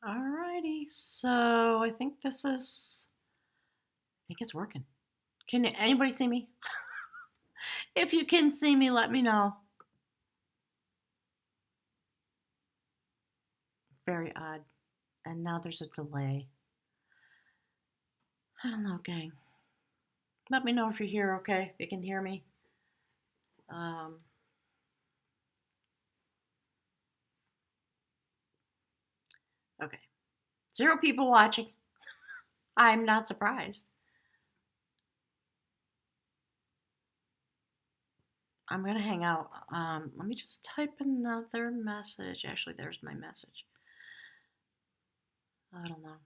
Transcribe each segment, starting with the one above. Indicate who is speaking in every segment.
Speaker 1: Alrighty, so I think it's working. Can anybody see me? If you can see me, let me know. Very odd. And now there's a delay. I don't know, gang. Let me know if you're here, okay? If you can hear me. Um, okay. 0 people watching. I'm not surprised. I'm going to hang out. Let me just type another message. Actually, there's my message. I don't know.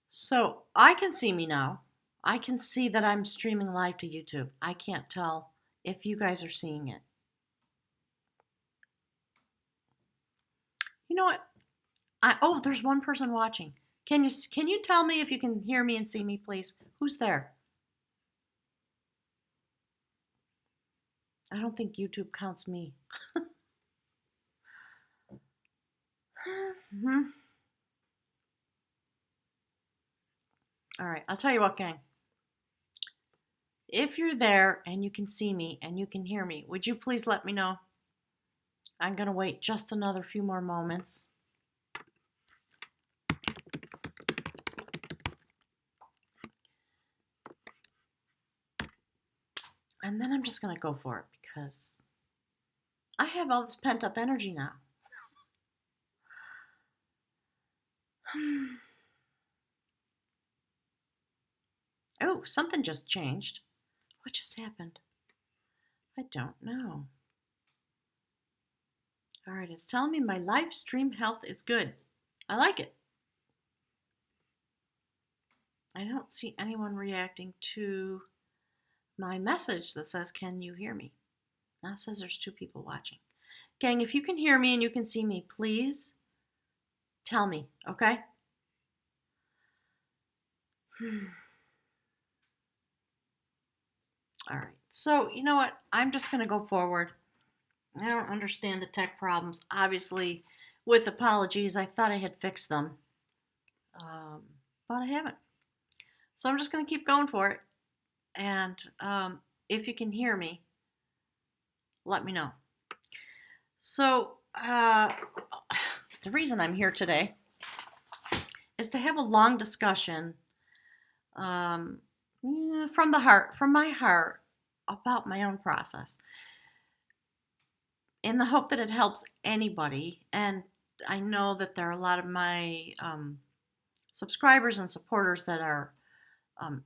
Speaker 1: So I can see me now. I can see that I'm streaming live to YouTube. I can't tell if you guys are seeing it. You know what? There's one person watching. Can you tell me if you can hear me and see me, please? Who's there? I don't think YouTube counts me. Hmm. All right, I'll tell you what, gang. If you're there and you can see me and you can hear me, would you please let me know? I'm going to wait just another few more moments. And then I'm just going to go for it because I have all this pent up energy now. Oh, something just changed. What just happened? I don't know. All right, it's telling me my live stream health is good. I like it. I don't see anyone reacting to my message that says, "Can you hear me?" Now it says there's 2 people watching. Gang, if you can hear me and you can see me, please tell me, okay? All right, so you know what? I'm just going to go forward. I don't understand the tech problems. Obviously, with apologies, I thought I had fixed them, um, but I haven't. So I'm just going to keep going for it. And if you can hear me, let me know. So, the reason I'm here today is to have a long discussion um, from the heart, from my heart, about my own process, in the hope that it helps anybody. And I know that there are a lot of my subscribers and supporters that are um,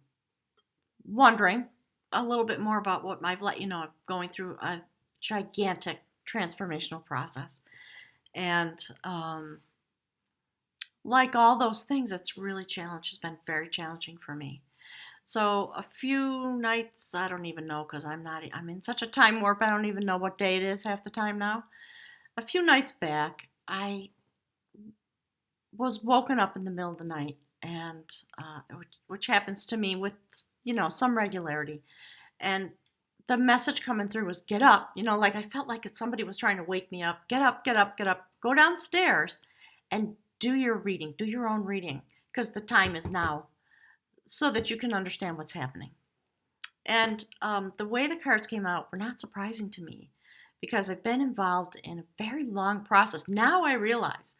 Speaker 1: wondering a little bit more about what I've let you know. I'm going through a gigantic transformational process. And like all those things, it's really challenging. It's been very challenging for me. So a few nights, I don't even know because I'm in such a time warp. I don't even know what day it is half the time now. A few nights back, I was woken up in the middle of the night, and which happens to me with some regularity. And the message coming through was, "Get up." Like I felt like somebody was trying to wake me up. Get up, get up, get up. Go downstairs and do your reading. Do your own reading because the time is now, so that you can understand what's happening. And the way the cards came out were not surprising to me because I've been involved in a very long process. Now I realize,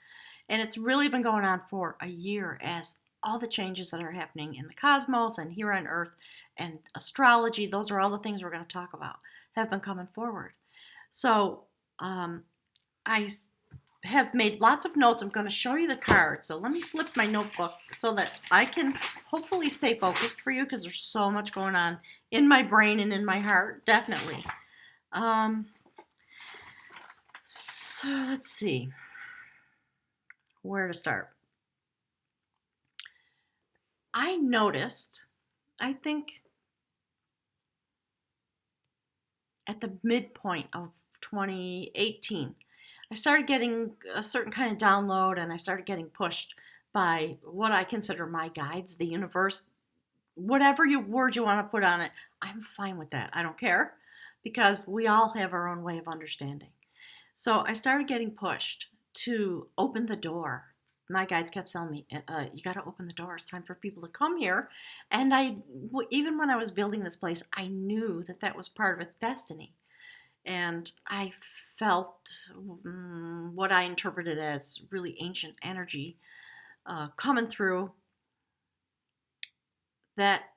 Speaker 1: and it's really been going on for a year, as all the changes that are happening in the cosmos and here on Earth and astrology, those are all the things we're going to talk about, have been coming forward. So I have made lots of notes. I'm going to show you the cards. So let me flip my notebook so that I can hopefully stay focused for you because there's so much going on in my brain and in my heart, definitely. So let's see where to start. I noticed, I think at the midpoint of 2018, I started getting a certain kind of download and I started getting pushed by what I consider my guides, the universe, whatever word you want to put on it, I'm fine with that. I don't care because we all have our own way of understanding. So I started getting pushed to open the door. My guides kept telling me, "You got to open the door. It's time for people to come here." And even when I was building this place, I knew that that was part of its destiny. And I felt what I interpreted as really ancient energy coming through, that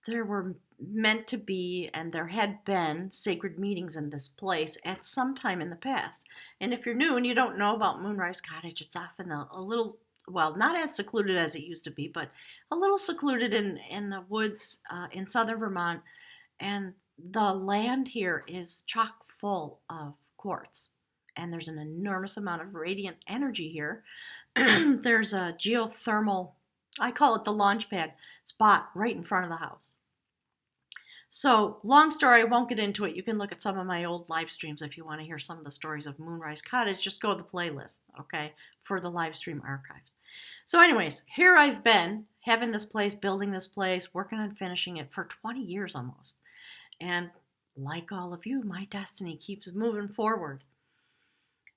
Speaker 1: there were meant to be and there had been sacred meetings in this place at some time in the past. And if you're new and you don't know about Moonrise Cottage, it's off in a little, well, not as secluded as it used to be, but a little secluded in the woods in southern Vermont. And the land here is chock full of quartz. And there's an enormous amount of radiant energy here. There's a geothermal, I call it the launch pad spot right in front of the house. So, long story, I won't get into it. You can look at some of my old live streams if you want to hear some of the stories of Moonrise Cottage. Just go to the playlist, okay, for the live stream archives. So, anyways, here I've been having this place, building this place, working on finishing it for 20 years almost. And like all of you, my destiny keeps moving forward.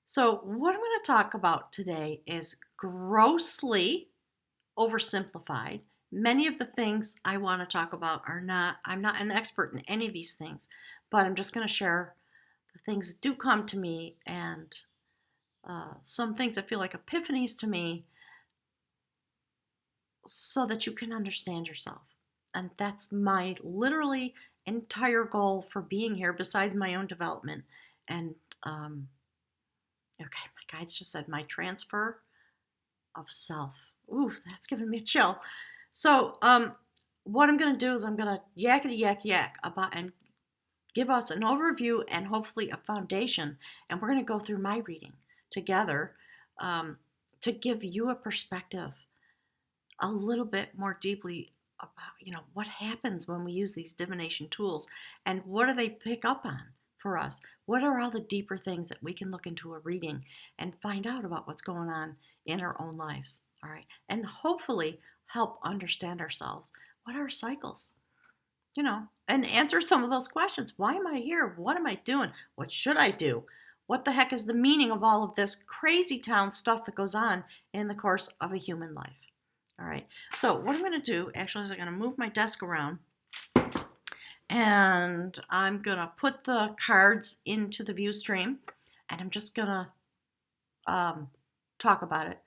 Speaker 1: So, what I'm going to talk about today is grossly oversimplified. Many of the things I want to talk about are not, I'm not an expert in any of these things, but I'm just going to share the things that do come to me and some things that feel like epiphanies to me so that you can understand yourself. And that's my literally entire goal for being here, besides my own development. And okay, my guides just said my transfer of self. Ooh, that's giving me a chill. So, what I'm going to do is I'm going to yakety yak about and give us an overview and hopefully a foundation. And we're going to go through my reading together to give you a perspective a little bit more deeply about, what happens when we use these divination tools and what do they pick up on for us? What are all the deeper things that we can look into a reading and find out about what's going on in our own lives? All right. And hopefully help understand ourselves. What are our cycles? And answer some of those questions. Why am I here? What am I doing? What should I do? What the heck is the meaning of all of this crazy town stuff that goes on in the course of a human life? All right. So what I'm going to do actually is I'm going to move my desk around and I'm going to put the cards into the view stream and I'm just going to talk about it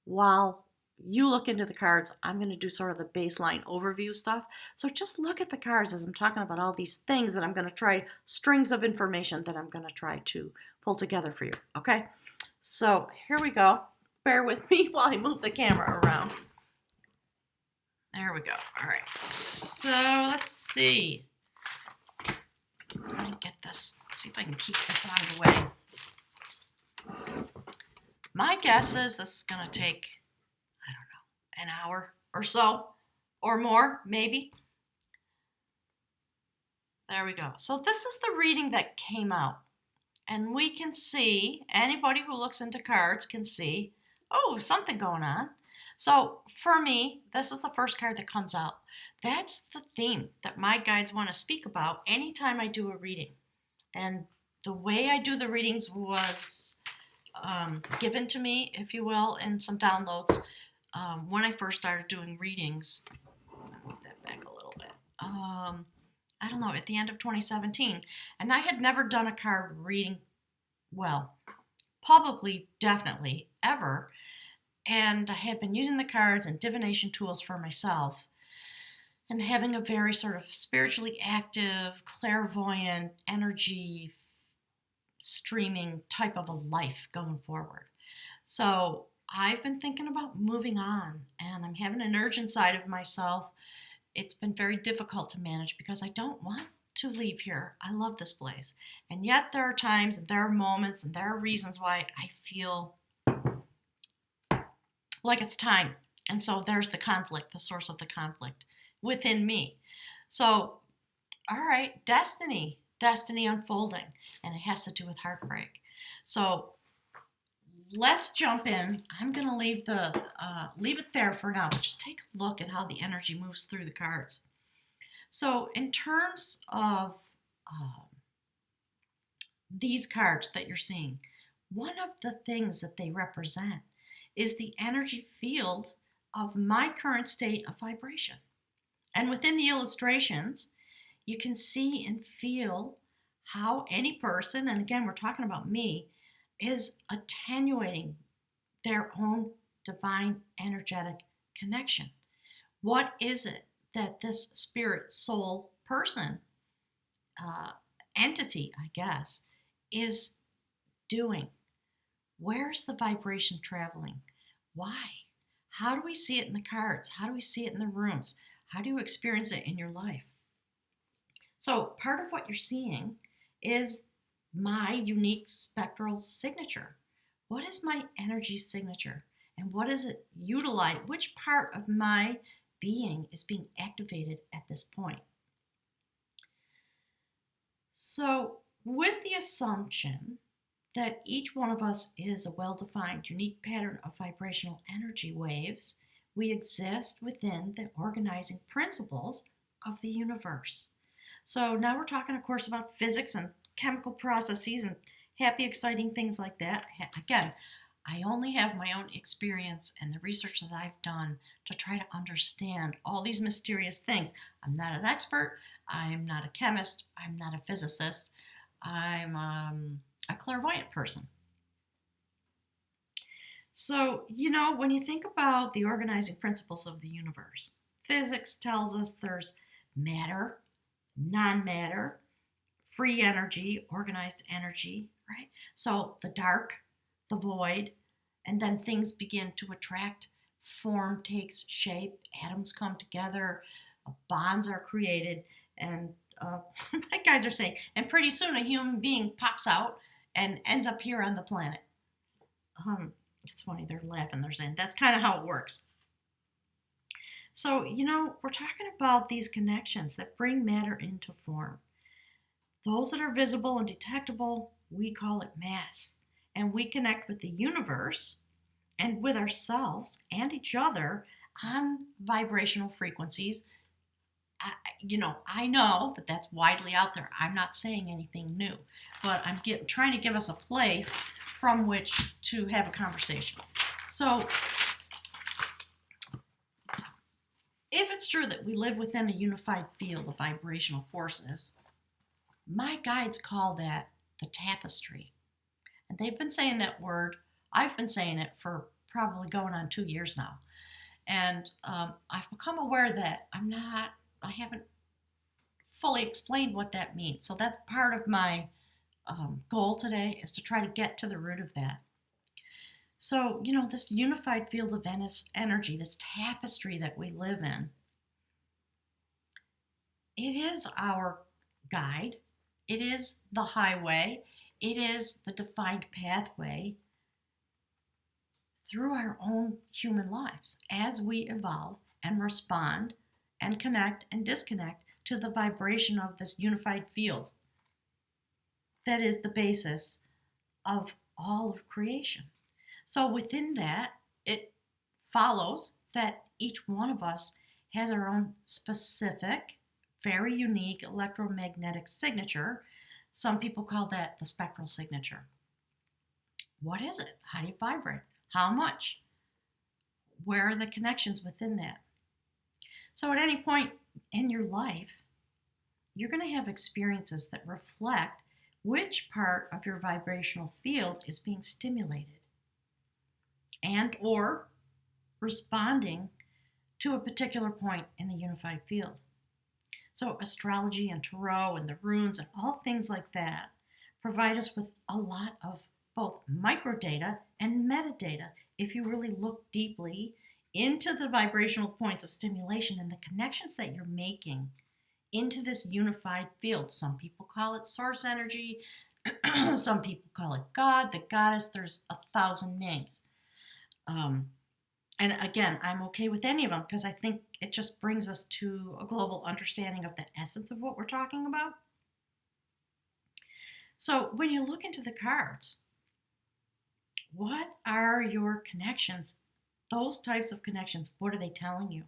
Speaker 1: while you look into the cards. I'm going to do sort of the baseline overview stuff. So just look at the cards as I'm talking about all these things that I'm going to try, strings of information that I'm going to try to pull together for you. Okay. So here we go. Bear with me while I move the camera around. There we go. All right. So let's see. Let me get this. See if I can keep this out of the way. My guess is this is going to take, I don't know, an hour or so or more, maybe. There we go. So this is the reading that came out. And we can see, anybody who looks into cards can see, oh, something going on. So for me, this is the first card that comes out. That's the theme that my guides want to speak about anytime I do a reading. And the way I do the readings was given to me, if you will, in some downloads when I first started doing readings. I'll move that back a little bit. I don't know, at the end of 2017. And I had never done a card reading, well, publicly, definitely, ever. And I had been using the cards and divination tools for myself and having a very sort of spiritually active, clairvoyant, energy streaming type of a life going forward. So I've been thinking about moving on and I'm having an urge inside of myself. It's been very difficult to manage because I don't want to leave here. I love this place. And yet there are times and there are moments and there are reasons why I feel like it's time. And so there's the conflict, the source of the conflict within me. So, all right, destiny unfolding, and it has to do with heartbreak. So let's jump in. I'm going to leave it there for now, but just take a look at how the energy moves through the cards. So, in terms of uh, these cards that you're seeing, one of the things that they represent is the energy field of my current state of vibration. And within the illustrations, you can see and feel how any person, and again, we're talking about me, is attenuating their own divine energetic connection. What is it that this spirit soul person, uh, entity, I guess, is doing? Where's the vibration traveling? Why? How do we see it in the cards? How do we see it in the rooms? How do you experience it in your life? So, part of what you're seeing is my unique spectral signature. What is my energy signature? And what does it utilize? Which part of my being is being activated at this point? So, with the assumption that each one of us is a well defined, unique pattern of vibrational energy waves, we exist within the organizing principles of the universe. So now we're talking, of course, about physics and chemical processes and happy, exciting things like that. Again, I only have my own experience and the research that I've done to try to understand all these mysterious things. I'm not an expert. I'm not a chemist. I'm not a physicist. I'm a clairvoyant person. So, when you think about the organizing principles of the universe, physics tells us there's matter, non-matter, free energy, organized energy, right? So the dark, the void, and then things begin to attract, form takes shape, atoms come together, bonds are created, and my guys are saying, and pretty soon a human being pops out and ends up here on the planet. It's funny, they're laughing, they're saying that's kind of how it works. So, we're talking about these connections that bring matter into form. Those that are visible and detectable, we call it mass. And we connect with the universe and with ourselves and each other on vibrational frequencies. I know that that's widely out there. I'm not saying anything new, but I'm trying to give us a place from which to have a conversation. So, if it's true that we live within a unified field of vibrational forces, my guides call that the tapestry. And they've been saying that word. I've been saying it for probably going on 2 years now. And I've become aware that I haven't fully explained what that means. So that's part of my goal today, is to try to get to the root of that. So, this unified field of energy, this tapestry that we live in, it is our guide. It is the highway. It is the defined pathway through our own human lives as we evolve and respond and connect and disconnect to the vibration of this unified field that is the basis of all of creation. So within that, it follows that each one of us has our own specific, very unique electromagnetic signature. Some people call that the spectral signature. What is it? How do you vibrate? How much? Where are the connections within that? So at any point in your life, you're going to have experiences that reflect which part of your vibrational field is being stimulated and or responding to a particular point in the unified field. So astrology and tarot and the runes and all things like that provide us with a lot of both microdata and metadata if you really look deeply into the vibrational points of stimulation and the connections that you're making into this unified field. Some people call it source energy. Some people call it God, the goddess. There's 1,000 names. And again, I'm okay with any of them because I think it just brings us to a global understanding of the essence of what we're talking about. So when you look into the cards, What are your connections? Those types of connections, what are they telling you?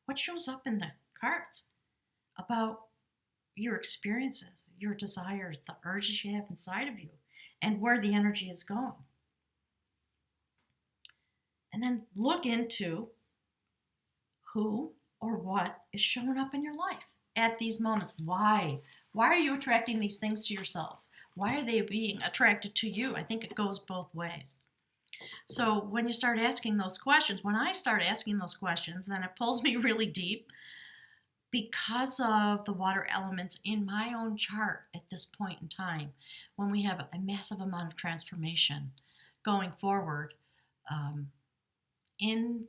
Speaker 1: What shows up in the cards about your experiences, your desires, the urges you have inside of you, and where the energy is going? And then look into who or what is showing up in your life at these moments. Why? Why are you attracting these things to yourself? Why are they being attracted to you? I think it goes both ways. So when you start asking those questions, when I start asking those questions, then it pulls me really deep because of the water elements in my own chart at this point in time, when we have a massive amount of transformation going forward. In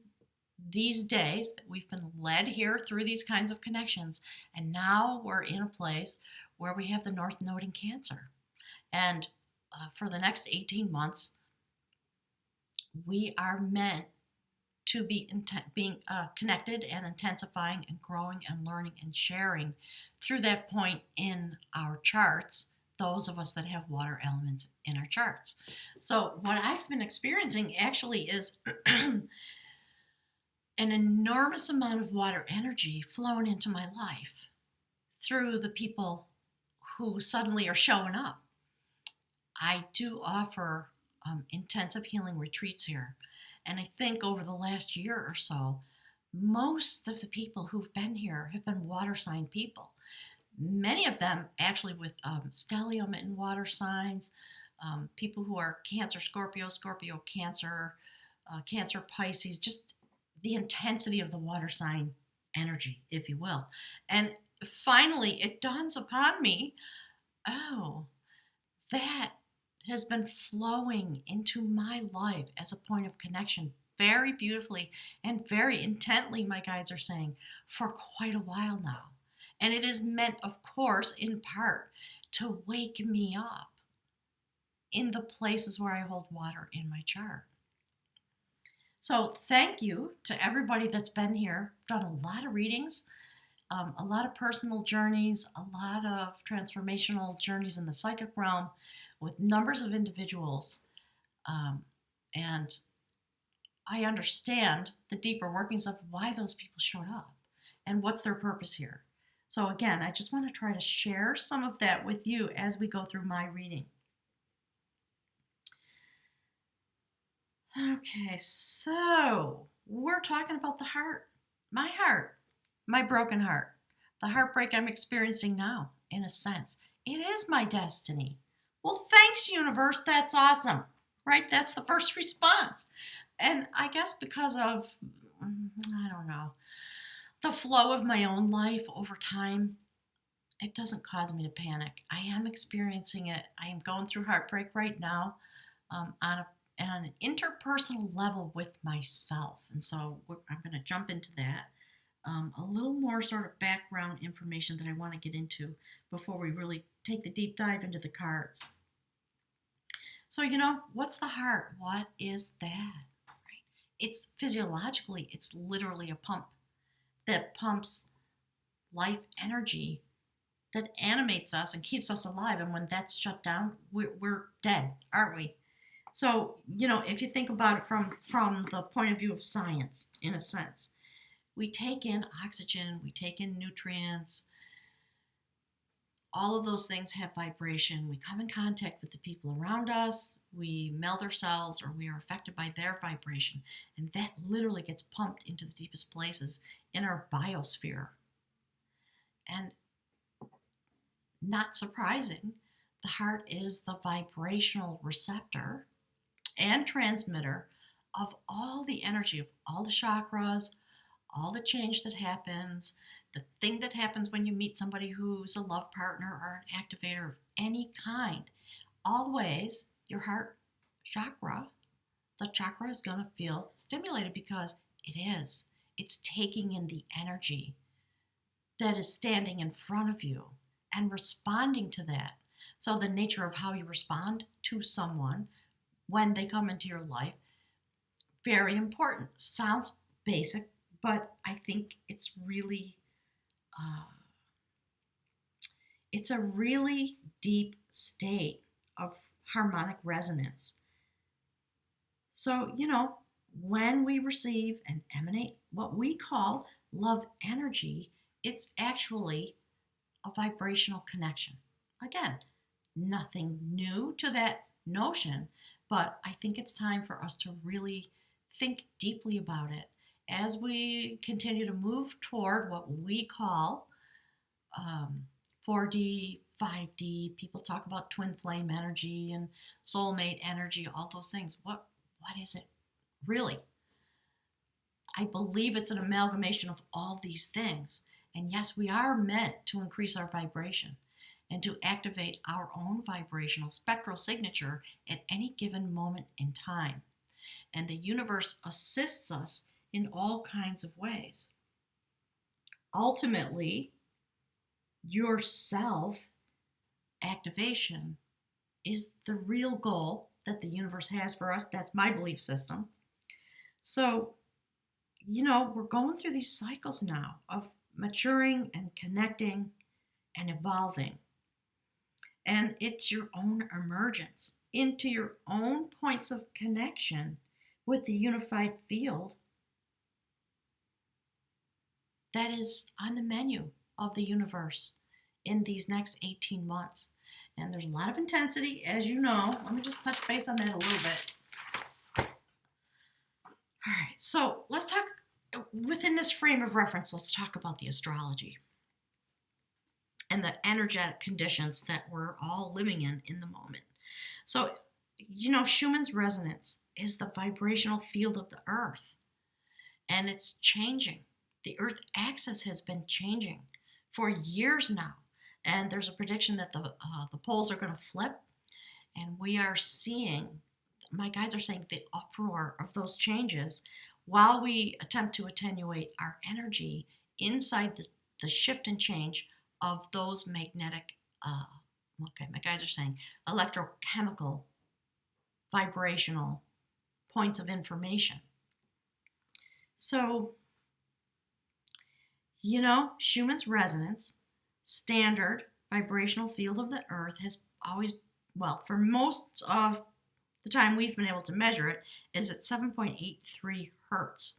Speaker 1: these days that we've been led here through these kinds of connections, and now we're in a place where we have the North Node in Cancer. And for the next 18 months, we are meant to be being connected and intensifying and growing and learning and sharing through that point in our charts, those of us that have water elements in our charts. So what I've been experiencing actually is an enormous amount of water energy flowing into my life through the people who suddenly are showing up. I do offer intensive healing retreats here. And I think over the last year or so, most of the people who've been here have been water sign people. Many of them actually with stellium in water signs, people who are Cancer, Scorpio, Scorpio, Cancer, Cancer, Pisces, just the intensity of the water sign energy, if you will. And finally, it dawns upon me, oh, that has been flowing into my life as a point of connection very beautifully and very intently, my guides are saying, for quite a while now. And it is meant, of course, in part to wake me up in the places where I hold water in my chart. So thank you to everybody that's been here, done a lot of readings, a lot of personal journeys, a lot of transformational journeys in the psychic realm with numbers of individuals. And I understand the deeper workings of why those people showed up and what's their purpose here. So again, I just want to try to share some of that with you as we go through my reading. Okay, so we're talking about the heart, my broken heart, the heartbreak I'm experiencing now, in a sense. It is my destiny. Well, thanks, universe. That's awesome, right? That's the first response. And I guess because of, I don't know, the flow of my own life over time, it doesn't cause me to panic. I am experiencing it. I am going through heartbreak right now on an interpersonal level with myself. And so I'm going to jump into that. A little more sort of background information that I want to get into before we really take the deep dive into the cards. So, what's the heart? What is that? Right? It's physiologically, it's literally a pump that pumps life energy that animates us and keeps us alive. And when that's shut down, we're dead, aren't we? So, if you think about it from the point of view of science, in a sense, we take in oxygen, we take in nutrients, all of those things have vibration. We come in contact with the people around us, we meld ourselves, or we are affected by their vibration. And that literally gets pumped into the deepest places in our biosphere. And not surprising, the heart is the vibrational receptor and transmitter of all the energy of all the chakras, all the change that happens, the thing that happens when you meet somebody who's a love partner or an activator of any kind. Always, your heart chakra, the chakra is going to feel stimulated because it is. It's taking in the energy that is standing in front of you and responding to that. So the nature of how you respond to someone when they come into your life, very important. Sounds basic, but I think it's a really deep state of harmonic resonance. So, when we receive and emanate what we call love energy, it's actually a vibrational connection. Again, nothing new to that notion, but I think it's time for us to really think deeply about it as we continue to move toward what we call um, 4D, 5D. People talk about twin flame energy and soulmate energy, all those things. What is it really? I believe it's an amalgamation of all these things. And yes, we are meant to increase our vibration and to activate our own vibrational spectral signature at any given moment in time. And the universe assists us in all kinds of ways. Ultimately, your self activation is the real goal that the universe has for us. That's my belief system. So, we're going through these cycles now of maturing and connecting and evolving. And it's your own emergence into your own points of connection with the unified field that is on the menu of the universe in these next 18 months. And there's a lot of intensity, as you know. Let me just touch base on that a little bit. All right, so let's talk within this frame of reference. Let's talk about the astrology and the energetic conditions that we're all living in the moment. So, Schumann's resonance is the vibrational field of the earth, and it's changing. The earth axis has been changing for years now, and there's a prediction that the poles are going to flip, and we are seeing, my guides are saying, the uproar of those changes while we attempt to attenuate our energy inside the shift and change of those magnetic, my guides are saying, electrochemical, vibrational points of information. So, Schumann's resonance, standard vibrational field of the earth, has always, well, for most of the time we've been able to measure it, is at 7.83 hertz.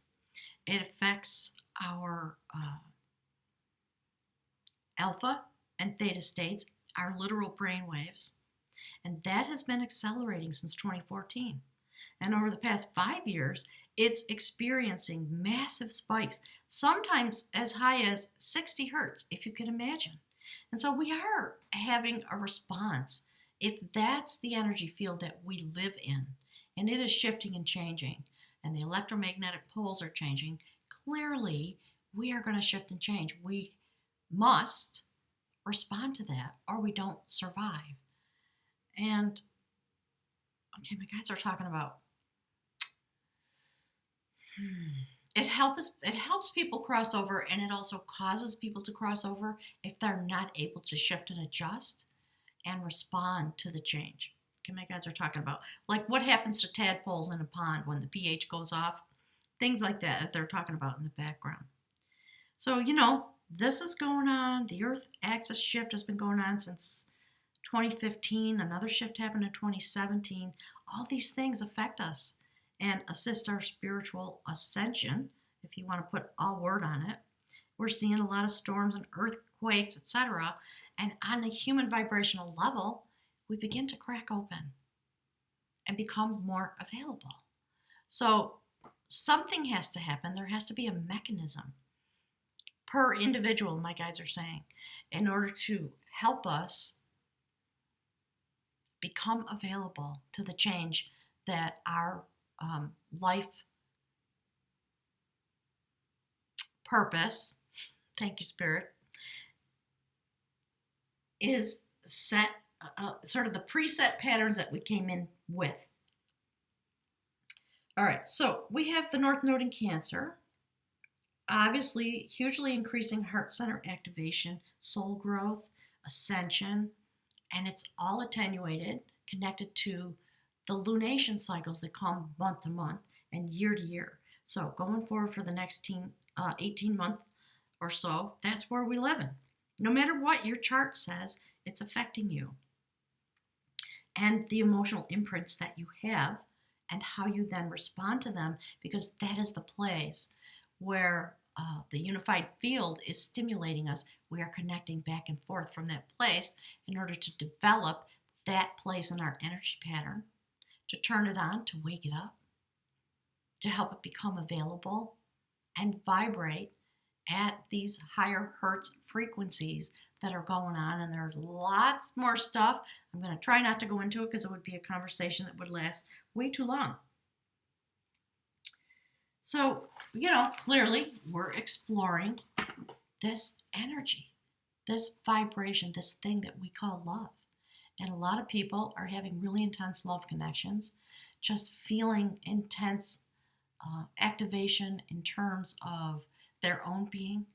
Speaker 1: It affects our alpha and theta states, our literal brain waves, and that has been accelerating since 2014. And over the past 5 years, it's experiencing massive spikes, sometimes as high as 60 hertz, if you can imagine. And so we are having a response. If that's the energy field that we live in, and it is shifting and changing, and the electromagnetic poles are changing, clearly we are going to shift and change. We must respond to that, or we don't survive. And okay, my guys are talking about it helps people cross over, and it also causes people to cross over if they're not able to shift and adjust and respond to the change. Okay, my guys are talking about like what happens to tadpoles in a pond when the pH goes off, things like that they're talking about in the background. So, this is going on. The Earth axis shift has been going on since 2015. Another shift happened in 2017. All these things affect us and assist our spiritual ascension, if you want to put a word on it. We're seeing a lot of storms and earthquakes, etc. And on a human vibrational level, we begin to crack open and become more available. So something has to happen. There has to be a mechanism per individual, my guides are saying, in order to help us become available to the change that our life purpose, thank you, Spirit, is set, sort of the preset patterns that we came in with. All right, so we have the North Node in Cancer, obviously hugely increasing heart center activation, soul growth, ascension, and it's all attenuated, connected to the lunation cycles that come month to month and year to year. So going forward for the next 18 months or so, that's where we live in. No matter what your chart says, it's affecting you. And the emotional imprints that you have and how you then respond to them, because that is the place where the unified field is stimulating us. We are connecting back and forth from that place in order to develop that place in our energy pattern, to turn it on, to wake it up, to help it become available and vibrate at these higher hertz frequencies that are going on. And there's lots more stuff. I'm going to try not to go into it because it would be a conversation that would last way too long. So, clearly we're exploring this energy, this vibration, this thing that we call love. And a lot of people are having really intense love connections, just feeling intense activation in terms of their own being,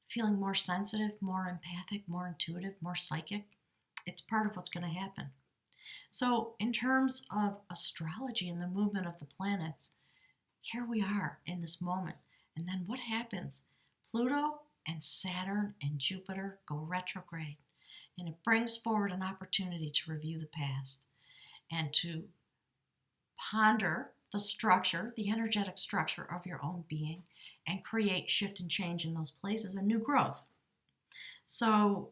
Speaker 1: feeling more sensitive, more empathic, more intuitive, more psychic. It's part of what's going to happen. So, in terms of astrology and the movement of the planets, here we are in this moment. And then what happens? Pluto and Saturn and Jupiter go retrograde. And it brings forward an opportunity to review the past and to ponder the structure, the energetic structure of your own being, and create shift and change in those places and new growth. So,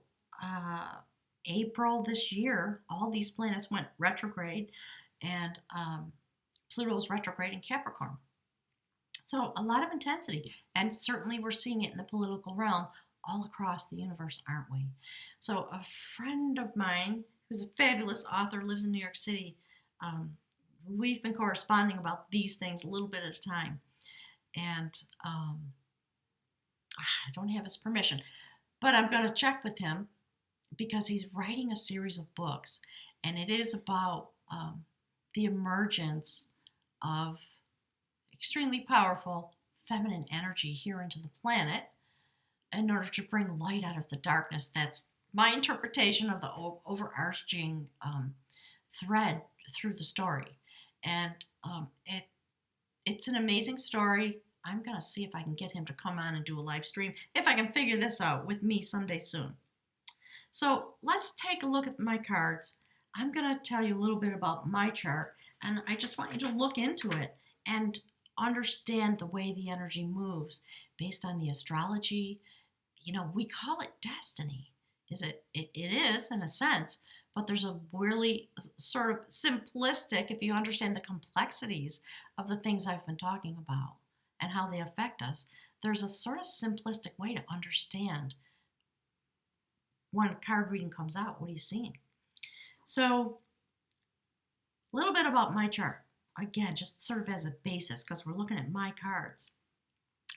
Speaker 1: April this year, all these planets went retrograde, and Pluto's retrograde in Capricorn. So, a lot of intensity, and certainly we're seeing it in the political realm all across the universe, aren't we? So, a friend of mine who's a fabulous author, lives in New York City. We've been corresponding about these things a little bit at a time, and I don't have his permission, but I'm going to check with him because he's writing a series of books, and it is about the emergence of extremely powerful feminine energy here into the planet in order to bring light out of the darkness. That's my interpretation of the overarching thread through the story. And it's an amazing story. I'm going to see if I can get him to come on and do a live stream, if I can figure this out with me someday soon. So let's take a look at my cards. I'm going to tell you a little bit about my chart, and I just want you to look into it and understand the way the energy moves based on the astrology. We call it destiny. It is in a sense, but there's a really sort of simplistic, if you understand the complexities of the things I've been talking about and how they affect us, there's a sort of simplistic way to understand when a card reading comes out, what are you seeing? So, a little bit about my chart. Again, just sort of as a basis, because we're looking at my cards.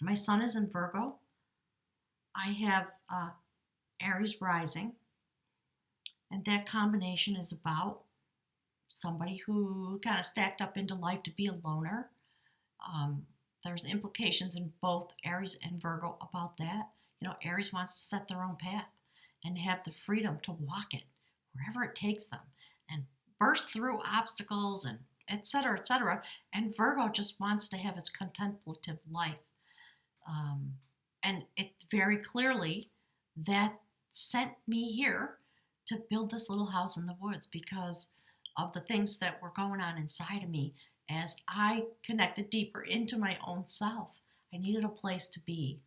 Speaker 1: My sun is in Virgo. I have Aries rising, and that combination is about somebody who kind of stacked up into life to be a loner. There's implications in both Aries and Virgo about that. Aries wants to set their own path and have the freedom to walk it wherever it takes them and burst through obstacles and et cetera, et cetera. And Virgo just wants to have its contemplative life. And it very clearly, that sent me here to build this little house in the woods because of the things that were going on inside of me as I connected deeper into my own self. I needed a place to be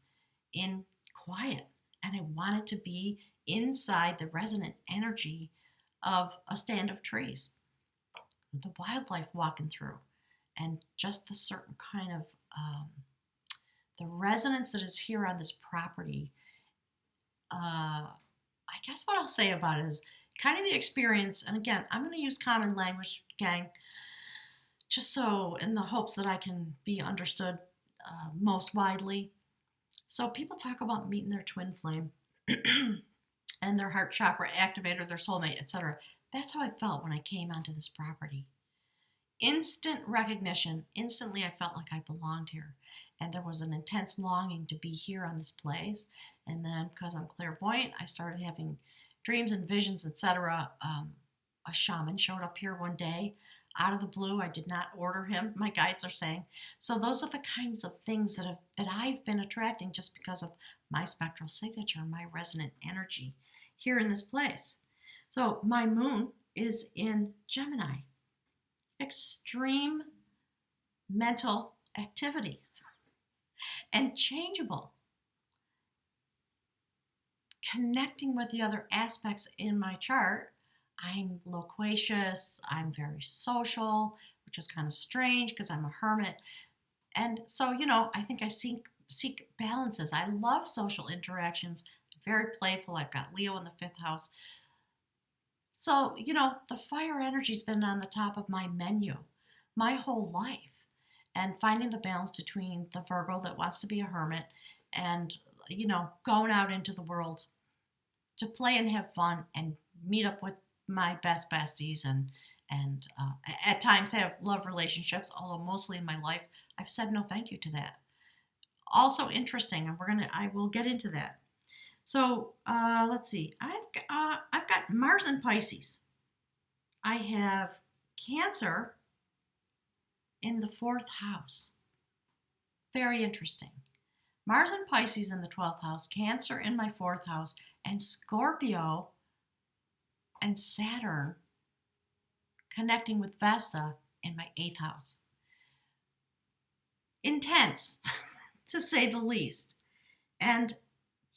Speaker 1: in quiet, and I wanted to be inside the resonant energy of a stand of trees, the wildlife walking through, and just the certain kind of the resonance that is here on this property. I guess what I'll say about it is kind of the experience, and again, I'm going to use common language, gang, just so in the hopes that I can be understood most widely. So people talk about meeting their twin flame and their heart chakra activator, their soulmate, etc. That's how I felt when I came onto this property. Instant recognition. Instantly, I felt like I belonged here. And there was an intense longing to be here on this place. And then, because I'm clairvoyant, I started having dreams and visions, etc. A shaman showed up here one day out of the blue. I did not order him, my guides are saying. So those are the kinds of things that I've been attracting just because of my spectral signature, my resonant energy here in this place. So my moon is in Gemini. Extreme mental activity and changeable. Connecting with the other aspects in my chart, I'm loquacious, I'm very social, which is kind of strange because I'm a hermit. And so, I think I seek balances. I love social interactions. I'm very playful. I've got Leo in the fifth house. So, the fire energy's been on the top of my menu my whole life. And finding the balance between the Virgo that wants to be a hermit and, going out into the world to play and have fun and meet up with my best besties and at times have love relationships, although mostly in my life I've said no thank you to that. Also interesting, and I will get into that. So let's see. I've got Mars and Pisces. I have Cancer in the fourth house. Very interesting. Mars and Pisces in the 12th house, Cancer in my fourth house, and Scorpio and Saturn connecting with Vesta in my eighth house. Intense, to say the least. And,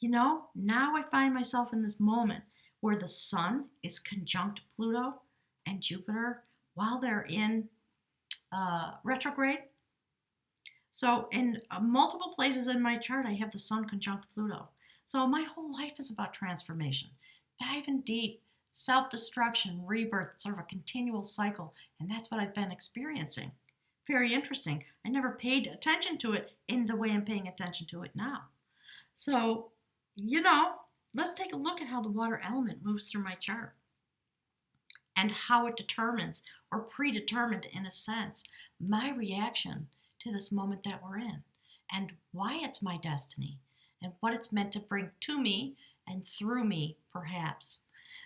Speaker 1: now I find myself in this moment where the sun is conjunct Pluto and Jupiter while they're in retrograde. So, in multiple places in my chart, I have the sun conjunct Pluto. So, my whole life is about transformation, diving deep, self destruction, rebirth, sort of a continual cycle. And that's what I've been experiencing. Very interesting. I never paid attention to it in the way I'm paying attention to it now. So, let's take a look at how the water element moves through my chart and how it determines, or predetermined in a sense, my reaction to this moment that we're in and why it's my destiny and what it's meant to bring to me and through me, perhaps.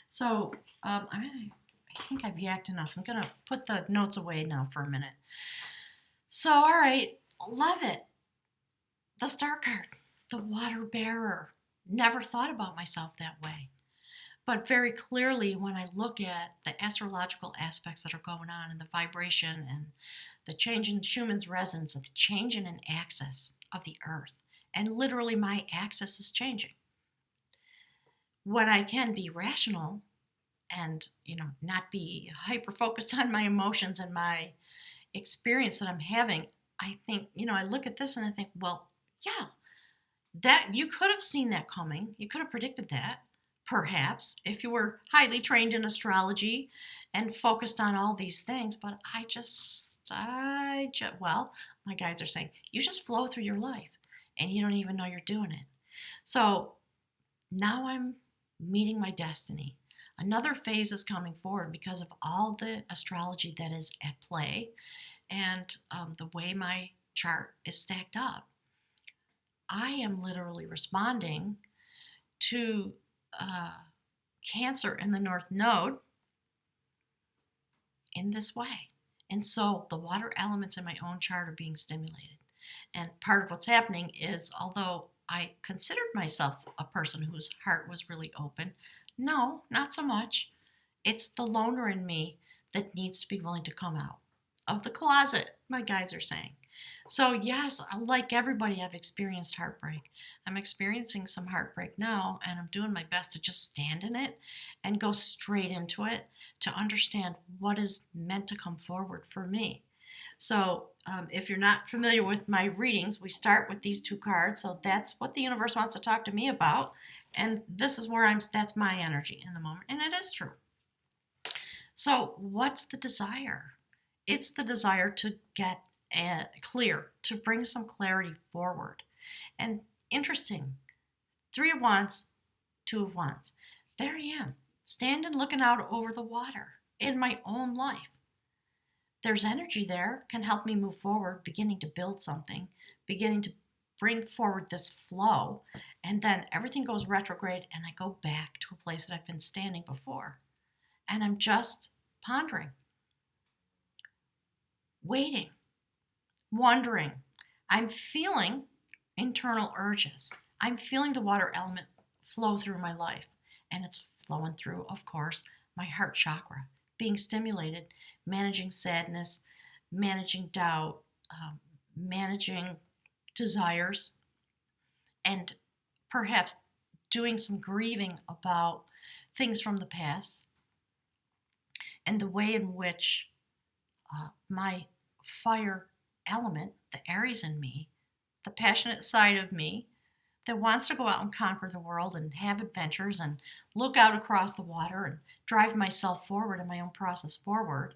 Speaker 1: So, I think I've yacked enough. I'm going to put the notes away now for a minute. So, all right, love it. The star card, the water bearer. Never thought about myself that way. But very clearly, when I look at the astrological aspects that are going on and the vibration and the change in Schumann's resonance, the change in an axis of the earth, and literally my axis is changing. When I can be rational and, not be hyper focused on my emotions and my experience that I'm having, I think, I look at this and I think, well, yeah, that you could have seen that coming. You could have predicted that, perhaps, if you were highly trained in astrology and focused on all these things. But well, my guides are saying, you just flow through your life and you don't even know you're doing it. So now I'm meeting my destiny. Another phase is coming forward because of all the astrology that is at play and the way my chart is stacked up. I am literally responding to Cancer in the North Node in this way. And so the water elements in my own chart are being stimulated. And part of what's happening is, although I considered myself a person whose heart was really open, no, not so much. It's the loner in me that needs to be willing to come out of the closet, my guides are saying. So yes, like everybody, I've experienced heartbreak. I'm experiencing some heartbreak now, and I'm doing my best to just stand in it and go straight into it to understand what is meant to come forward for me. So if you're not familiar with my readings, we start with these two cards. So that's what the universe wants to talk to me about. And this is where that's my energy in the moment. And it is true. So what's the desire? It's the desire to get clear, to bring some clarity forward. And interesting, 3 of Wands, 2 of Wands. There I am, standing looking out over the water in my own life. There's energy there, can help me move forward, beginning to build something, beginning to bring forward this flow, and then everything goes retrograde and I go back to a place that I've been standing before. And I'm just pondering, waiting, wondering. I'm feeling internal urges. I'm feeling the water element flow through my life. And it's flowing through, of course, my heart chakra, being stimulated, managing sadness, managing doubt, managing desires, and perhaps doing some grieving about things from the past, and the way in which my fire element, the Aries in me, the passionate side of me that wants to go out and conquer the world and have adventures and look out across the water and drive myself forward in my own process forward,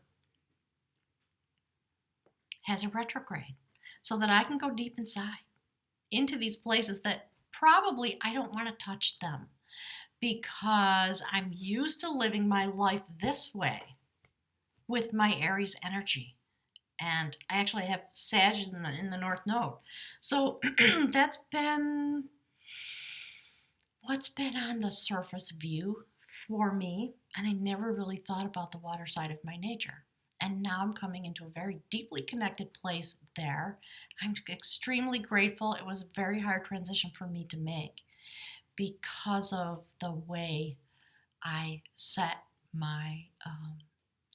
Speaker 1: has a retrograde so that I can go deep inside into these places that probably I don't want to touch them because I'm used to living my life this way with my Aries energy. And I actually have Sag in the North Node. So that's been what's been on the surface view for me. And I never really thought about the water side of my nature. And now I'm coming into a very deeply connected place there. I'm extremely grateful. It was a very hard transition for me to make because of the way I set my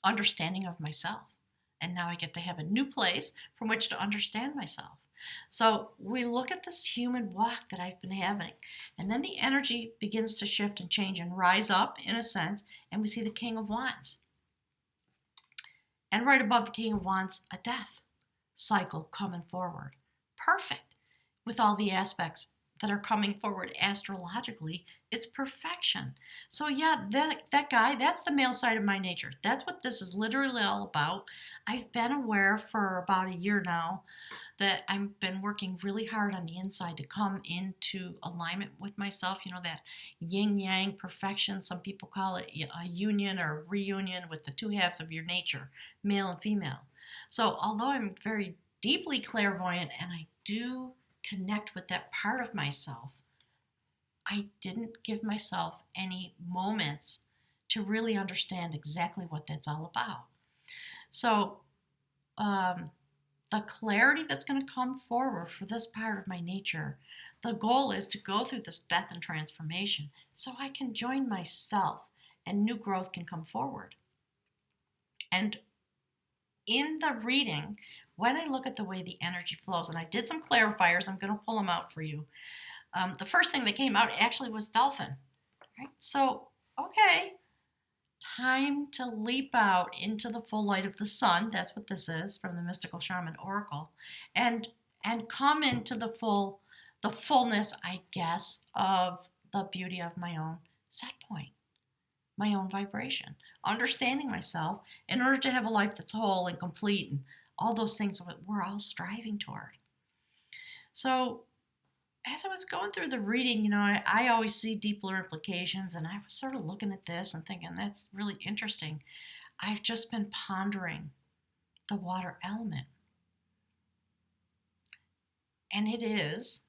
Speaker 1: understanding of myself. And now I get to have a new place from which to understand myself. So we look at this human walk that I've been having, and then the energy begins to shift and change and rise up in a sense, and we see the King of Wands. And right above the King of Wands, a death cycle coming forward. Perfect. With all the aspects that are coming forward astrologically, it's perfection. So yeah, that guy, that's the male side of my nature. That's what this is literally all about. I've been aware for about a year now that I've been working really hard on the inside to come into alignment with myself. You know, that yin yang perfection. Some people call it a union or reunion with the two halves of your nature, male and female. So although I'm very deeply clairvoyant and I do connect with that part of myself, I didn't give myself any moments to really understand exactly what that's all about. So, the clarity that's going to come forward for this part of my nature, the goal is to go through this death and transformation so I can join myself and new growth can come forward. And in the reading, when I look at the way the energy flows, and I did some clarifiers, I'm going to pull them out for you. The first thing that came out actually was dolphin. Right? So, okay, time to leap out into the full light of the sun. That's what this is from the Mystical Shaman Oracle, and come into the fullness, I guess, of the beauty of my own set point, my own vibration, understanding myself in order to have a life that's whole and complete and all those things that we're all striving toward. So as I was going through the reading, you know, I always see deeper implications, and I was sort of looking at this and thinking that's really interesting. I've just been pondering the water element, and it is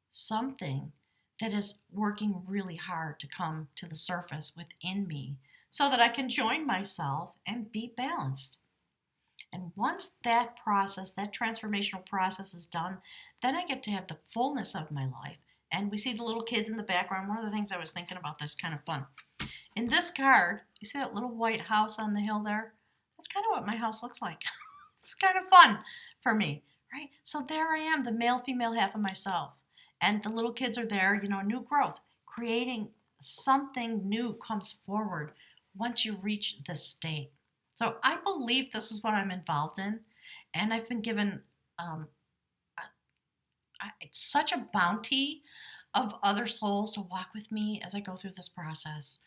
Speaker 1: something that is working really hard to come to the surface within me so that I can join myself and be balanced. And once that process, that transformational process is done, then I get to have the fullness of my life. And we see the little kids in the background. One of the things I was thinking about this kind of fun. In this card, you see that little white house on the hill there? That's kind of what my house looks like. It's kind of fun for me, right? So there I am, the male, female half of myself. And the little kids are there, you know, new growth. Creating something new comes forward once you reach this state. So I believe this is what I'm involved in, and I've been given such a bounty of other souls to walk with me as I go through this process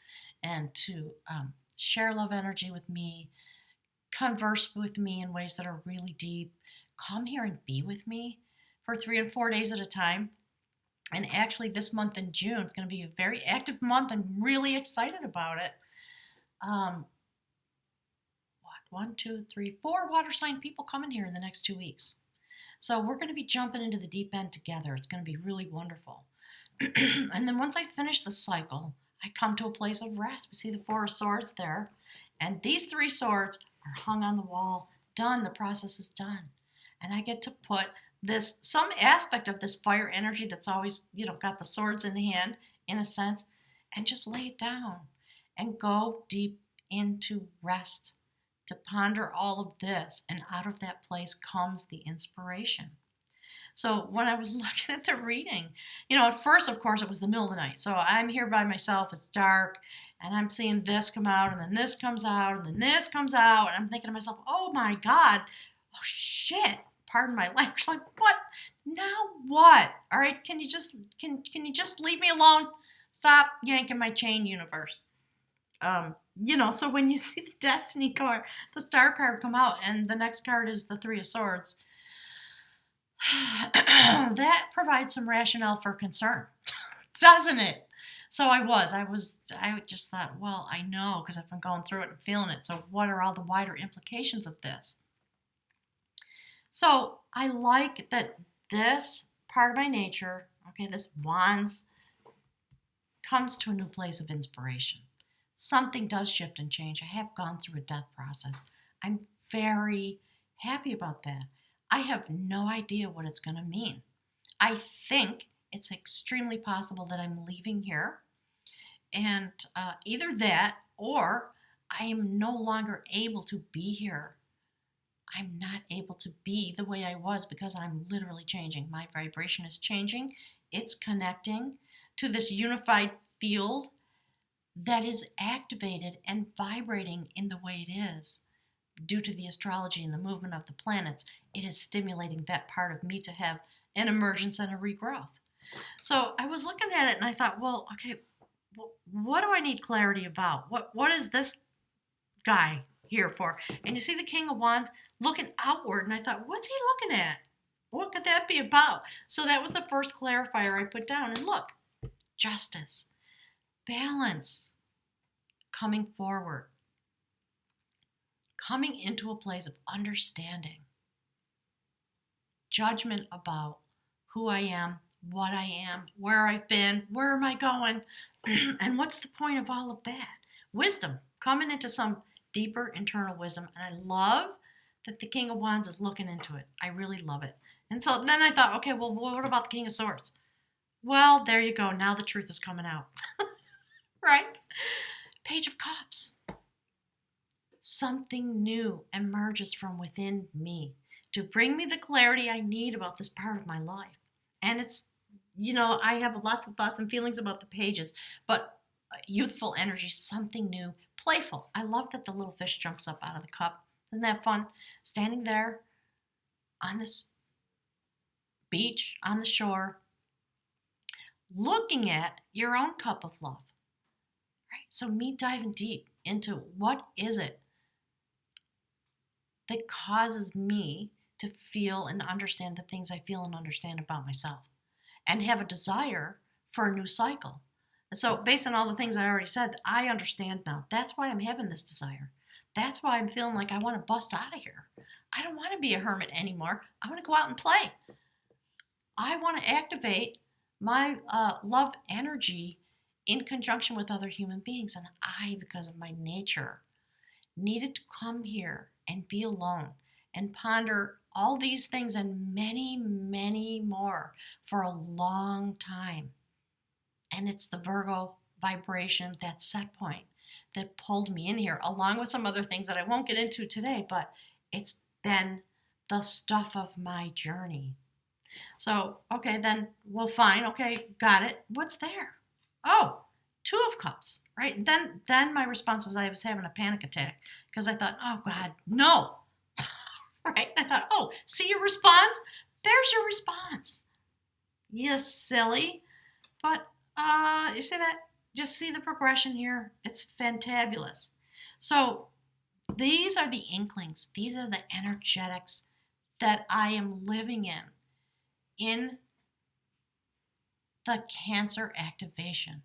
Speaker 1: and to share love energy with me, converse with me in ways that are really deep, come here and be with me for 3 and 4 days at a time. And actually, this month in June is going to be a very active month. I'm really excited about it. 1, 2, 3, 4 water sign people coming here in the next 2 weeks. So we're going to be jumping into the deep end together. It's going to be really wonderful. And then once I finish the cycle, I come to a place of rest. We see the 4 of Swords there. And these 3 swords are hung on the wall. Done. The process is done. And I get to put some aspect of this fire energy that's always, you know, got the swords in hand, in a sense, and just lay it down and go deep into rest to ponder all of this, and out of that place comes the inspiration. So when I was looking at the reading, at first, of course, it was the middle of the night. So I'm here by myself, it's dark, and I'm seeing this come out, and then this comes out, and then this comes out, and I'm thinking to myself, oh my God, oh shit, pardon my language, like what? Now what? All right, can you just leave me alone? Stop yanking my chain, universe. So when you see the Destiny card, the Star card come out, and the next card is the Three of Swords, that provides some rationale for concern, doesn't it? So I just thought, well, I know because I've been going through it and feeling it. So what are all the wider implications of this? So I like that this part of my nature, okay, this wands, comes to a new place of inspiration. Something does shift and change. I have gone through a death process. I'm very happy about that. I have no idea what it's going to mean. I think it's extremely possible that I'm leaving here, and either that or I am no longer able to be here. I'm not able to be the way I was because I'm literally changing. My vibration is changing. It's connecting to this unified field that is activated and vibrating in the way it is. Due to the astrology and the movement of the planets, it is stimulating that part of me to have an emergence and a regrowth. So I was looking at it and I thought, well, okay, what do I need clarity about? What is this guy here for? And you see the King of Wands looking outward, and I thought, what's he looking at? What could that be about? So that was the first clarifier I put down. And look, justice, balance, coming forward, coming into a place of understanding, judgment about who I am, what I am, where I've been, where am I going, and what's the point of all of that? Wisdom, coming into some deeper internal wisdom. And I love that the King of Wands is looking into it. I really love it. And so then I thought, okay, well, what about the King of Swords? Well, there you go. Now the truth is coming out. Right? Page of Cups. Something new emerges from within me to bring me the clarity I need about this part of my life. And it's, I have lots of thoughts and feelings about the pages, but youthful energy, something new, playful. I love that the little fish jumps up out of the cup. Isn't that fun? Standing there on this beach, on the shore, looking at your own cup of love. Right? So me diving deep into what is it that causes me to feel and understand the things I feel and understand about myself and have a desire for a new cycle. And so based on all the things I already said, I understand now. That's why I'm having this desire. That's why I'm feeling like I want to bust out of here. I don't want to be a hermit anymore. I want to go out and play. I want to activate my love energy in conjunction with other human beings. And I, because of my nature, needed to come here and be alone and ponder all these things and many, many more for a long time. And it's the Virgo vibration, that set point, that pulled me in here, along with some other things that I won't get into today, but it's been the stuff of my journey. So, okay, then, well, fine. Okay, got it. What's there? Oh, Two of Cups, right? Then my response was I was having a panic attack because I thought, oh, God, no. Right? I thought, oh, see your response? There's your response. You silly. But you see that? Just see the progression here. It's fantabulous. So these are the inklings. These are the energetics that I am living in the Cancer activation.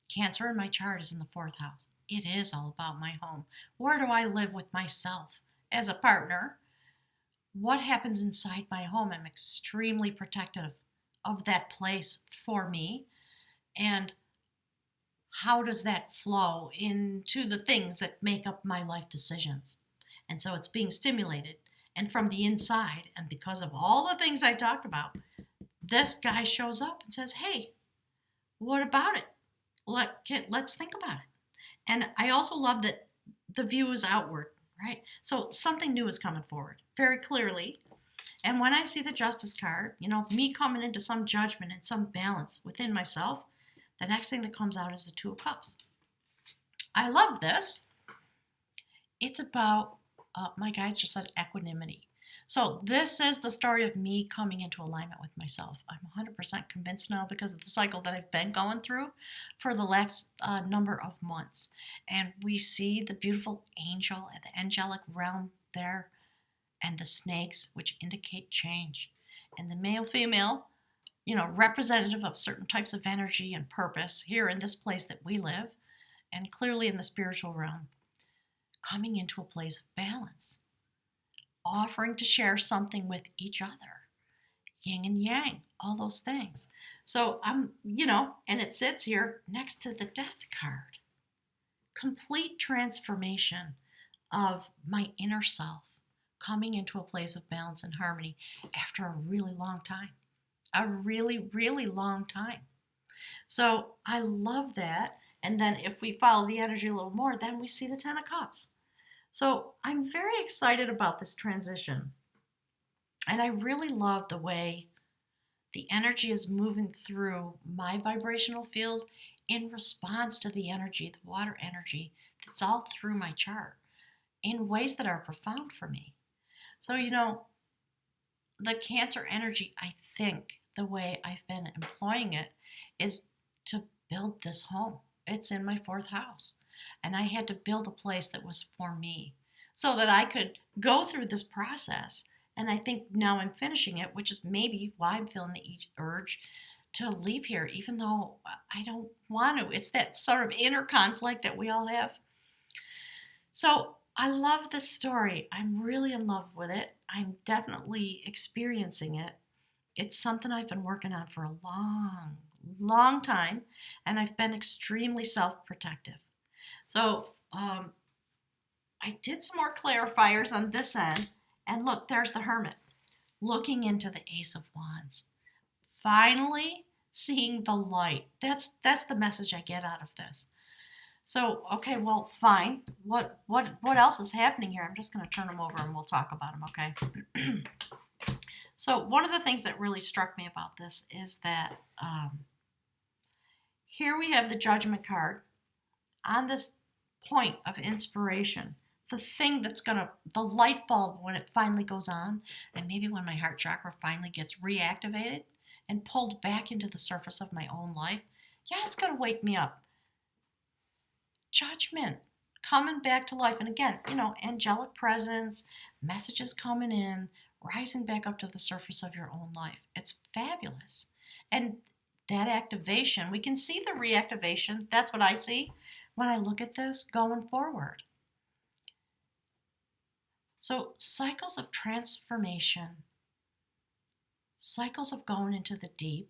Speaker 1: Cancer in my chart is in the 4th house. It is all about my home. Where do I live with myself as a partner? What happens inside my home? I'm extremely protective of that place for me. And how does that flow into the things that make up my life decisions? And so it's being stimulated. And from the inside, and because of all the things I talked about, this guy shows up and says, hey, what about it? Let's think about it. And I also love that the view is outward, right? So something new is coming forward very clearly. And when I see the justice card, me coming into some judgment and some balance within myself, the next thing that comes out is the Two of Cups. I love this. It's about, my guides just said, equanimity. So this is the story of me coming into alignment with myself. I'm 100% convinced now because of the cycle that I've been going through for the last number of months. And we see the beautiful angel and the angelic realm there, and the snakes, which indicate change. And the male, female, representative of certain types of energy and purpose here in this place that we live, and clearly in the spiritual realm, coming into a place of balance, offering to share something with each other, yin and yang, all those things. So and it sits here next to the death card. Complete transformation of my inner self coming into a place of balance and harmony after a really long time. A really, really long time. So I love that. And then if we follow the energy a little more, then we see the Ten of Cups. So I'm very excited about this transition. And I really love the way the energy is moving through my vibrational field in response to the energy, the water energy that's all through my chart in ways that are profound for me. So, the Cancer energy, I think the way I've been employing it is to build this home. It's in my fourth house. And I had to build a place that was for me so that I could go through this process. And I think now I'm finishing it, which is maybe why I'm feeling the urge to leave here, even though I don't want to. It's that sort of inner conflict that we all have. So I love this story. I'm really in love with it. I'm definitely experiencing it. It's something I've been working on for a long, long time, and I've been extremely self-protective. So I did some more clarifiers on this end, and look, there's the Hermit looking into the Ace of Wands. Finally seeing the light. That's the message I get out of this. So, okay, well, fine. What else is happening here? I'm just going to turn them over and we'll talk about them, okay? So, one of the things that really struck me about this is that here we have the Judgment card on this point of inspiration. The thing that's the light bulb when it finally goes on, and maybe when my heart chakra finally gets reactivated and pulled back into the surface of my own life, yeah, it's going to wake me up. Judgment coming back to life. And again, angelic presence, messages coming in, rising back up to the surface of your own life. It's fabulous. And that activation, we can see the reactivation. That's what I see when I look at this going forward. So cycles of transformation, cycles of going into the deep,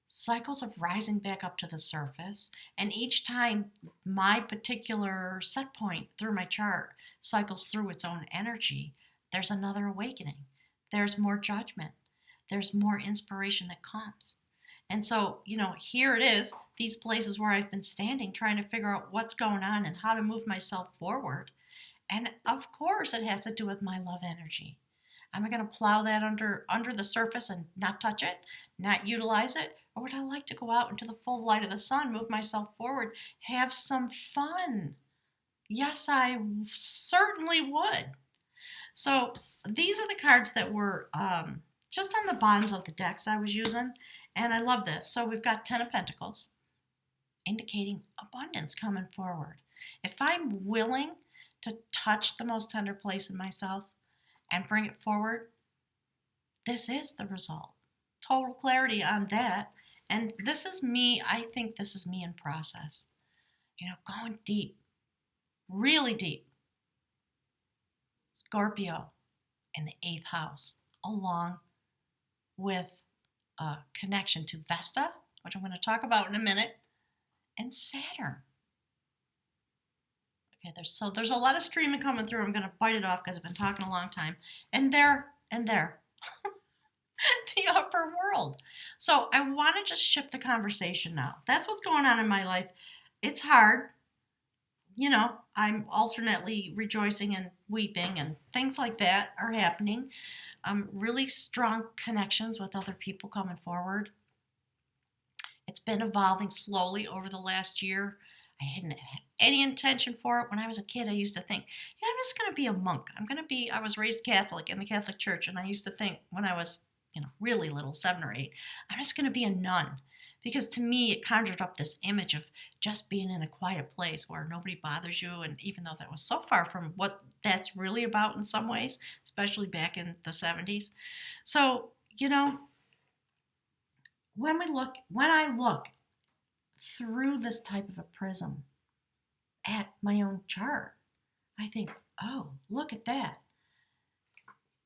Speaker 1: cycles of rising back up to the surface, and each time my particular set point through my chart cycles through its own energy, there's another awakening. There's more judgment. There's more inspiration that comes. And so, here it is, these places where I've been standing trying to figure out what's going on and how to move myself forward. And of course, it has to do with my love energy. Am I going to plow that under the surface and not touch it, not utilize it? Or would I like to go out into the full light of the sun, move myself forward, have some fun? Yes, I certainly would. So these are the cards that were just on the bottoms of the decks I was using. And I love this. So we've got 10 of Pentacles, indicating abundance coming forward. If I'm willing to touch the most tender place in myself and bring it forward, this is the result. Total clarity on that. And this is me. I think this is me in process. Going deep, really deep. Scorpio in the 8th house, along with a connection to Vesta, which I'm going to talk about in a minute, and Saturn. Okay, there's a lot of streaming coming through. I'm going to bite it off because I've been talking a long time. And there. The upper world. So I want to just shift the conversation now. That's what's going on in my life. It's hard. I'm alternately rejoicing and weeping, and things like that are happening. Really strong connections with other people coming forward. It's been evolving slowly over the last year. I hadn't had any intention for it. When I was a kid, I used to think, I'm just going to be a monk. I was raised Catholic in the Catholic Church, and I used to think when I was, really little, 7 or 8, I'm just going to be a nun. Because to me, it conjured up this image of just being in a quiet place where nobody bothers you. And even though that was so far from what that's really about in some ways, especially back in the 70s. So, when I look through this type of a prism at my own chart, I think, oh, look at that.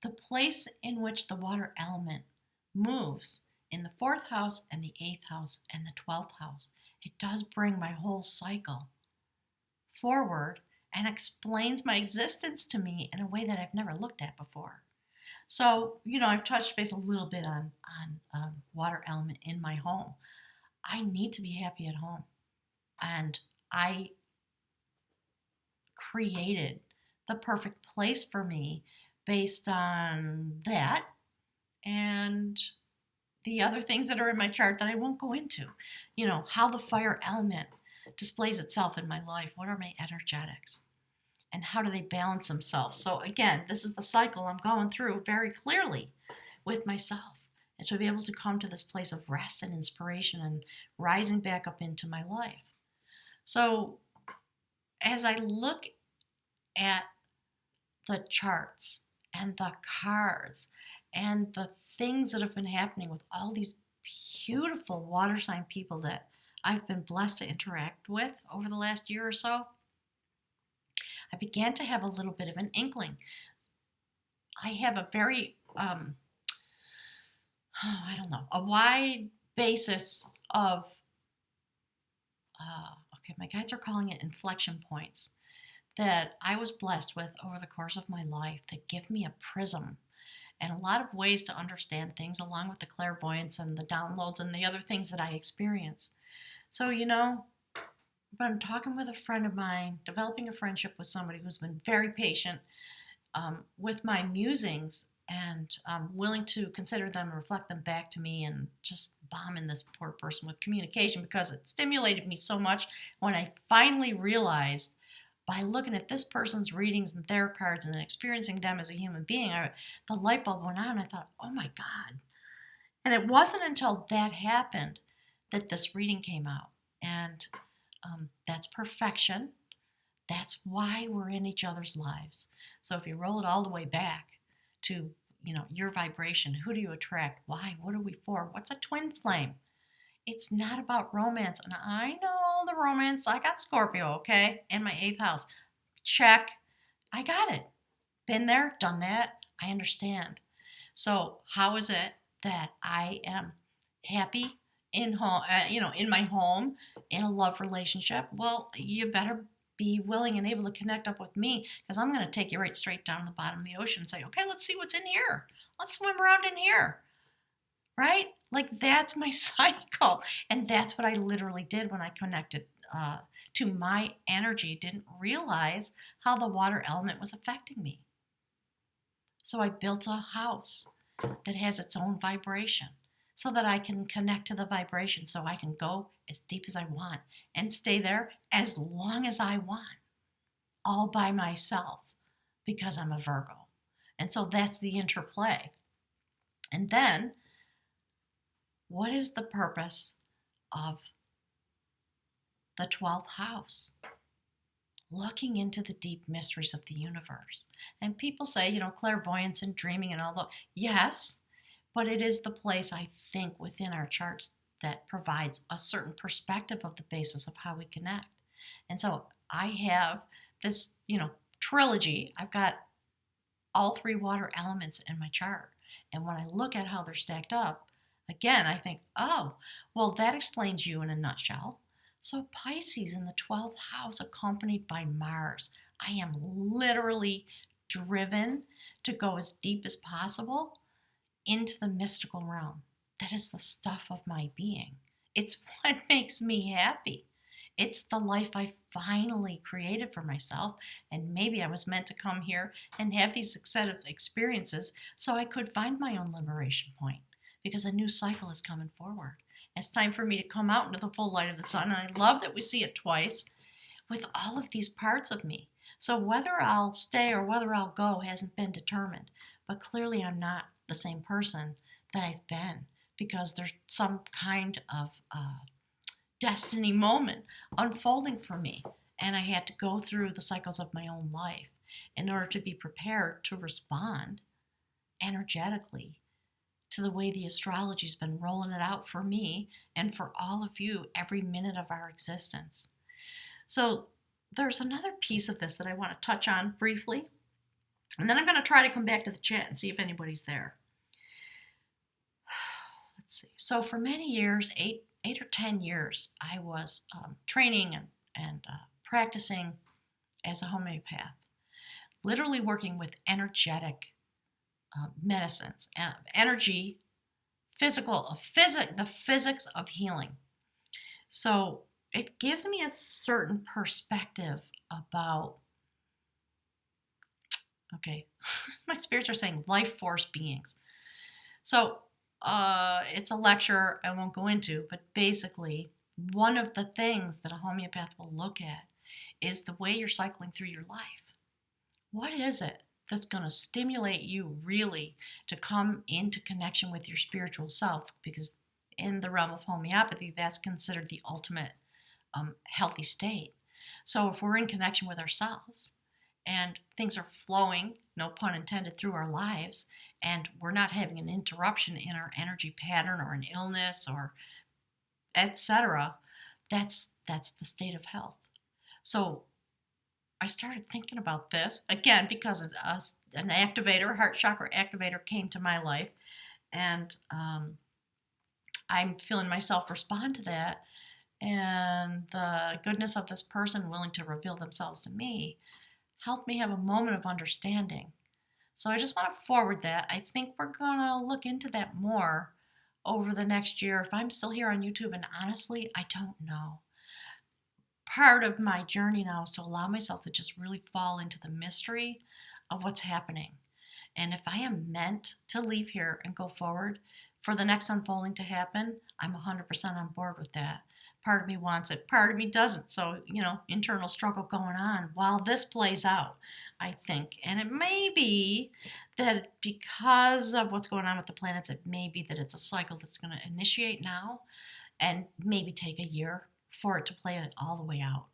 Speaker 1: The place in which the water element moves in the fourth house and the eighth house and the 12th house, it does bring my whole cycle forward and explains my existence to me in a way that I've never looked at before. So, I've touched base a little bit on water element in my home. I need to be happy at home. And I created the perfect place for me based on that and the other things that are in my chart that I won't go into. How the fire element displays itself in my life. What are my energetics? And how do they balance themselves? So, again, this is the cycle I'm going through very clearly with myself. And to be able to come to this place of rest and inspiration and rising back up into my life. So, as I look at the charts and the cards and the things that have been happening with all these beautiful water sign people that I've been blessed to interact with over the last year or so, I began to have a little bit of an inkling. I have a very, a wide basis of, my guides are calling it inflection points that I was blessed with over the course of my life that give me a prism and a lot of ways to understand things, along with the clairvoyance and the downloads and the other things that I experience. So, but I'm talking with a friend of mine, developing a friendship with somebody who's been very patient with my musings and willing to consider them and reflect them back to me and just bombing this poor person with communication because it stimulated me so much when I finally realized by looking at this person's readings and their cards and experiencing them as a human being, the light bulb went on and I thought, oh my God. And it wasn't until that happened that this reading came out. And that's perfection. That's why we're in each other's lives. So if you roll it all the way back to, your vibration, who do you attract? Why? What are we for? What's a twin flame? It's not about romance. And I know the romance. I got Scorpio, okay? In my 8th house. Check. I got it. Been there, done that. I understand. So how is it that I am happy in home, in my home, in a love relationship? Well, you better be willing and able to connect up with me because I'm going to take you right straight down the bottom of the ocean and say, okay, let's see what's in here. Let's swim around in here. Right? Like that's my cycle. And that's what I literally did when I connected to my energy. Didn't realize how the water element was affecting me. So I built a house that has its own vibration so that I can connect to the vibration so I can go as deep as I want and stay there as long as I want, all by myself because I'm a Virgo. And so that's the interplay. And then, what is the purpose of the 12th house? Looking into the deep mysteries of the universe. And people say, clairvoyance and dreaming and all that. Yes, but it is the place, I think, within our charts that provides a certain perspective of the basis of how we connect. And so I have this, trilogy. I've got all 3 water elements in my chart. And when I look at how they're stacked up, again, I think, oh, well, that explains you in a nutshell. So Pisces in the 12th house, accompanied by Mars. I am literally driven to go as deep as possible into the mystical realm. That is the stuff of my being. It's what makes me happy. It's the life I finally created for myself. And maybe I was meant to come here and have these set of experiences so I could find my own liberation point because a new cycle is coming forward. It's time for me to come out into the full light of the sun. And I love that we see it twice with all of these parts of me. So whether I'll stay or whether I'll go hasn't been determined. But clearly, I'm not the same person that I've been because there's some kind of destiny moment unfolding for me. And I had to go through the cycles of my own life in order to be prepared to respond energetically to the way the astrology's been rolling it out for me and for all of you every minute of our existence. So there's another piece of this that I want to touch on briefly, and then I'm going to try to come back to the chat and see if anybody's there. Let's see. So for many years, eight or 10 years, I was training and practicing as a homeopath, literally working with energetic medicines, energy, the physics of healing. So it gives me a certain perspective about, okay, my spirits are saying life force beings. So it's a lecture I won't go into, but basically, one of the things that a homeopath will look at is the way you're cycling through your life. What is it that's going to stimulate you really to come into connection with your spiritual self? Because in the realm of homeopathy, that's considered the ultimate healthy state. So if we're in connection with ourselves and things are flowing, no pun intended, through our lives, and we're not having an interruption in our energy pattern or an illness or etc., that's the state of health. So I started thinking about this again because an activator, heart chakra activator, came to my life, and I'm feeling myself respond to that. And the goodness of this person willing to reveal themselves to me helped me have a moment of understanding. So I just want to forward that. I think we're going to look into that more over the next year. If I'm still here on YouTube, and honestly, I don't know. Part of my journey now is to allow myself to just really fall into the mystery of what's happening. And if I am meant to leave here and go forward for the next unfolding to happen, I'm 100% on board with that. Part of me wants it, part of me doesn't. So, internal struggle going on while this plays out, I think. And it may be that because of what's going on with the planets, it may be that it's a cycle that's going to initiate now and maybe take a year for it to play it all the way out.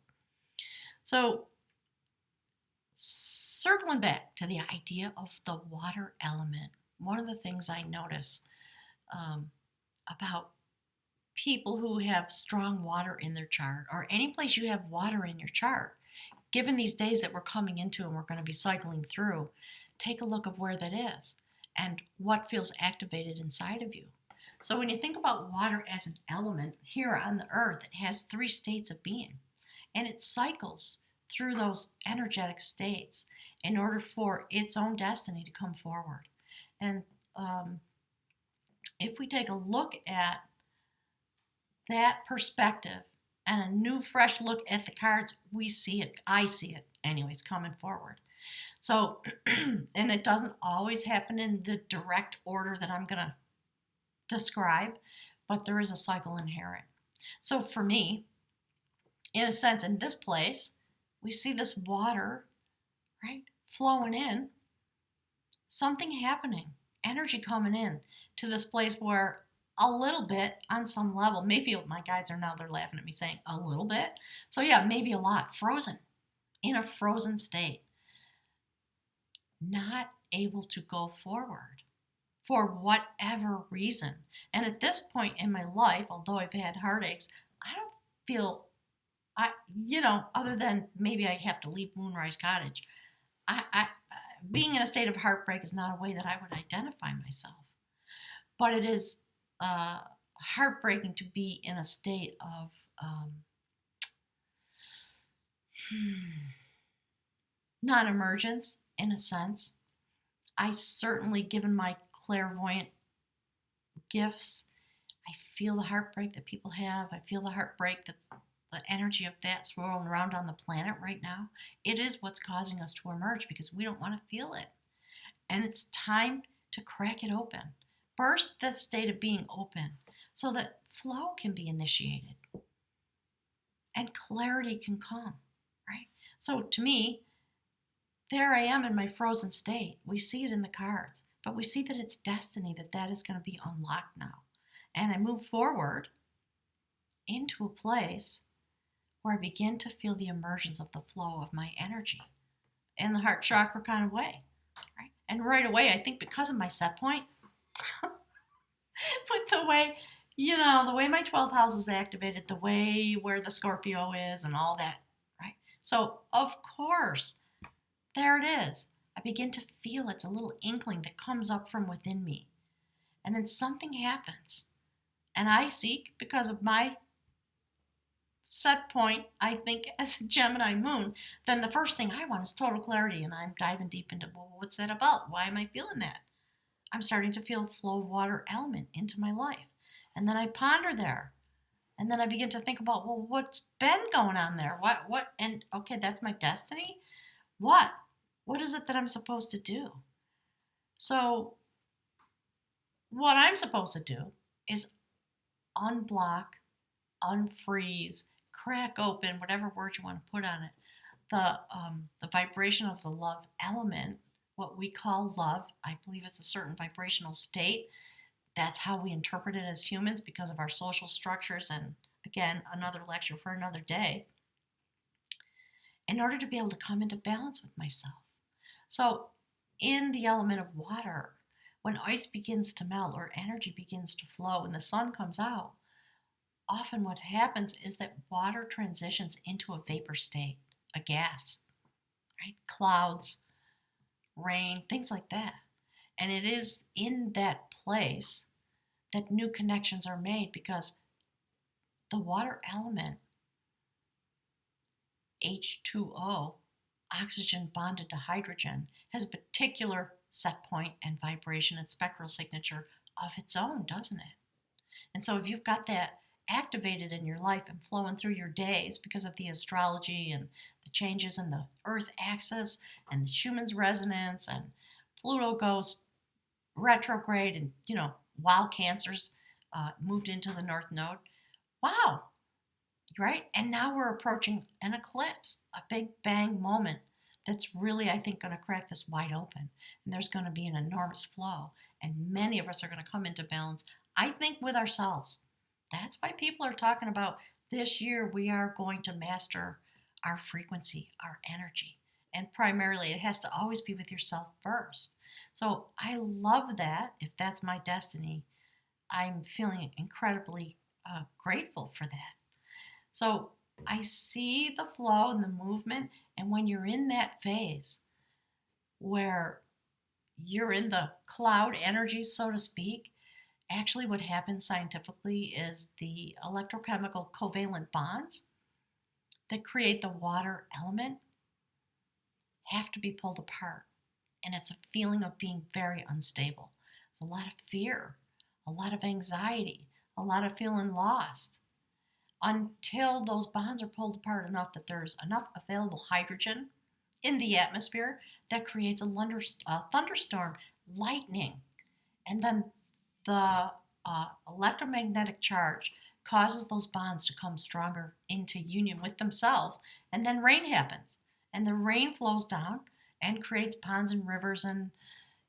Speaker 1: So, circling back to the idea of the water element, one of the things I notice about people who have strong water in their chart, or any place you have water in your chart, given these days that we're coming into and we're going to be cycling through, take a look of where that is and what feels activated inside of you. So when you think about water as an element here on the earth, it has 3 states of being, and it cycles through those energetic states in order for its own destiny to come forward. And if we take a look at that perspective and a new fresh look at the cards, we see it. I see it anyways coming forward. So, and it doesn't always happen in the direct order that I'm going to describe, but there is a cycle inherent. So for me, in a sense, in this place, we see this water, right, flowing in, something happening, energy coming in to this place where a little bit on some level, maybe my guides are now, they're laughing at me saying a little bit. So yeah, maybe a lot, frozen, in a frozen state, not able to go forward for whatever reason. And at this point in my life, although I've had heartaches, I don't feel, other than maybe I have to leave Moonrise Cottage, being in a state of heartbreak is not a way that I would identify myself. But it is heartbreaking to be in a state of non-emergence, in a sense. I certainly, given my clairvoyant gifts, I feel the heartbreak that people have. I feel the heartbreak the energy of that swirling around on the planet right now, it is what's causing us to emerge because we don't want to feel it. And it's time to crack it open. Burst the state of being open so that flow can be initiated and clarity can come, right? So to me, there I am in my frozen state. We see it in the cards, but we see that it's destiny that that is going to be unlocked now. And I move forward into a place where I begin to feel the emergence of the flow of my energy in the heart chakra kind of way, right? And right away, I think because of my set point, with the way, the way my 12th house is activated, the way where the Scorpio is and all that, right? So, of course, there it is. I begin to feel it's a little inkling that comes up from within me. And then something happens. And I seek, because of my set point, I think, as a Gemini moon, then the first thing I want is total clarity. And I'm diving deep into, well, what's that about? Why am I feeling that? I'm starting to feel a flow of water element into my life. And then I ponder there. And then I begin to think about, well, what's been going on there? And okay, that's my destiny. What? What is it that I'm supposed to do? So, what I'm supposed to do is unblock, unfreeze, crack open, whatever word you want to put on it, the vibration of the love element, what we call love. I believe it's a certain vibrational state. That's how we interpret it as humans because of our social structures. And again, another lecture for another day. In order to be able to come into balance with myself. So, in the element of water, when ice begins to melt or energy begins to flow and the sun comes out, often what happens is that water transitions into a vapor state, a gas, right? Clouds, rain, things like that. And it is in that place that new connections are made because the water element, H2O, oxygen bonded to hydrogen, has a particular set point and vibration and spectral signature of its own, doesn't it? And so if you've got that activated in your life and flowing through your days because of the astrology and the changes in the Earth axis and the Schumann's resonance and Pluto goes retrograde and, while Cancer's moved into the North Node, wow, right? And now we're approaching an eclipse, a big bang moment that's really, I think, going to crack this wide open. And there's going to be an enormous flow. And many of us are going to come into balance, I think, with ourselves. That's why people are talking about this year we are going to master our frequency, our energy. And primarily, it has to always be with yourself first. So I love that. If that's my destiny, I'm feeling incredibly grateful for that. So I see the flow and the movement. And when you're in that phase where you're in the cloud energy, so to speak, actually what happens scientifically is the electrochemical covalent bonds that create the water element have to be pulled apart. And it's a feeling of being very unstable. There's a lot of fear, a lot of anxiety, a lot of feeling lost, until those bonds are pulled apart enough that there's enough available hydrogen in the atmosphere that creates a thunderstorm, lightning, and then the electromagnetic charge causes those bonds to come stronger into union with themselves, and then rain happens, and the rain flows down and creates ponds and rivers, and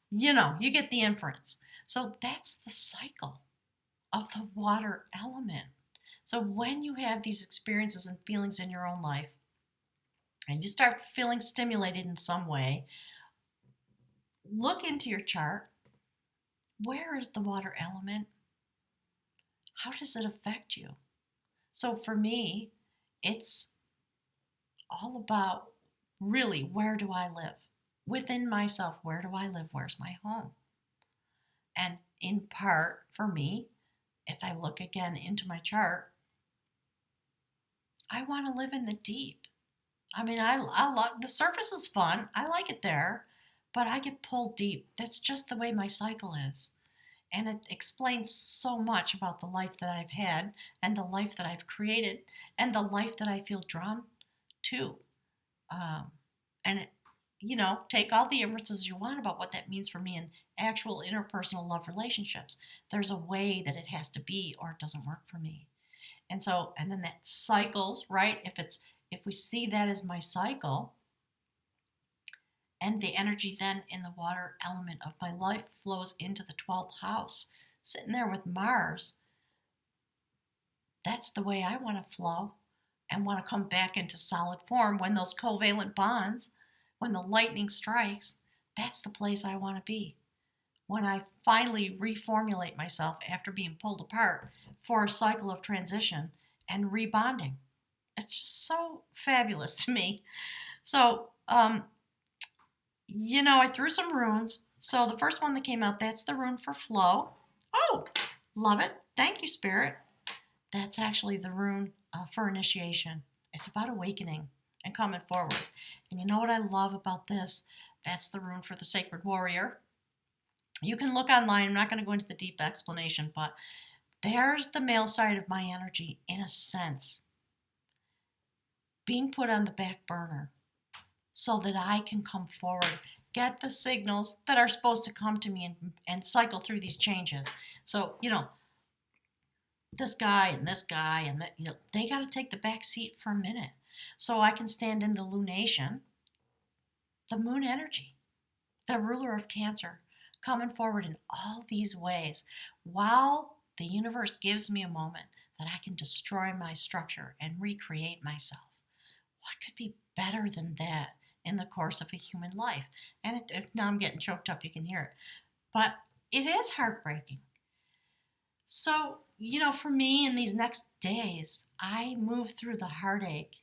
Speaker 1: you get the inference. So that's the cycle of the water element. So when you have these experiences and feelings in your own life, and you start feeling stimulated in some way, look into your chart. Where is the water element? How does it affect you? So for me, it's all about really, where do I live? Within myself, where do I live? Where's my home? And in part, for me, if I look again into my chart, I want to live in the deep. I mean, I love the surface is fun. I like it there, but I get pulled deep. That's just the way my cycle is. And it explains so much about the life that I've had and the life that I've created and the life that I feel drawn to. Um, and, take all the inferences you want about what that means for me in actual interpersonal love relationships. There's a way that it has to be or it doesn't work for me. And then that cycles, right? If we see that as my cycle, and the energy then in the water element of my life flows into the 12th house, sitting there with Mars, that's the way I want to flow and want to come back into solid form when those covalent bonds, when the lightning strikes, that's the place I want to be. When I finally reformulate myself after being pulled apart for a cycle of transition and rebonding. It's just so fabulous to me. So, I threw some runes. So the first one that came out, that's the rune for flow. Oh, love it. Thank you, Spirit. That's actually the rune for initiation. It's about awakening and coming forward. And you know what I love about this? That's the rune for the sacred warrior. You can look online. I'm not going to go into the deep explanation, but there's the male side of my energy, in a sense, being put on the back burner so that I can come forward, get the signals that are supposed to come to me and cycle through these changes. So, this guy and this guy and that, they got to take the back seat for a minute so I can stand in the lunation, the moon energy, the ruler of Cancer, coming forward in all these ways while the universe gives me a moment that I can destroy my structure and recreate myself. What could be better than that in the course of a human life? And now I'm getting choked up, you can hear it. But it is heartbreaking. So, for me in these next days, I move through the heartache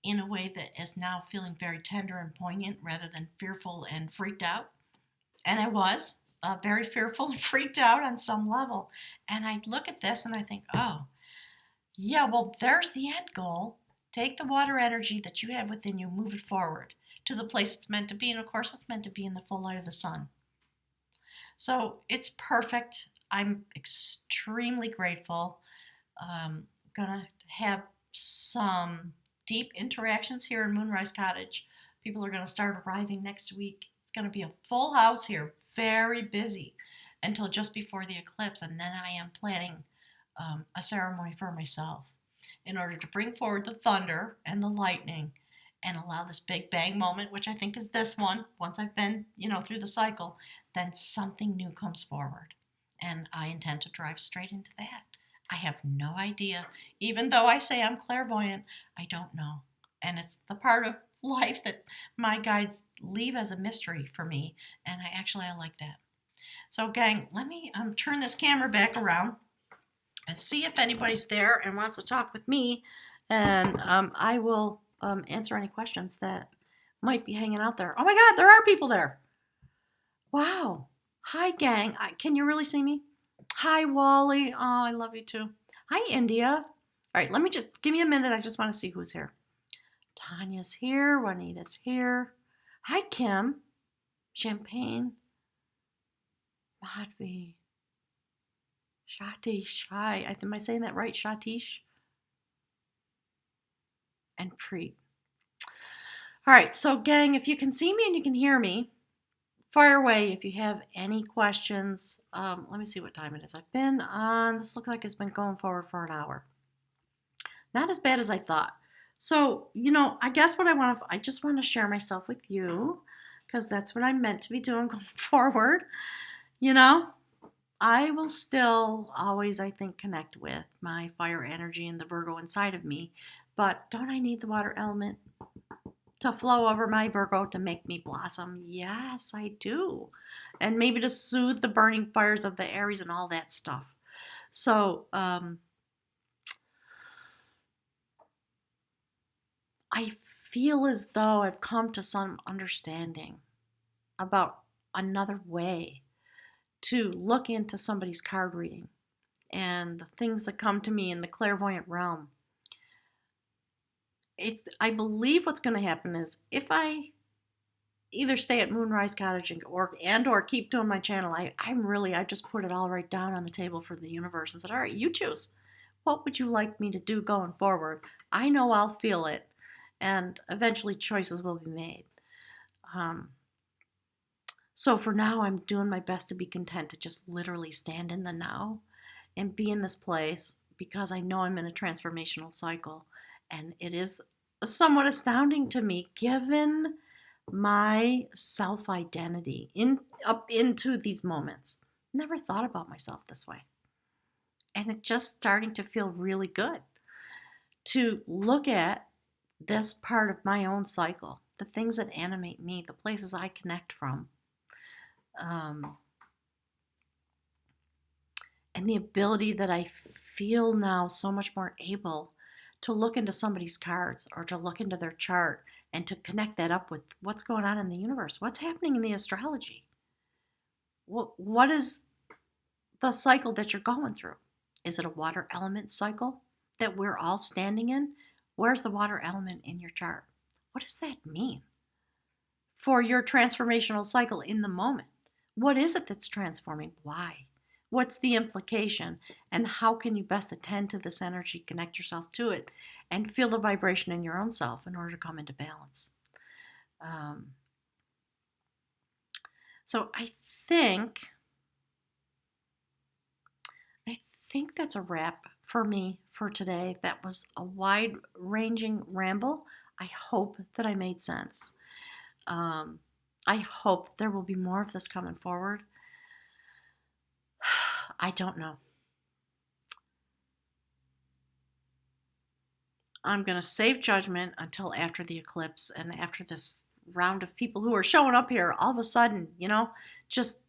Speaker 1: in a way that is now feeling very tender and poignant rather than fearful and freaked out. And I was very fearful and freaked out on some level. And I look at this and I think, oh, yeah, well, there's the end goal. Take the water energy that you have within you, move it forward to the place it's meant to be. And of course, it's meant to be in the full light of the sun. So it's perfect. I'm extremely grateful. Gonna have some deep interactions here in Moonrise Cottage. People are gonna start arriving next week. It's gonna be a full house here, very busy until just before the eclipse, and then I am planning a ceremony for myself in order to bring forward the thunder and the lightning and allow this big bang moment, which I think is this one. Once I've been, through the cycle, then something new comes forward. And I intend to drive straight into that. I have no idea. Even though I say I'm clairvoyant, I don't know. And it's the part of life that my guides leave as a mystery for me. And I like that. So, gang, let me turn this camera back around and see if anybody's there and wants to talk with me. And I will answer any questions that might be hanging out there. Oh my God, there are people there. Wow. Hi, gang. Can you really see me? Hi, Wally. Oh, I love you too. Hi, India. All right, give me a minute. I just want to see who's here. Tanya's here. Juanita's here. Hi, Kim. Champagne. Madhvi. Shatish. Hi. Am I saying that right? Shatish? And Preet. All right, so gang, if you can see me and you can hear me, fire away if you have any questions. Let me see what time it is. I've been on, this looks like it's been going forward for an hour. Not as bad as I thought. So, I guess I just want to share myself with you because that's what I'm meant to be doing going forward. I will still always, I think, connect with my fire energy and the Virgo inside of me. But don't I need the water element to flow over my Virgo to make me blossom? Yes, I do. And maybe to soothe the burning fires of the Aries and all that stuff. So, I feel as though I've come to some understanding about another way to look into somebody's card reading and the things that come to me in the clairvoyant realm. I believe what's going to happen is if I either stay at Moonrise Cottage or keep doing my channel. I just put it all right down on the table for the universe and said, all right, you choose. What would you like me to do going forward? I know I'll feel it, and eventually choices will be made. Um, so for now, I'm doing my best to be content to just literally stand in the now and be in this place because I know I'm in a transformational cycle. And it is somewhat astounding to me given my self identity up into these moments. Never thought about myself this way. And it's just starting to feel really good to look at this part of my own cycle, the things that animate me, the places I connect from. Um, and the ability that I feel now so much more able to look into somebody's cards or to look into their chart and to connect that up with what's going on in the universe, what's happening in the astrology. What is the cycle that you're going through? Is it a water element cycle that we're all standing in? Where's the water element in your chart? What does that mean for your transformational cycle in the moment? What is it that's transforming? Why? What's the implication? And how can you best attend to this energy, connect yourself to it, and feel the vibration in your own self in order to come into balance? So I think that's a wrap for me for today. That was a wide-ranging ramble. I hope that I made sense. I hope there will be more of this coming forward. I don't know. I'm going to save judgment until after the eclipse and after this round of people who are showing up here all of a sudden, just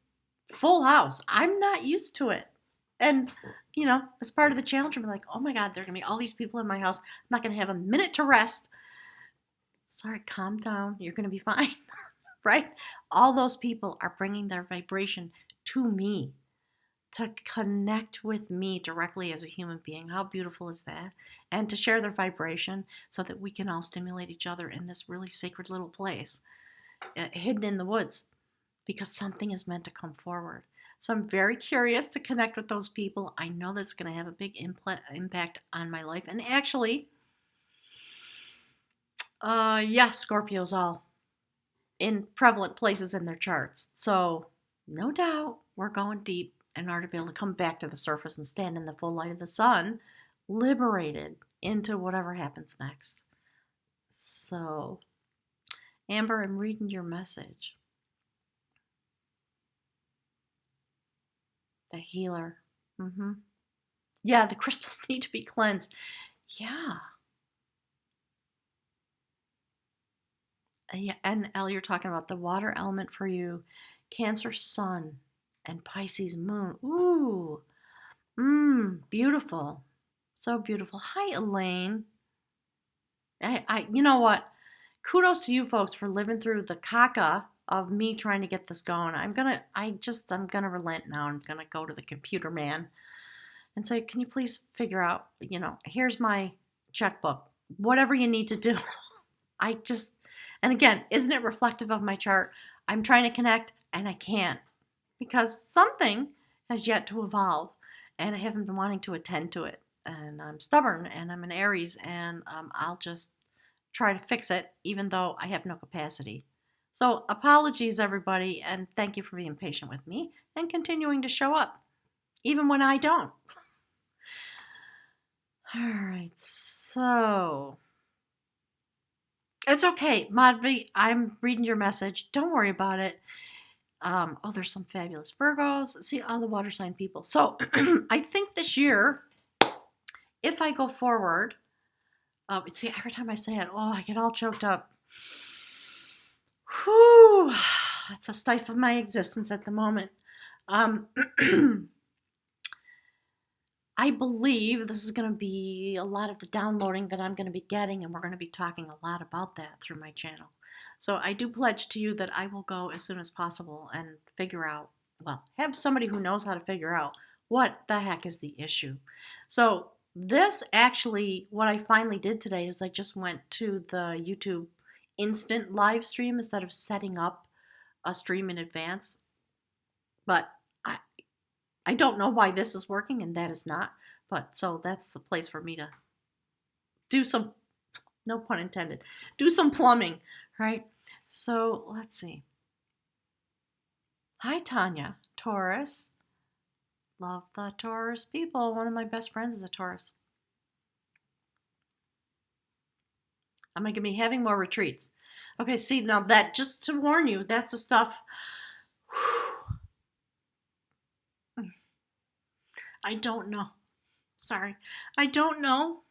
Speaker 1: full house. I'm not used to it. And, as part of the challenge, I'm like, oh my God, there are going to be all these people in my house. I'm not going to have a minute to rest. Sorry, calm down. You're going to be fine, right? All those people are bringing their vibration to me to connect with me directly as a human being. How beautiful is that? And to share their vibration so that we can all stimulate each other in this really sacred little place, hidden in the woods, because something is meant to come forward. So I'm very curious to connect with those people. I know that's going to have a big impact on my life. And actually, Scorpios all in prevalent places in their charts. So no doubt we're going deep in order to be able to come back to the surface and stand in the full light of the sun, liberated into whatever happens next. So, Amber, I'm reading your message. The healer. Yeah, the crystals need to be cleansed. Yeah. Yeah, and Elle, you're talking about the water element for you, Cancer sun and Pisces moon. Ooh. Beautiful. So beautiful. Hi, Elaine. You know what? Kudos to you folks for living through the caca of me trying to get this going. I'm gonna relent now. I'm gonna go to the computer man and say, can you please figure out, here's my checkbook. Whatever you need to do. And again, isn't it reflective of my chart? I'm trying to connect and I can't because something has yet to evolve and I haven't been wanting to attend to it. And I'm stubborn and I'm an Aries and I'll just try to fix it even though I have no capacity. So apologies everybody, and thank you for being patient with me and continuing to show up even when I don't. All right, so it's okay, Madhvi, I'm reading your message. Don't worry about it. There's some fabulous Virgos. See all the water sign people. So I think this year, if I go forward, see, every time I say it, I get all choked up. Whew, that's a stifle of my existence at the moment. I believe this is going to be a lot of the downloading that I'm going to be getting, and we're going to be talking a lot about that through my channel. So I do pledge to you that I will go as soon as possible and have somebody who knows how to figure out what the heck is the issue. So this actually, what I finally did today is I just went to the YouTube instant live stream instead of setting up a stream in advance. But I I don't know why this is working and that is not. But so that's the place for me to do some, no pun intended, do some plumbing, right? So let's see. Hi, Tanya, Taurus. Love the Taurus people. One of my best friends is a Taurus. I'm going to be having more retreats. Okay, see, now that, just to warn you, that's the stuff. I don't know. Sorry. I don't know.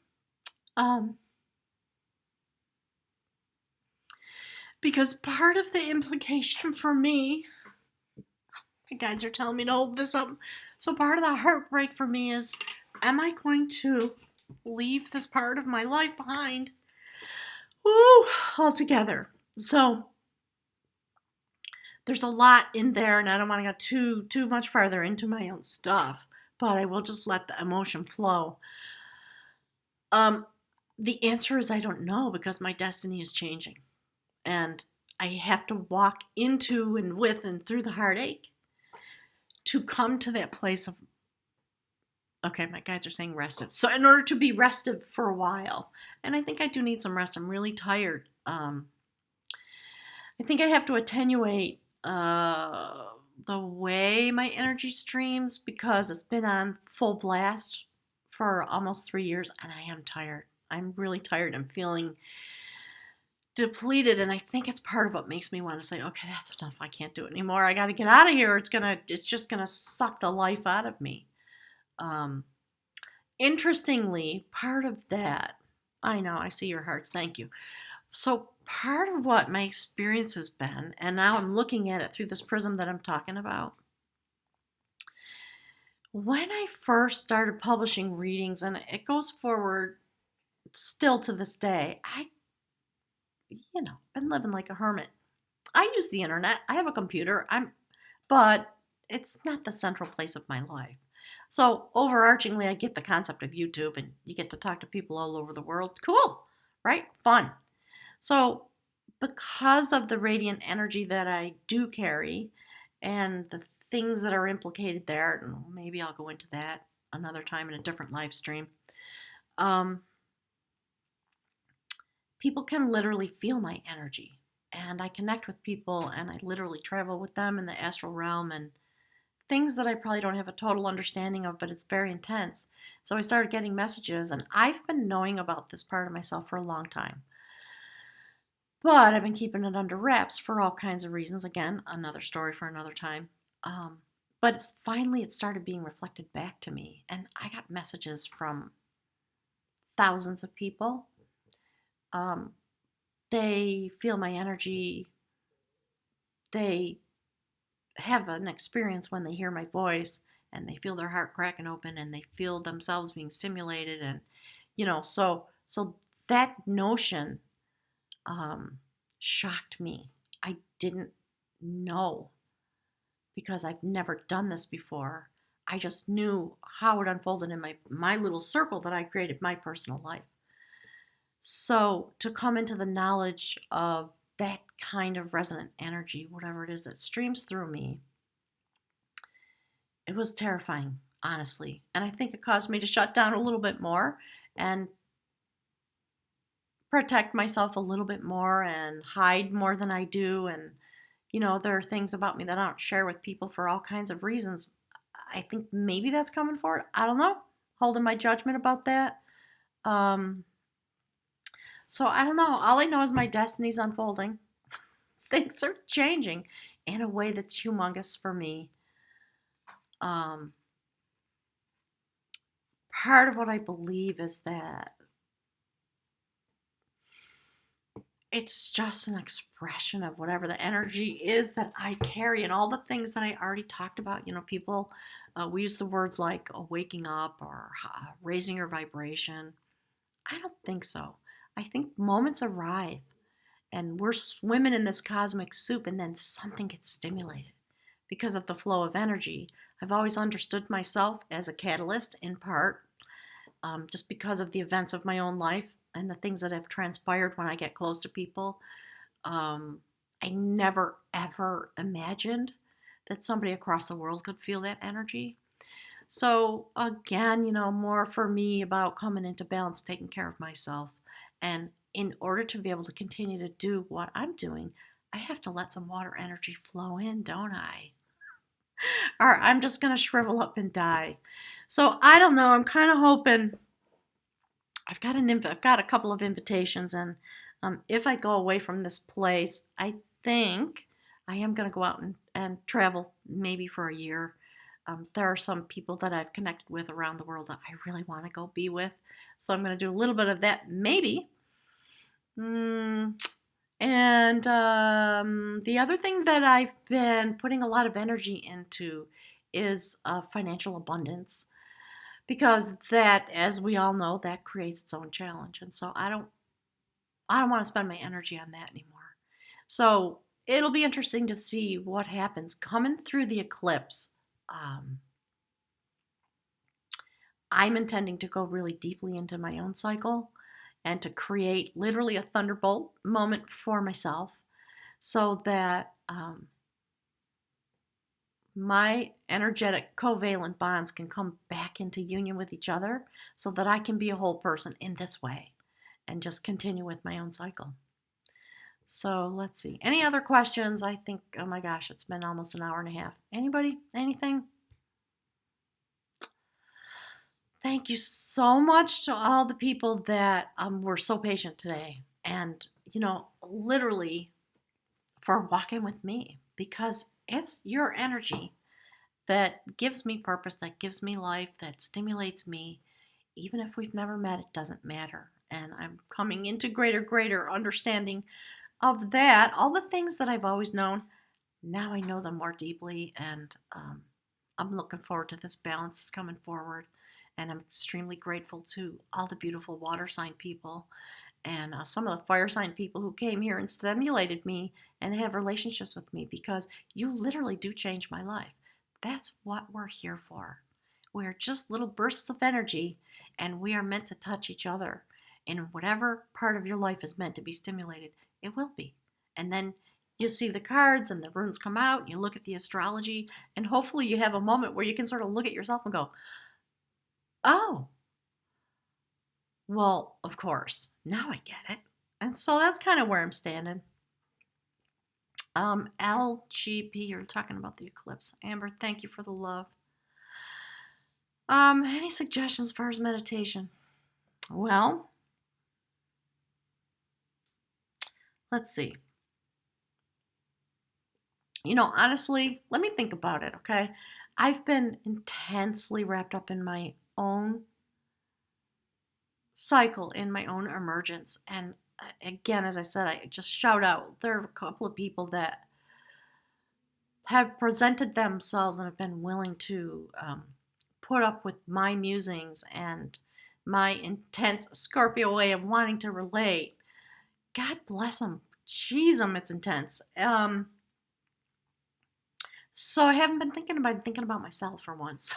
Speaker 1: Because part of the implication for me, the guides are telling me to hold this up. So part of the heartbreak for me is, am I going to leave this part of my life behind? Woo, altogether. So there's a lot in there, and I don't want to go too much farther into my own stuff, but I will just let the emotion flow. The answer is I don't know, because my destiny is changing, and I have to walk into and with and through the heartache to come to that place of, okay, my guides are saying restive. So in order to be restive for a while, and I think I do need some rest. I'm really tired. I think I have to attenuate the way my energy streams, because it's been on full blast for almost 3 years, and I am tired. I'm really tired. I'm feeling depleted, and I think it's part of what makes me want to say, okay, that's enough. I can't do it anymore. I got to get out of here. It's just gonna suck the life out of me. Interestingly, part of that, I know, I see your hearts. Thank you. So part of what my experience has been, and now I'm looking at it through this prism that I'm talking about. When I first started publishing readings, and it goes forward still to this day, been living like a hermit. I use the internet. I have a computer. But it's not the central place of my life. So overarchingly, I get the concept of YouTube, and you get to talk to people all over the world. Cool, right? Fun. So because of the radiant energy that I do carry and the things that are implicated there, and maybe I'll go into that another time in a different live stream, people can literally feel my energy. And I connect with people, and I literally travel with them in the astral realm, and things that I probably don't have a total understanding of, but it's very intense. So I started getting messages, and I've been knowing about this part of myself for a long time. But I've been keeping it under wraps for all kinds of reasons. Again, another story for another time. But finally it started being reflected back to me, and I got messages from thousands of people. They feel my energy. They have an experience when they hear my voice, and they feel their heart cracking open, and they feel themselves being stimulated, and so that notion shocked me. I didn't know, because I've never done this before. I just knew how it unfolded in my little circle that I created, my personal life. So to come into the knowledge of that kind of resonant energy, whatever it is that streams through me, it was terrifying, honestly. And I think it caused me to shut down a little bit more and protect myself a little bit more and hide more than I do. And, there are things about me that I don't share with people for all kinds of reasons. I think maybe that's coming forward. I don't know. Holding my judgment about that. So I don't know. All I know is my destiny's unfolding. Things are changing in a way that's humongous for me. Part of what I believe is that it's just an expression of whatever the energy is that I carry, and all the things that I already talked about. People, we use the words like waking up or raising your vibration. I don't think so. I think moments arrive, and we're swimming in this cosmic soup, and then something gets stimulated because of the flow of energy. I've always understood myself as a catalyst, in part, just because of the events of my own life and the things that have transpired when I get close to people. Um, I never ever imagined that somebody across the world could feel that energy. So again, more for me about coming into balance, taking care of myself. And in order to be able to continue to do what I'm doing, I have to let some water energy flow in, don't I? Or I'm just going to shrivel up and die. So I don't know. I'm kind of hoping I've got a couple of invitations, and if I go away from this place, I think I am going to go out and travel maybe for a year. There are some people that I've connected with around the world that I really want to go be with, so I'm going to do a little bit of that, maybe. Mm, and the other thing that I've been putting a lot of energy into is financial abundance, because that, as we all know, that creates its own challenge. And so I don't want to spend my energy on that anymore. So it'll be interesting to see what happens coming through the eclipse. Um, I'm intending to go really deeply into my own cycle and to create literally a thunderbolt moment for myself, so that my energetic covalent bonds can come back into union with each other, so that I can be a whole person in this way and just continue with my own cycle. So let's see. Any other questions? I think, oh my gosh, it's been almost an hour and a half. Anybody? Anything? Thank you so much to all the people that were so patient today. And, literally for walking with me, because it's your energy that gives me purpose, that gives me life, that stimulates me. Even if we've never met, it doesn't matter. And I'm coming into greater understanding of that. All the things that I've always known, now I know them more deeply, and I'm looking forward to this balance that's coming forward. And I'm extremely grateful to all the beautiful water sign people and some of the fire sign people who came here and stimulated me and have relationships with me, because you literally do change my life. That's what we're here for. We're just little bursts of energy, and we are meant to touch each other. And whatever part of your life is meant to be stimulated, it will be. And then you see the cards and the runes come out, and you look at the astrology, and hopefully you have a moment where you can sort of look at yourself and go, oh, well, of course, now I get it. And so that's kind of where I'm standing. LGP, you're talking about the eclipse. Amber, thank you for the love. Any suggestions as far as meditation? Well, let's see. Honestly, let me think about it, okay? I've been intensely wrapped up in my own cycle, in my own emergence. And again, as I said, I just shout out, there are a couple of people that have presented themselves and have been willing to put up with my musings and my intense Scorpio way of wanting to relate. God bless them. Jeez, it's intense. So I haven't been thinking about myself for once.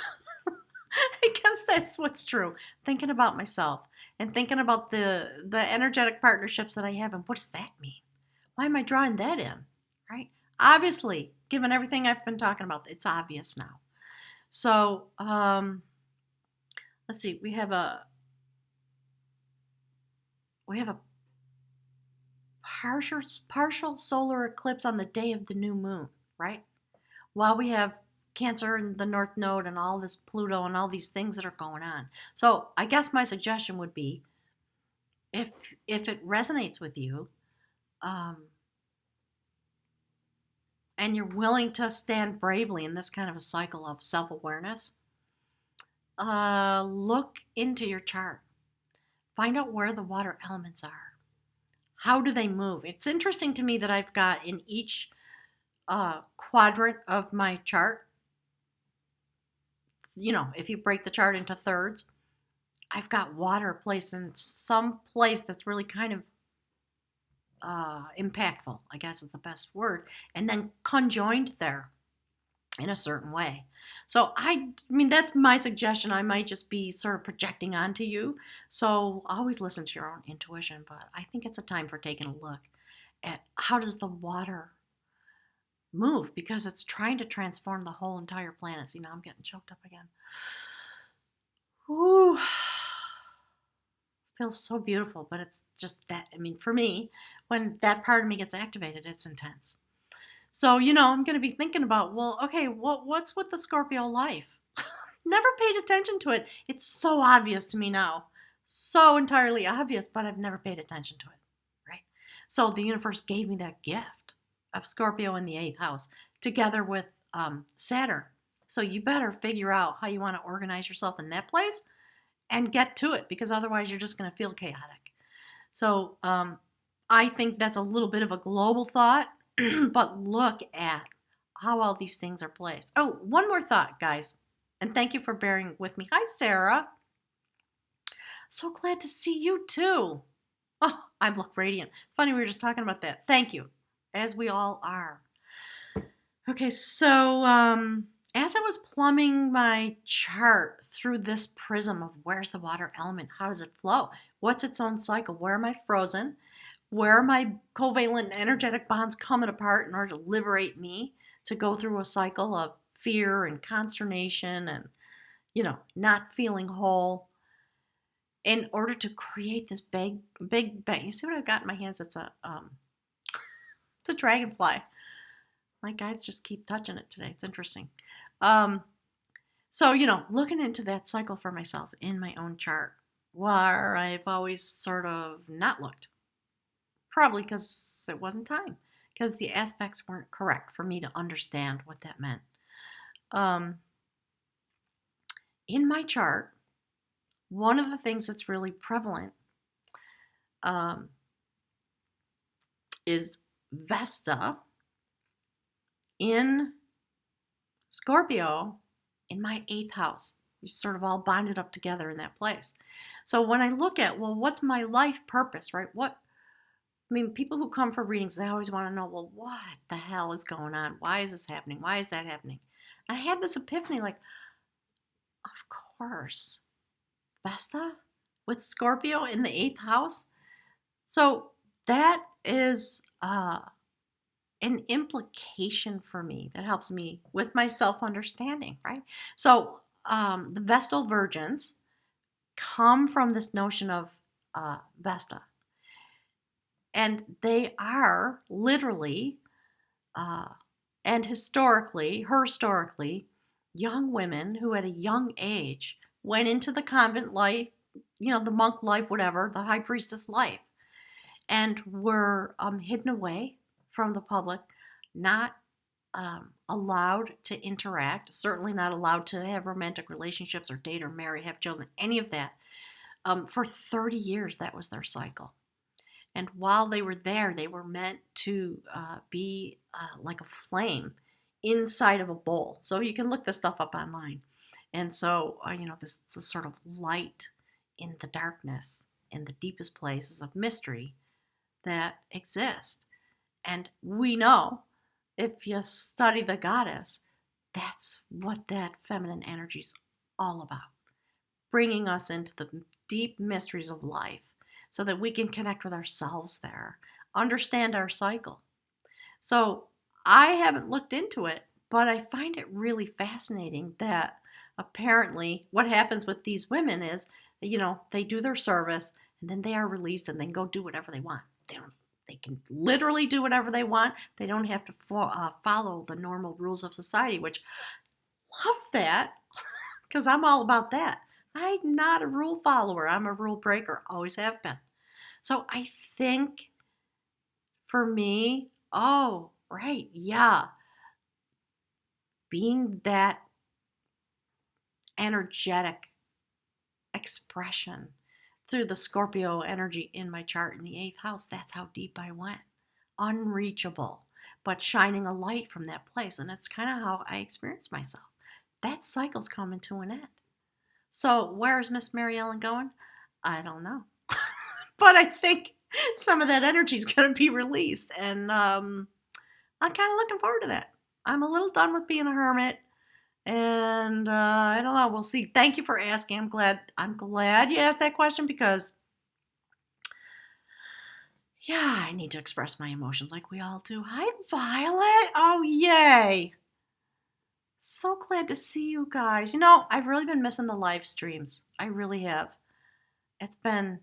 Speaker 1: I guess that's what's true. Thinking about myself and thinking about the energetic partnerships that I have, and what does that mean? Why am I drawing that in? Right? Obviously, given everything I've been talking about, it's obvious now. So let's see. We have a partial solar eclipse on the day of the new moon, right? While we have Cancer and the North Node and all this Pluto and all these things that are going on. So I guess my suggestion would be, if it resonates with you, and you're willing to stand bravely in this kind of a cycle of self-awareness, look into your chart. Find out where the water elements are. How do they move? It's interesting to me that I've got in each quadrant of my chart, if you break the chart into thirds, I've got water placed in some place that's really kind of impactful, I guess is the best word, and then conjoined there in a certain way. So I mean, that's my suggestion. I might just be sort of projecting onto you. So always listen to your own intuition, but I think it's a time for taking a look. at how does the water move, because it's trying to transform the whole entire planet. See, now I'm getting choked up again. Ooh, feels so beautiful, but it's just that, I mean, for me, when that part of me gets activated, it's intense. So, I'm going to be thinking about, well, okay, what's with the Scorpio life? Never paid attention to it. It's so obvious to me now. So entirely obvious, but I've never paid attention to it, right? So the universe gave me that gift of Scorpio in the eighth house together with Saturn. So you better figure out how you want to organize yourself in that place and get to it, because otherwise you're just going to feel chaotic. So I think that's a little bit of a global thought, but look at how all these things are placed. Oh, one more thought, guys. And thank you for bearing with me. Hi, Sarah. So glad to see you too. Oh, I look radiant. Funny, we were just talking about that. Thank you, as we all are. Okay, so as I was plumbing my chart through this prism of where's the water element, how does it flow, what's its own cycle, where am I frozen, where are my covalent energetic bonds coming apart in order to liberate me to go through a cycle of fear and consternation and, not feeling whole, in order to create this big bang. You see what I've got in my hands? It's a dragonfly. My guides just keep touching it today. It's interesting. So, looking into that cycle for myself in my own chart, where I've always sort of not looked. Probably because it wasn't time, because the aspects weren't correct for me to understand what that meant. In my chart, one of the things that's really prevalent is Vesta in Scorpio in my eighth house. You're sort of all bonded up together in that place. So when I look at, well, what's my life purpose, right? People who come for readings, they always want to know, well, what the hell is going on? Why is this happening? Why is that happening? And I had this epiphany, like, of course, Vesta with Scorpio in the eighth house. So that is an implication for me that helps me with my self-understanding, right? So the Vestal Virgins come from this notion of Vesta. And they are literally and historically, young women who at a young age went into the convent life, the monk life, whatever, the high priestess life, and were hidden away from the public, not allowed to interact, certainly not allowed to have romantic relationships or date or marry, have children, any of that. For 30 years, that was their cycle. And while they were there, they were meant to be like a flame inside of a bowl. So you can look this stuff up online. And so, this sort of light in the darkness, in the deepest places of mystery that exist. And we know, if you study the goddess, that's what that feminine energy is all about. Bringing us into the deep mysteries of life so that we can connect with ourselves there, understand our cycle. So I haven't looked into it, but I find it really fascinating that apparently what happens with these women is, they do their service and then they are released and they can go do whatever they want. They can literally do whatever they want. They don't have to follow the normal rules of society, which love that, because I'm all about that. I'm not a rule follower. I'm a rule breaker. Always have been. So I think for me, oh, right, yeah, being that energetic expression through the Scorpio energy in my chart in the eighth house, that's how deep I went. Unreachable, but shining a light from that place. And that's kind of how I experienced myself. That cycle's coming to an end. So where's Miss Mary Ellen going? I don't know. But I think some of that energy is going to be released. And I'm kind of looking forward to that. I'm a little done with being a hermit. And I don't know. We'll see. Thank you for asking. I'm glad you asked that question, because Yeah, I need to express my emotions like we all do. Hi, Violet. Oh, yay. So glad to see you guys. I've really been missing the live streams. I really have. It's been,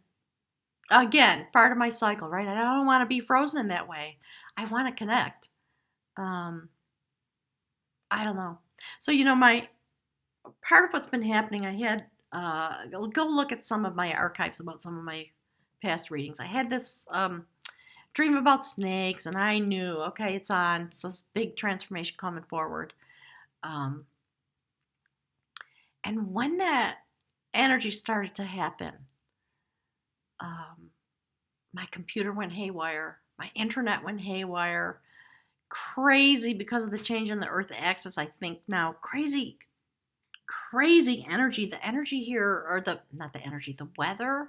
Speaker 1: again, part of my cycle, right? I don't want to be frozen in that way. I want to connect. Um, I don't know. So, my part of what's been happening, I had go look at some of my archives about some of my past readings. I had this dream about snakes, and I knew, okay, it's on. It's this big transformation coming forward. Um, and when that energy started to happen, um, my computer went haywire. My internet went haywire. Crazy because of the change in the Earth axis, I think now. Crazy, crazy energy. The energy here, or not the energy, the weather,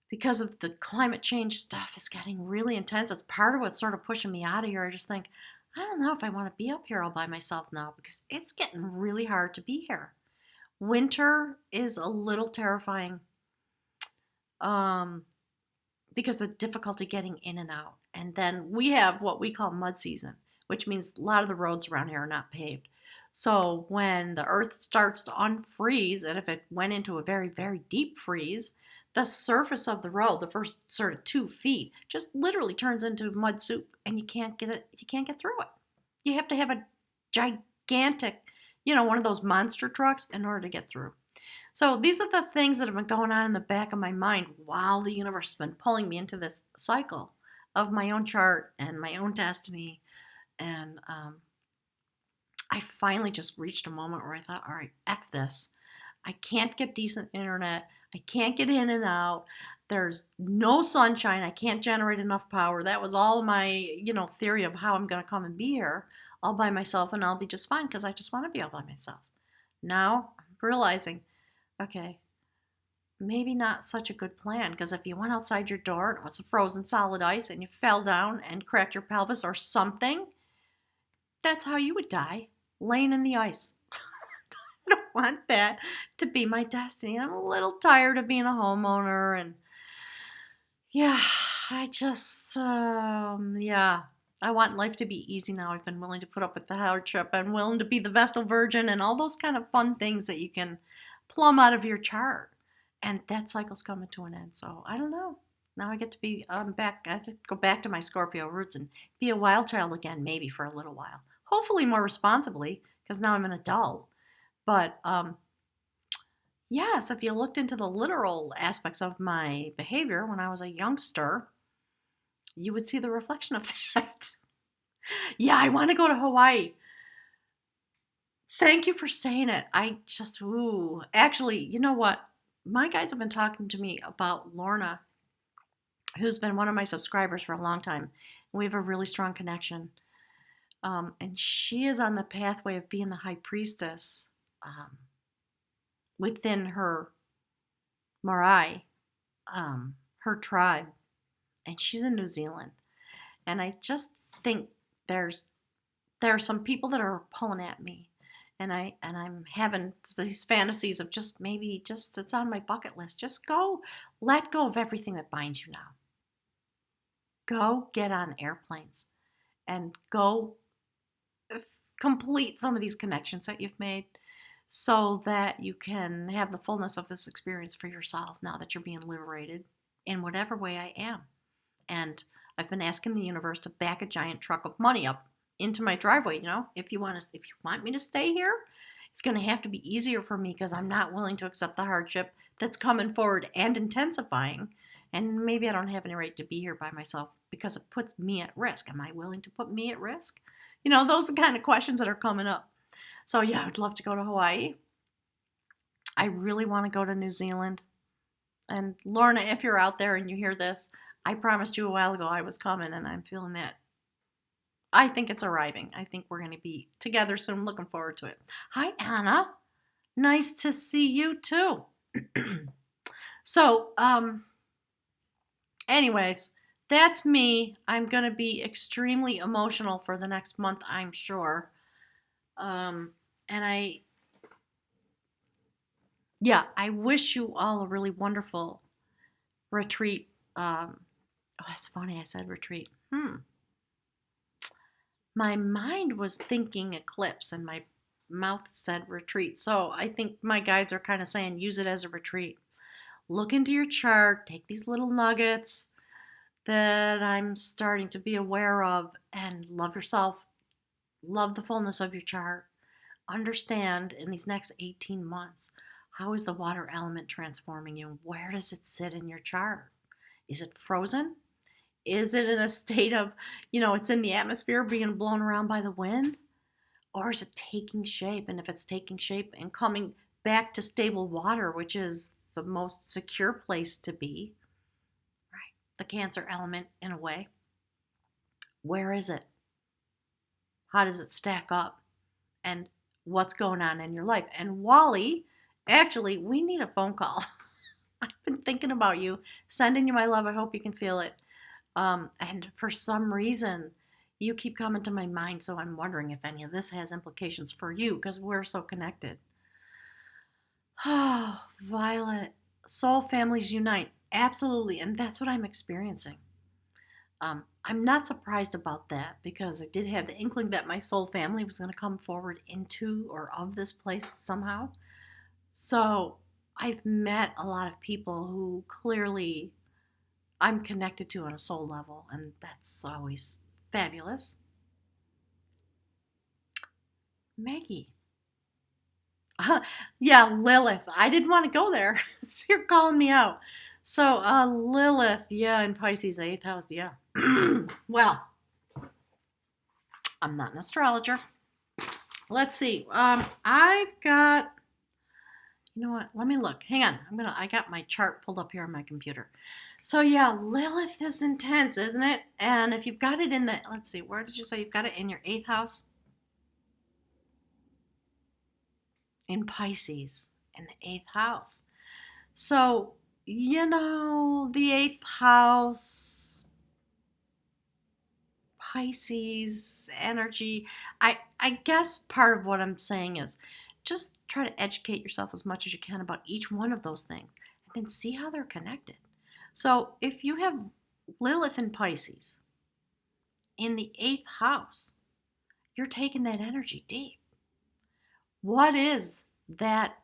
Speaker 1: because of the climate change stuff is getting really intense. It's part of what's sort of pushing me out of here. I just think, I don't know if I want to be up here all by myself now because it's getting really hard to be here. Winter is a little terrifying um, because of the difficulty getting in and out. And then we have what we call mud season, which means a lot of the roads around here are not paved. So when the earth starts to unfreeze, and if it went into a very, very deep freeze, the surface of the road, the first sort of 2 feet, just literally turns into mud soup, and you can't get through it. You have to have a gigantic, one of those monster trucks in order to get through. So these are the things that have been going on in the back of my mind while the universe has been pulling me into this cycle of my own chart and my own destiny. And I finally just reached a moment where I thought, all right, F this. I can't get decent internet. I can't get in and out. There's no sunshine. I can't generate enough power. That was all my, theory of how I'm going to come and be here all by myself, and I'll be just fine because I just want to be all by myself. Now I'm realizing, okay, maybe not such a good plan because if you went outside your door and it was a frozen solid ice and you fell down and cracked your pelvis or something, that's how you would die, laying in the ice. I don't want that to be my destiny. I'm a little tired of being a homeowner, and yeah, I just, yeah, I want life to be easy now. I've been willing to put up with the hardship. I'm willing to be the Vestal Virgin and all those kind of fun things that you can plumb out of your chart. And that cycle's coming to an end. So I don't know. Now I get to be back. I get to go back to my Scorpio roots and be a wild child again, maybe for a little while. Hopefully more responsibly, because now I'm an adult. But yes, if you looked into the literal aspects of my behavior when I was a youngster, you would see the reflection of that. Yeah, I want to go to Hawaii. Thank you for saying it. I just, ooh. Actually, you know what? My guys have been talking to me about Lorna, who's been one of my subscribers for a long time. We have a really strong connection. And she is on the pathway of being the high priestess within her marae, her tribe. And she's in New Zealand. And I just think there are some people that are pulling at me. And I'm having these fantasies of just maybe just it's on my bucket list. Just go let go of everything that binds you now. Go get on airplanes and go complete some of these connections that you've made so that you can have the fullness of this experience for yourself now that you're being liberated in whatever way I am. And I've been asking the universe to back a giant truck of money up into my driveway. If you want me to stay here, it's going to have to be easier for me because I'm not willing to accept the hardship that's coming forward and intensifying. And maybe I don't have any right to be here by myself because it puts me at risk. Am I willing to put me at risk? Those are the kind of questions that are coming up. So yeah, I'd love to go to Hawaii. I really want to go to New Zealand. And Lorna, if you're out there and you hear this, I promised you a while ago I was coming, and I'm feeling that. I think it's arriving. I think we're going to be together soon. Looking forward to it. Hi, Anna. Nice to see you too. So, anyways, that's me. I'm going to be extremely emotional for the next month, I'm sure. And I wish you all a really wonderful retreat Oh, that's funny. I said retreat. My mind was thinking eclipse and my mouth said retreat. So I think my guides are kind of saying use it as a retreat. Look into your chart, take these little nuggets that I'm starting to be aware of, and love yourself, love the fullness of your chart. Understand in these next 18 months, how is the water element transforming you? Where does it sit in your chart? Is it frozen? Is it in a state of, it's in the atmosphere being blown around by the wind? Or is it taking shape? And if it's taking shape and coming back to stable water, which is the most secure place to be, right? The Cancer element, in a way, where is it? How does it stack up? And what's going on in your life? And Wally, actually, we need a phone call. I've been thinking about you, sending you my love. I hope you can feel it. And for some reason, you keep coming to my mind. So I'm wondering if any of this has implications for you because we're so connected. Oh, Violet, soul families unite. Absolutely. And that's what I'm experiencing. I'm not surprised about that because I did have the inkling that my soul family was going to come forward into or of this place somehow. So I've met a lot of people who clearly I'm connected to on a soul level, and that's always fabulous. Maggie. Yeah, Lilith. I didn't want to go there. So you're calling me out. So, Lilith, yeah, in Pisces, 8th house, yeah. Well, I'm not an astrologer. Let's see. I've got, you know what? Let me look. Hang on. I got my chart pulled up here on my computer. So yeah, Lilith is intense, isn't it? And if you've got it in the, let's see, where did you say you've got it in your 8th house? In Pisces, in the 8th house. So, the 8th house, Pisces energy. I guess part of what I'm saying is just try to educate yourself as much as you can about each one of those things and then see how they're connected. So if you have Lilith in Pisces in the 8th house, you're taking that energy deep. What is that?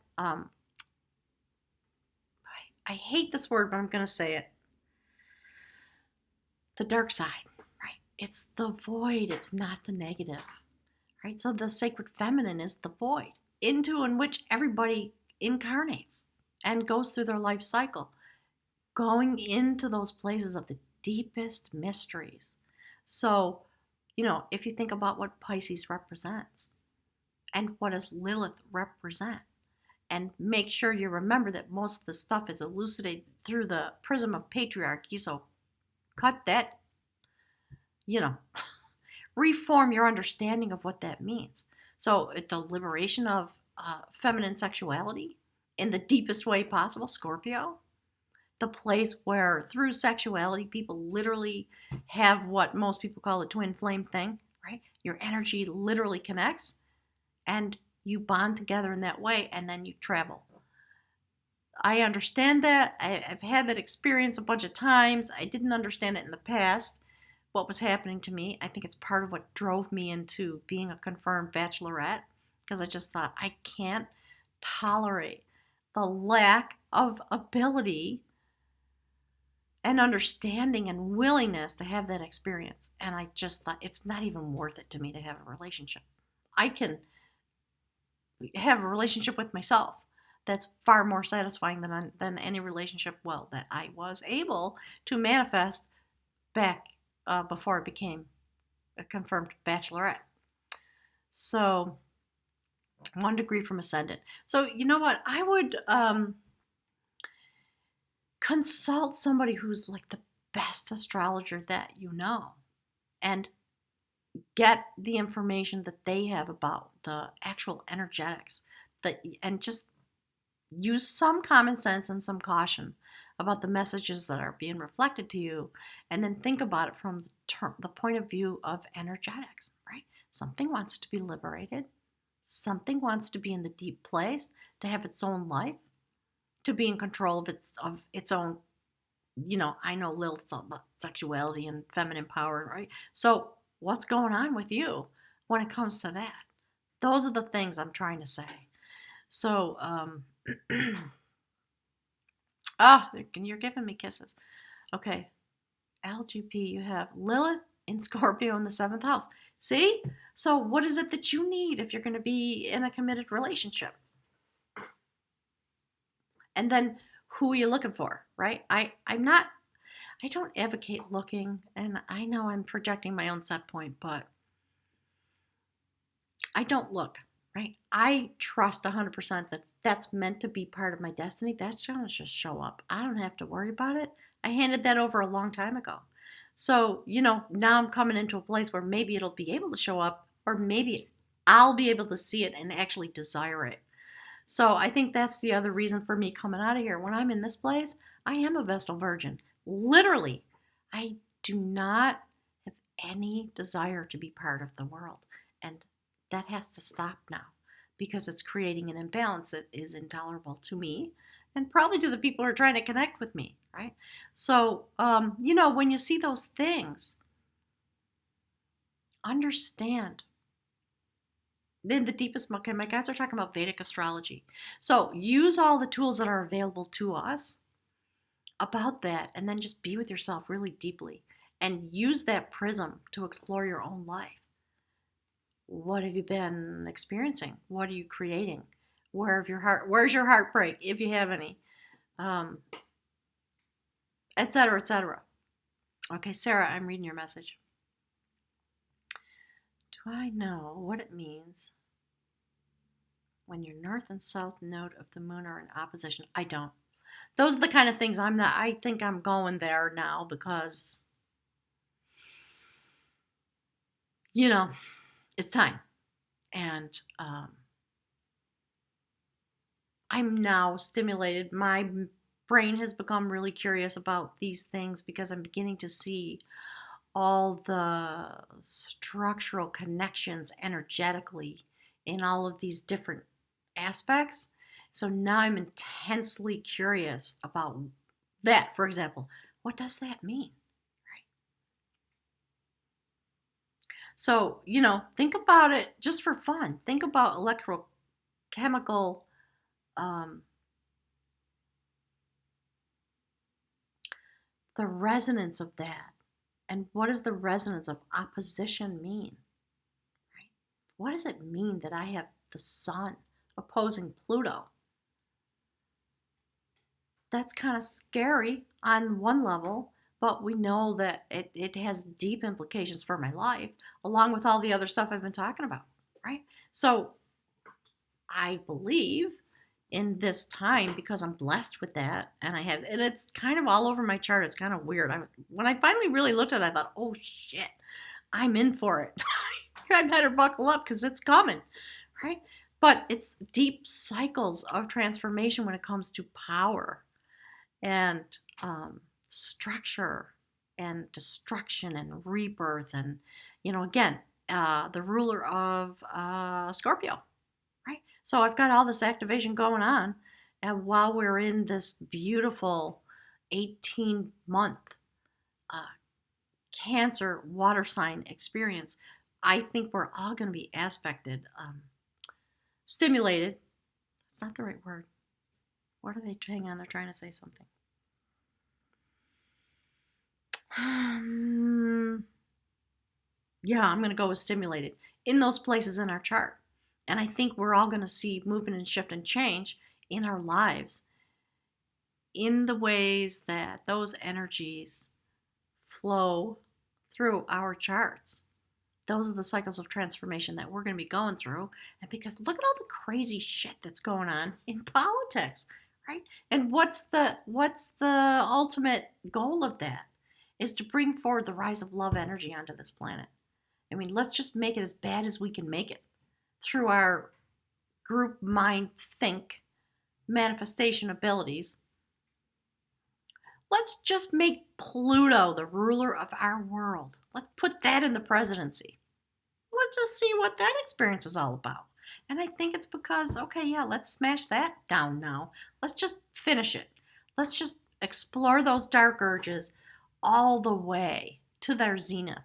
Speaker 1: I hate this word, but I'm going to say it. The dark side, right? It's the void, it's not the negative, right? So the sacred feminine is the void into and which everybody incarnates and goes through their life cycle, going into those places of the deepest mysteries. So, if you think about what Pisces represents and what does Lilith represent, and make sure you remember that most of the stuff is elucidated through the prism of patriarchy. So cut that, you know, reform your understanding of what that means. So the liberation of feminine sexuality in the deepest way possible, Scorpio, the place where through sexuality people literally have what most people call a twin flame thing, right? Your energy literally connects and you bond together in that way and then you travel. I understand that. I've had that experience a bunch of times. I didn't understand it in the past, what was happening to me. I think it's part of what drove me into being a confirmed bachelorette because I just thought I can't tolerate the lack of ability and understanding and willingness to have that experience. And I just thought it's not even worth it to me to have a relationship. I can have a relationship with myself that's far more satisfying than any relationship, well, that I was able to manifest back before I became a confirmed bachelorette. So 1 degree from ascendant. So you know what? I would consult somebody who's like the best astrologer that you know and get the information that they have about the actual energetics and just use some common sense and some caution about the messages that are being reflected to you and then think about it from the point of view of energetics, right? Something wants to be liberated, something wants to be in the deep place, to have its own life, to be in control of its own I know Lilith's all about sexuality and feminine power, right? So what's going on with you when it comes to that? Those are the things I'm trying to say. So, you're giving me kisses. Okay, LGP, you have Lilith in Scorpio in the seventh house. See? So, what is it that you need if you're going to be in a committed relationship? And then, who are you looking for, right? I don't advocate looking, and I know I'm projecting my own set point, but I don't look, right? I trust 100% that that's meant to be part of my destiny. That's going to just show up. I don't have to worry about it. I handed that over a long time ago. So, now I'm coming into a place where maybe it'll be able to show up, or maybe I'll be able to see it and actually desire it. So, I think that's the other reason for me coming out of here. When I'm in this place, I am a Vestal Virgin. Literally, I do not have any desire to be part of the world. And that has to stop now because it's creating an imbalance that is intolerable to me and probably to the people who are trying to connect with me, right? So, when you see those things, understand. Then the deepest, okay, my guys are talking about Vedic astrology. So use all the tools that are available to us about that, and then just be with yourself really deeply and use that prism to explore your own life. What have you been experiencing? What are you creating? Where's your heartbreak, if you have any? Et cetera, et cetera. Okay, Sarah, I'm reading your message. Do I know what it means when your north and south node of the moon are in opposition? I don't. Those are the kind of things I think I'm going there now because, it's time. And I'm now stimulated. My brain has become really curious about these things because I'm beginning to see all the structural connections energetically in all of these different aspects. So now I'm intensely curious about that. For example, what does that mean? Right. So, think about it just for fun. Think about electrochemical um, the resonance of that. And what does the resonance of opposition mean? Right? What does it mean that I have the sun opposing Pluto? That's kind of scary on one level, but we know that it has deep implications for my life, along with all the other stuff I've been talking about, right? So I believe in this time because I'm blessed with that, and it's kind of all over my chart. It's kind of weird. When I finally really looked at it, I thought, oh shit, I'm in for it. I better buckle up because it's coming, right? But it's deep cycles of transformation when it comes to power and structure and destruction and rebirth, and again, the ruler of Scorpio, right? So I've got all this activation going on, and while we're in this beautiful 18-month uh, Cancer water sign experience, I think we're all going to be stimulated. It's not the right word. What are they? Hang on, they're trying to say something. Yeah, I'm going to go with stimulated in those places in our chart. And I think we're all going to see movement and shift and change in our lives in the ways that those energies flow through our charts. Those are the cycles of transformation that we're going to be going through. And because look at all the crazy shit that's going on in politics, right? And what's the ultimate goal of that? Is to bring forward the rise of love energy onto this planet. I mean, let's just make it as bad as we can make it through our group mind think manifestation abilities. Let's just make Pluto the ruler of our world. Let's put that in the presidency. Let's just see what that experience is all about. And I think it's because, okay, yeah, let's smash that down now. Let's just finish it. Let's just explore those dark urges all the way to their zenith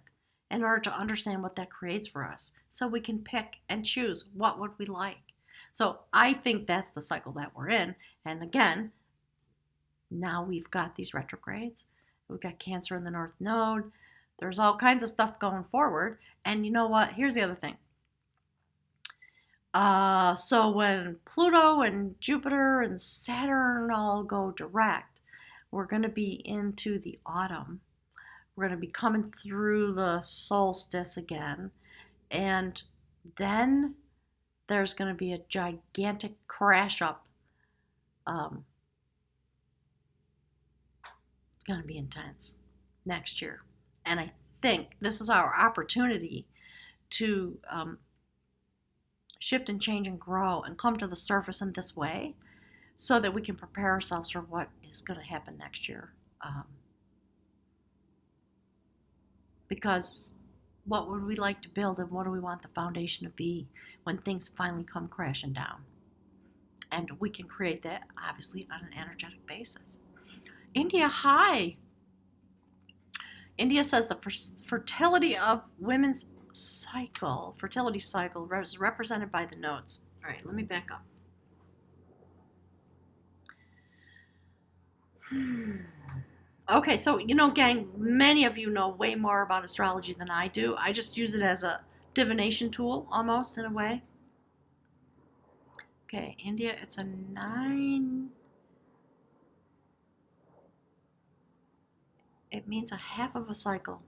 Speaker 1: in order to understand what that creates for us so we can pick and choose what would we like. So I think that's the cycle that we're in. And again, now we've got these retrogrades. We've got Cancer in the North Node. There's all kinds of stuff going forward. And you know what? Here's the other thing. So when Pluto and Jupiter and Saturn all go direct, we're going to be into the autumn. We're going to be coming through the solstice again. And then there's going to be a gigantic crash up. It's going to be intense next year. And I think this is our opportunity to shift and change and grow and come to the surface in this way so that we can prepare ourselves for what is going to happen next year. Because what would we like to build and what do we want the foundation to be when things finally come crashing down? And we can create that, obviously, on an energetic basis. India, hi. India says the fertility of women's fertility cycle is represented by the nodes. All right, let me back up. Okay, so gang, many of you know way more about astrology than I do. I just use it as a divination tool, almost, in a way. Okay, India, it's a 9. It means a half of a cycle.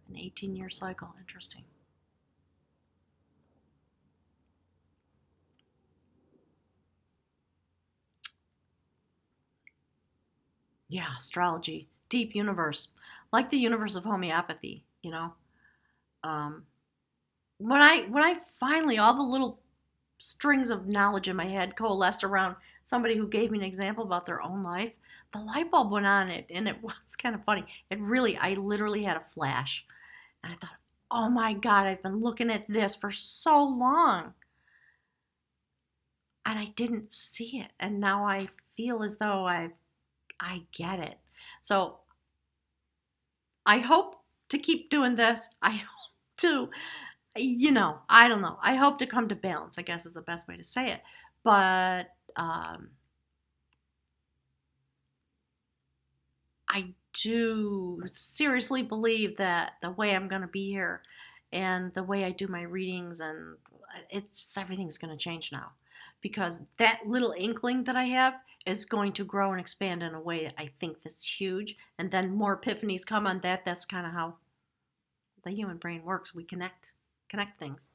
Speaker 1: An 18-year cycle. Interesting. Yeah, astrology. Deep universe. Like the universe of homeopathy, When I finally, all the little strings of knowledge in my head coalesced around somebody who gave me an example about their own life, the light bulb went on it, and it was kind of funny. I literally had a flash. And I thought, oh my God, I've been looking at this for so long. And I didn't see it. And now I feel as though I get it. So I hope to keep doing this. I hope to, I don't know. I hope to come to balance, I guess is the best way to say it. But I do seriously believe that the way I'm going to be here and the way I do my readings and everything's going to change now, because that little inkling that I have is going to grow and expand in a way that I think that's huge, and then more epiphanies come on that. That's kind of how the human brain works. We connect things.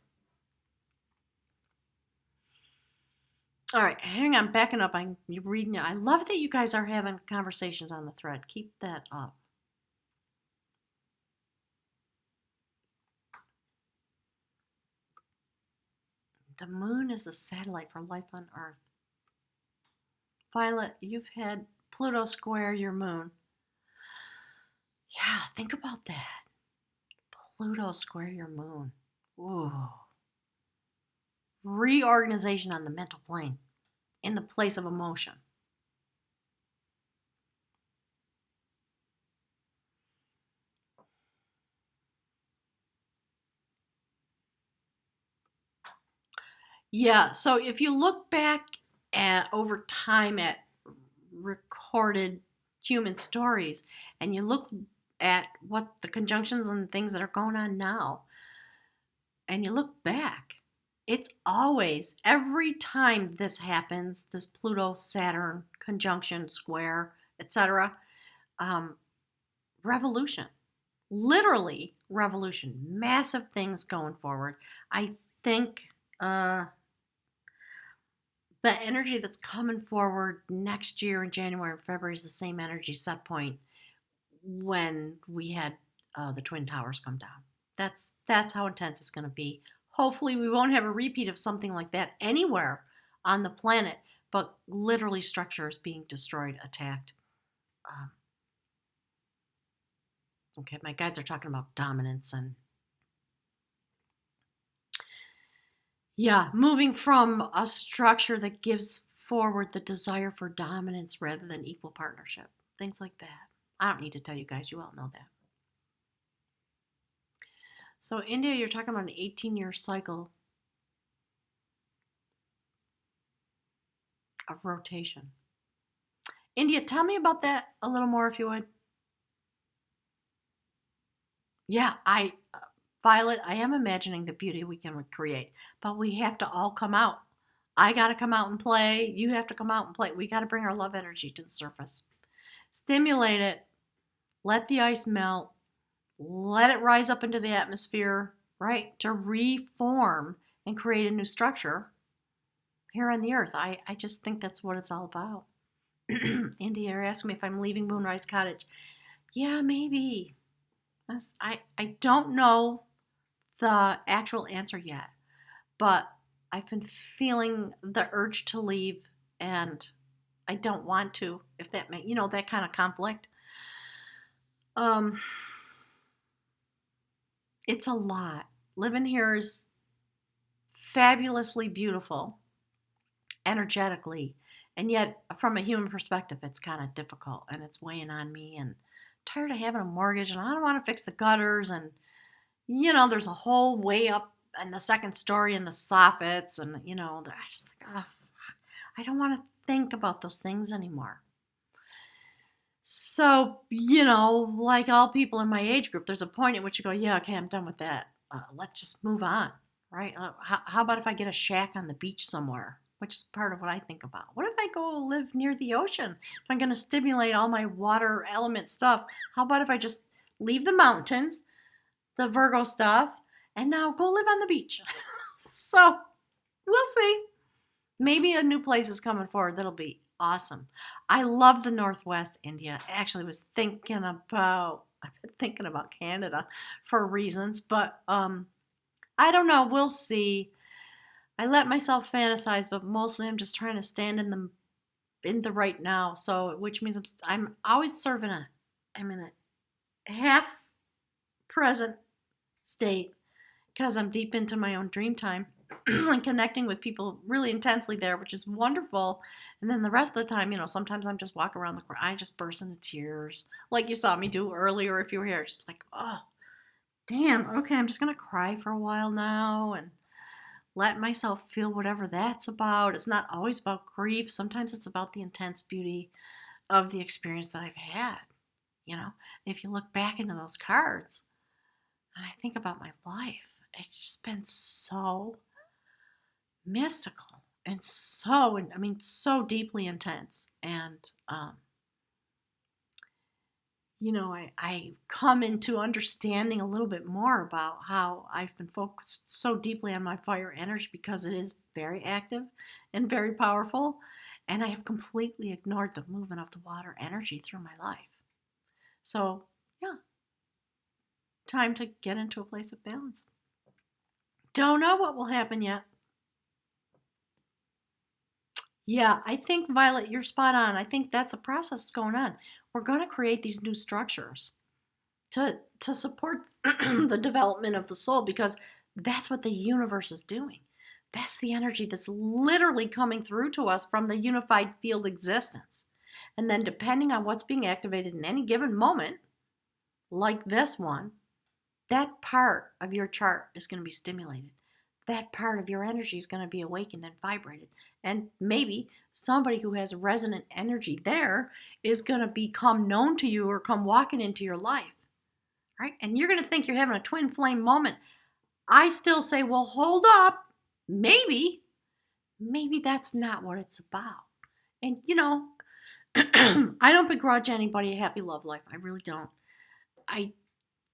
Speaker 1: All right, hang on, backing up. I'm reading it. I love that you guys are having conversations on the thread. Keep that up. The moon is a satellite for life on Earth. Violet, you've had Pluto square your moon. Yeah, think about that. Pluto square your moon. Ooh. Reorganization on the mental plane in the place of emotion. Yeah, so if you look back at over time at recorded human stories and you look at what the conjunctions and things that are going on now and you look back, it's always, every time this happens, this Pluto Saturn conjunction square, etc., revolution, literally revolution, massive things going forward. I think the energy that's coming forward next year in January and February is the same energy set point when we had the Twin Towers come down. That's how intense it's going to be. Hopefully, we won't have a repeat of something like that anywhere on the planet, but literally structures being destroyed, attacked. Okay, my guides are talking about dominance and yeah, moving from a structure that gives forward the desire for dominance rather than equal partnership. Things like that. I don't need to tell you guys, you all know that. So, India, you're talking about an 18-year cycle of rotation. India, tell me about that a little more if you would. Yeah, Violet, I am imagining the beauty we can create, but we have to all come out. I got to come out and play. You have to come out and play. We got to bring our love energy to the surface. Stimulate it. Let the ice melt. Let it rise up into the atmosphere, right? To reform and create a new structure here on the earth. I just think that's what it's all about. India, you're asking me if I'm leaving Moonrise Cottage. Yeah, maybe. I don't know the actual answer yet, but I've been feeling the urge to leave, and I don't want to, if that may, that kind of conflict. Um, it's a lot. Living here is fabulously beautiful, energetically, and yet from a human perspective, it's kind of difficult, and it's weighing on me, and I'm tired of having a mortgage, and I don't want to fix the gutters, and there's a whole way up in the second story in the soffits, and I just think, I don't want to think about those things anymore. So, like all people in my age group, there's a point at which you go, yeah, okay, I'm done with that. Let's just move on, right? How about if I get a shack on the beach somewhere, which is part of what I think about? What if I go live near the ocean? If I'm going to stimulate all my water element stuff, how about if I just leave the mountains, the Virgo stuff, and now go live on the beach? So, we'll see. Maybe a new place is coming forward that'll be awesome. I love the Northwest, India. I actually was I've been thinking about Canada for reasons, but I don't know. We'll see. I let myself fantasize, but mostly I'm just trying to stand in the right now. So, which means I'm always sort of I'm in a half present state because I'm deep into my own dream time and connecting with people really intensely there, which is wonderful. And then the rest of the time, sometimes I'm just walking around I just burst into tears, like you saw me do earlier if you were here. Just like, oh, damn, okay, I'm just going to cry for a while now and let myself feel whatever that's about. It's not always about grief. Sometimes it's about the intense beauty of the experience that I've had. If you look back into those cards and I think about my life, it's just been so mystical and so deeply intense. And, I come into understanding a little bit more about how I've been focused so deeply on my fire energy because it is very active and very powerful. And I have completely ignored the movement of the water energy through my life. So, yeah, time to get into a place of balance. Don't know what will happen yet. Yeah, I think, Violet, you're spot on. I think that's a process that's going on. We're going to create these new structures to support the development of the soul because that's what the universe is doing. That's the energy that's literally coming through to us from the unified field existence. And then depending on what's being activated in any given moment, like this one, that part of your chart is going to be stimulated. That part of your energy is going to be awakened and vibrated. And maybe somebody who has resonant energy there is going to become known to you or come walking into your life. Right? And you're going to think you're having a twin flame moment. I still say, well, hold up. Maybe that's not what it's about. And, I don't begrudge anybody a happy love life. I really don't. I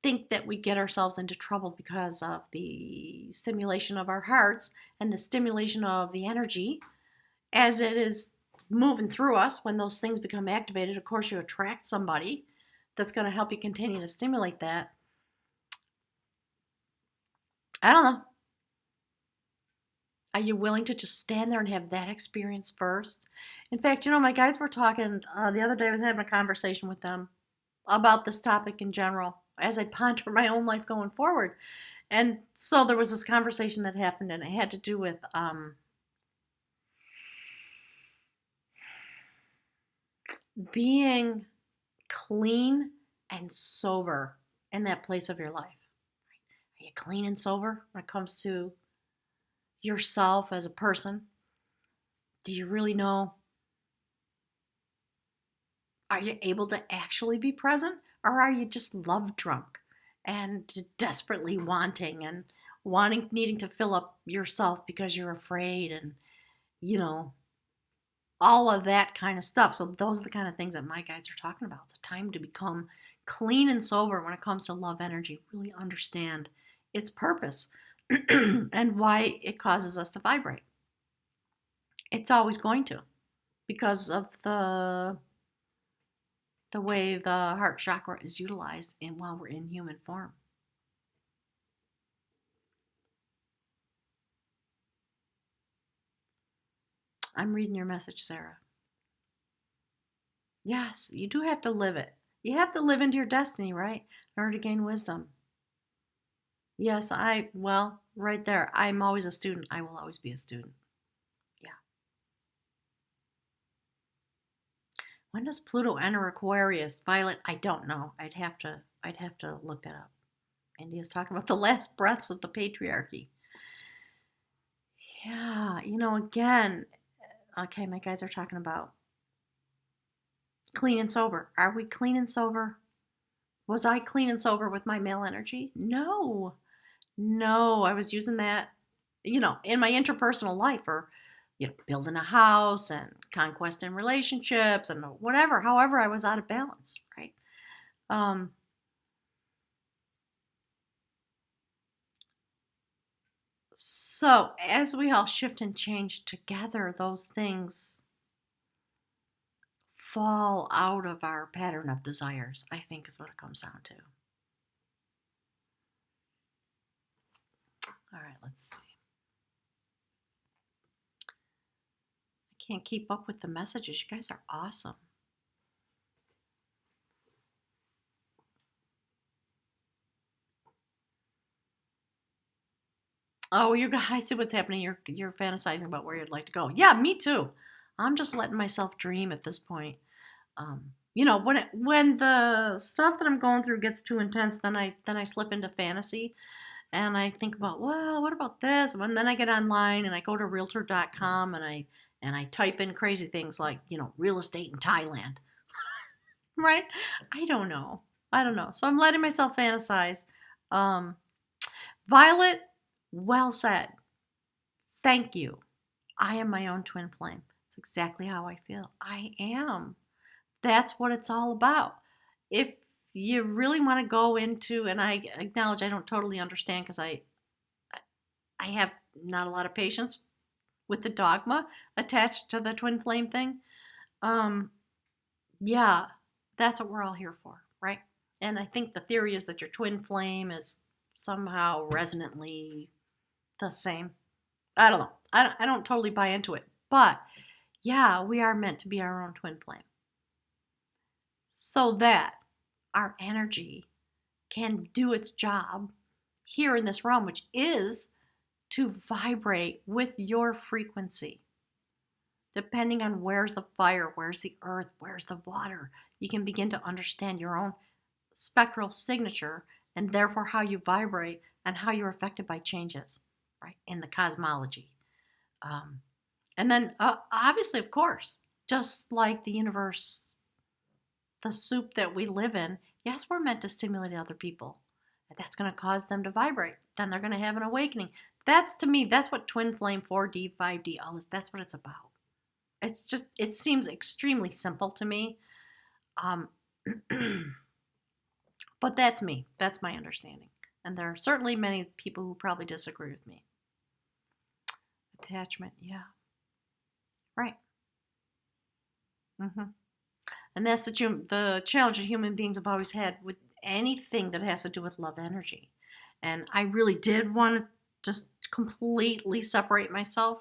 Speaker 1: think that we get ourselves into trouble because of the stimulation of our hearts and the stimulation of the energy as it is moving through us. When those things become activated, of course, you attract somebody that's going to help you continue to stimulate that. I don't know. Are you willing to just stand there and have that experience first? In fact, my guides were talking the other day. I was having a conversation with them about this topic in general as I ponder my own life going forward. And so there was this conversation that happened, and it had to do with being clean and sober in that place of your life. Are you clean and sober when it comes to yourself as a person? Do you really know? Are you able to actually be present? Or are you just love drunk and desperately wanting and needing to fill up yourself because you're afraid and, you know, all of that kind of stuff. So those are the kind of things that my guides are talking about. It's a time to become clean and sober when it comes to love energy. Really understand its purpose and why it causes us to vibrate. It's always going to because of the way the heart chakra is utilized in while we're in human form. I'm reading your message, Sarah. Yes, you do have to live it. You have to live into your destiny, right? In order to gain wisdom. Yes, well, right there. I'm always a student. I will always be a student. Yeah. When does Pluto enter Aquarius? Violet, I don't know. I'd have to look that up. India's talking about the last breaths of the patriarchy. Yeah, again, okay, my guys are talking about clean and sober. Are we clean and sober? Was I clean and sober with my male energy? No. No, I was using that, in my interpersonal life or, building a house and conquest in relationships and whatever, however I was out of balance, right? Um, so as we all shift and change together, those things fall out of our pattern of desires, I think is what it comes down to. All right, let's see. I can't keep up with the messages. You guys are awesome. Oh, you guys see what's happening. You're fantasizing about where you'd like to go. Yeah, me too. I'm just letting myself dream at this point. When the stuff that I'm going through gets too intense, then I slip into fantasy and I think about, well, what about this? And then I get online and I go to realtor.com and I type in crazy things like, real estate in Thailand. Right? I don't know. I don't know. So I'm letting myself fantasize. Um, Violet, well said. Thank you. I am my own twin flame. It's exactly how I feel. I am. That's what it's all about. If you really want to go into, and I acknowledge I don't totally understand because I have not a lot of patience with the dogma attached to the twin flame thing. Um, yeah, that's what we're all here for, right? And I think the theory is that your twin flame is somehow resonantly the same. I don't know. I don't totally buy into it, but yeah, we are meant to be our own twin flame so that our energy can do its job here in this realm, which is to vibrate with your frequency. Depending on where's the fire, where's the earth, where's the water, you can begin to understand your own spectral signature and therefore how you vibrate and how you're affected by changes, right, in the cosmology. Um, and then, obviously, of course, just like the universe, the soup that we live in, yes, we're meant to stimulate other people. That's going to cause them to vibrate. Then they're going to have an awakening. That's, to me, that's what twin flame, 4D, 5D, all this, that's what it's about. It seems extremely simple to me. Um, but that's me. That's my understanding. And there are certainly many people who probably disagree with me. Attachment, yeah. Right. Mm-hmm. And that's the challenge that human beings have always had with anything that has to do with love energy. And I really did want to just completely separate myself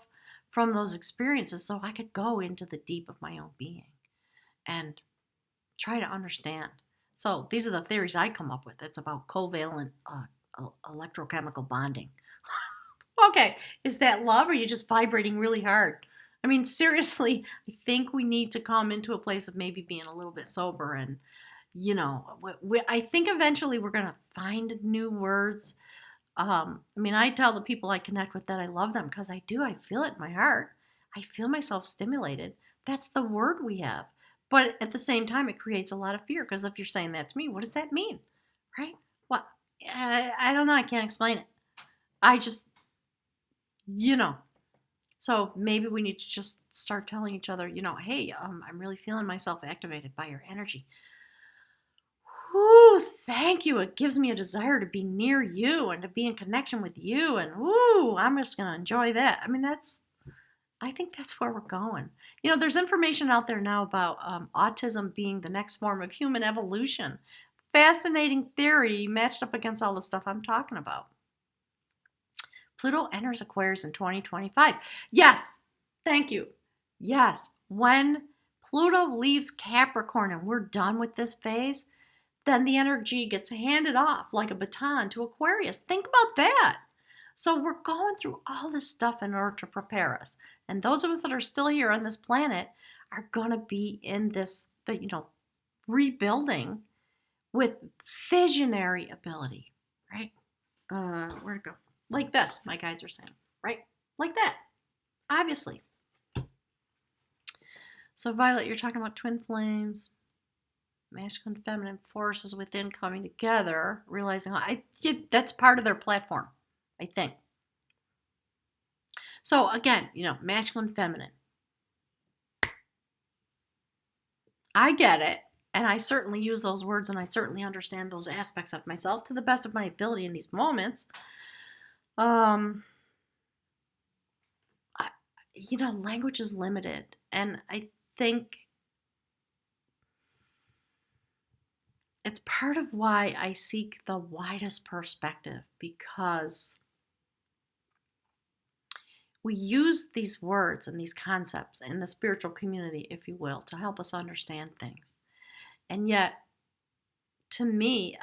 Speaker 1: from those experiences so I could go into the deep of my own being and try to understand. So these are the theories I come up with. It's about covalent electrochemical bonding. Okay, is that love or are you just vibrating really hard? I mean, seriously, I think we need to come into a place of maybe being a little bit sober and, I think eventually we're going to find new words. I mean, I tell the people I connect with that I love them because I do. I feel it in my heart. I feel myself stimulated. That's the word we have. But at the same time, it creates a lot of fear because if you're saying that to me, what does that mean? Right? Well, I don't know. I can't explain it. I just, you know. So maybe we need to just start telling each other, hey, I'm really feeling myself activated by your energy. Whoo, thank you. It gives me a desire to be near you and to be in connection with you. And whoo, I'm just going to enjoy that. I mean, I think that's where we're going. There's information out there now about autism being the next form of human evolution. Fascinating theory matched up against all the stuff I'm talking about. Pluto enters Aquarius in 2025. Yes, thank you. Yes, when Pluto leaves Capricorn and we're done with this phase, then the energy gets handed off like a baton to Aquarius. Think about that. So we're going through all this stuff in order to prepare us. And those of us that are still here on this planet are going to be in this, rebuilding with visionary ability, right? Where'd it go? Like this, my guides are saying, right? Like that, obviously. So Violet, you're talking about twin flames, masculine and feminine forces within coming together, realizing that's part of their platform, I think. So again, masculine, feminine. I get it. And I certainly use those words and I certainly understand those aspects of myself to the best of my ability in these moments. Language is limited. And I think it's part of why I seek the widest perspective, because we use these words and these concepts in the spiritual community, if you will, to help us understand things. And yet, to me,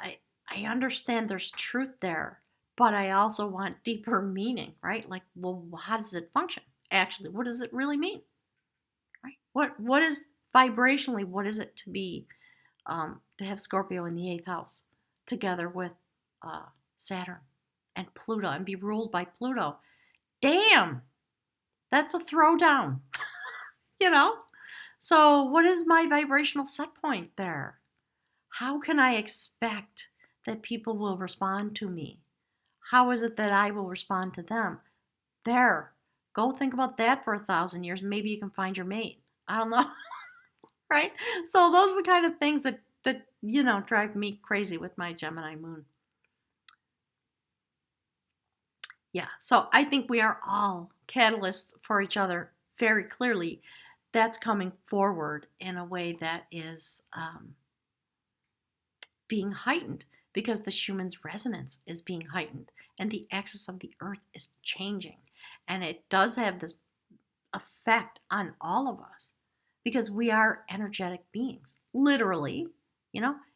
Speaker 1: I understand there's truth there, but I also want deeper meaning, right? Like, well, how does it function? Actually, what does it really mean? Right? What is vibrationally, what is it to be, to have Scorpio in the 8th house together with Saturn and Pluto and be ruled by Pluto? Damn, that's a throwdown, So what is my vibrational set point there? How can I expect that people will respond to me? How is it that I will respond to them? There, go think about that for 1,000 years. Maybe you can find your mate. I don't know. Right? So those are the kind of things that drive me crazy with my Gemini moon. Yeah, so I think we are all catalysts for each other very clearly. That's coming forward in a way that is being heightened because the Schumann's resonance is being heightened and the axis of the earth is changing. And it does have this effect on all of us because we are energetic beings. Literally,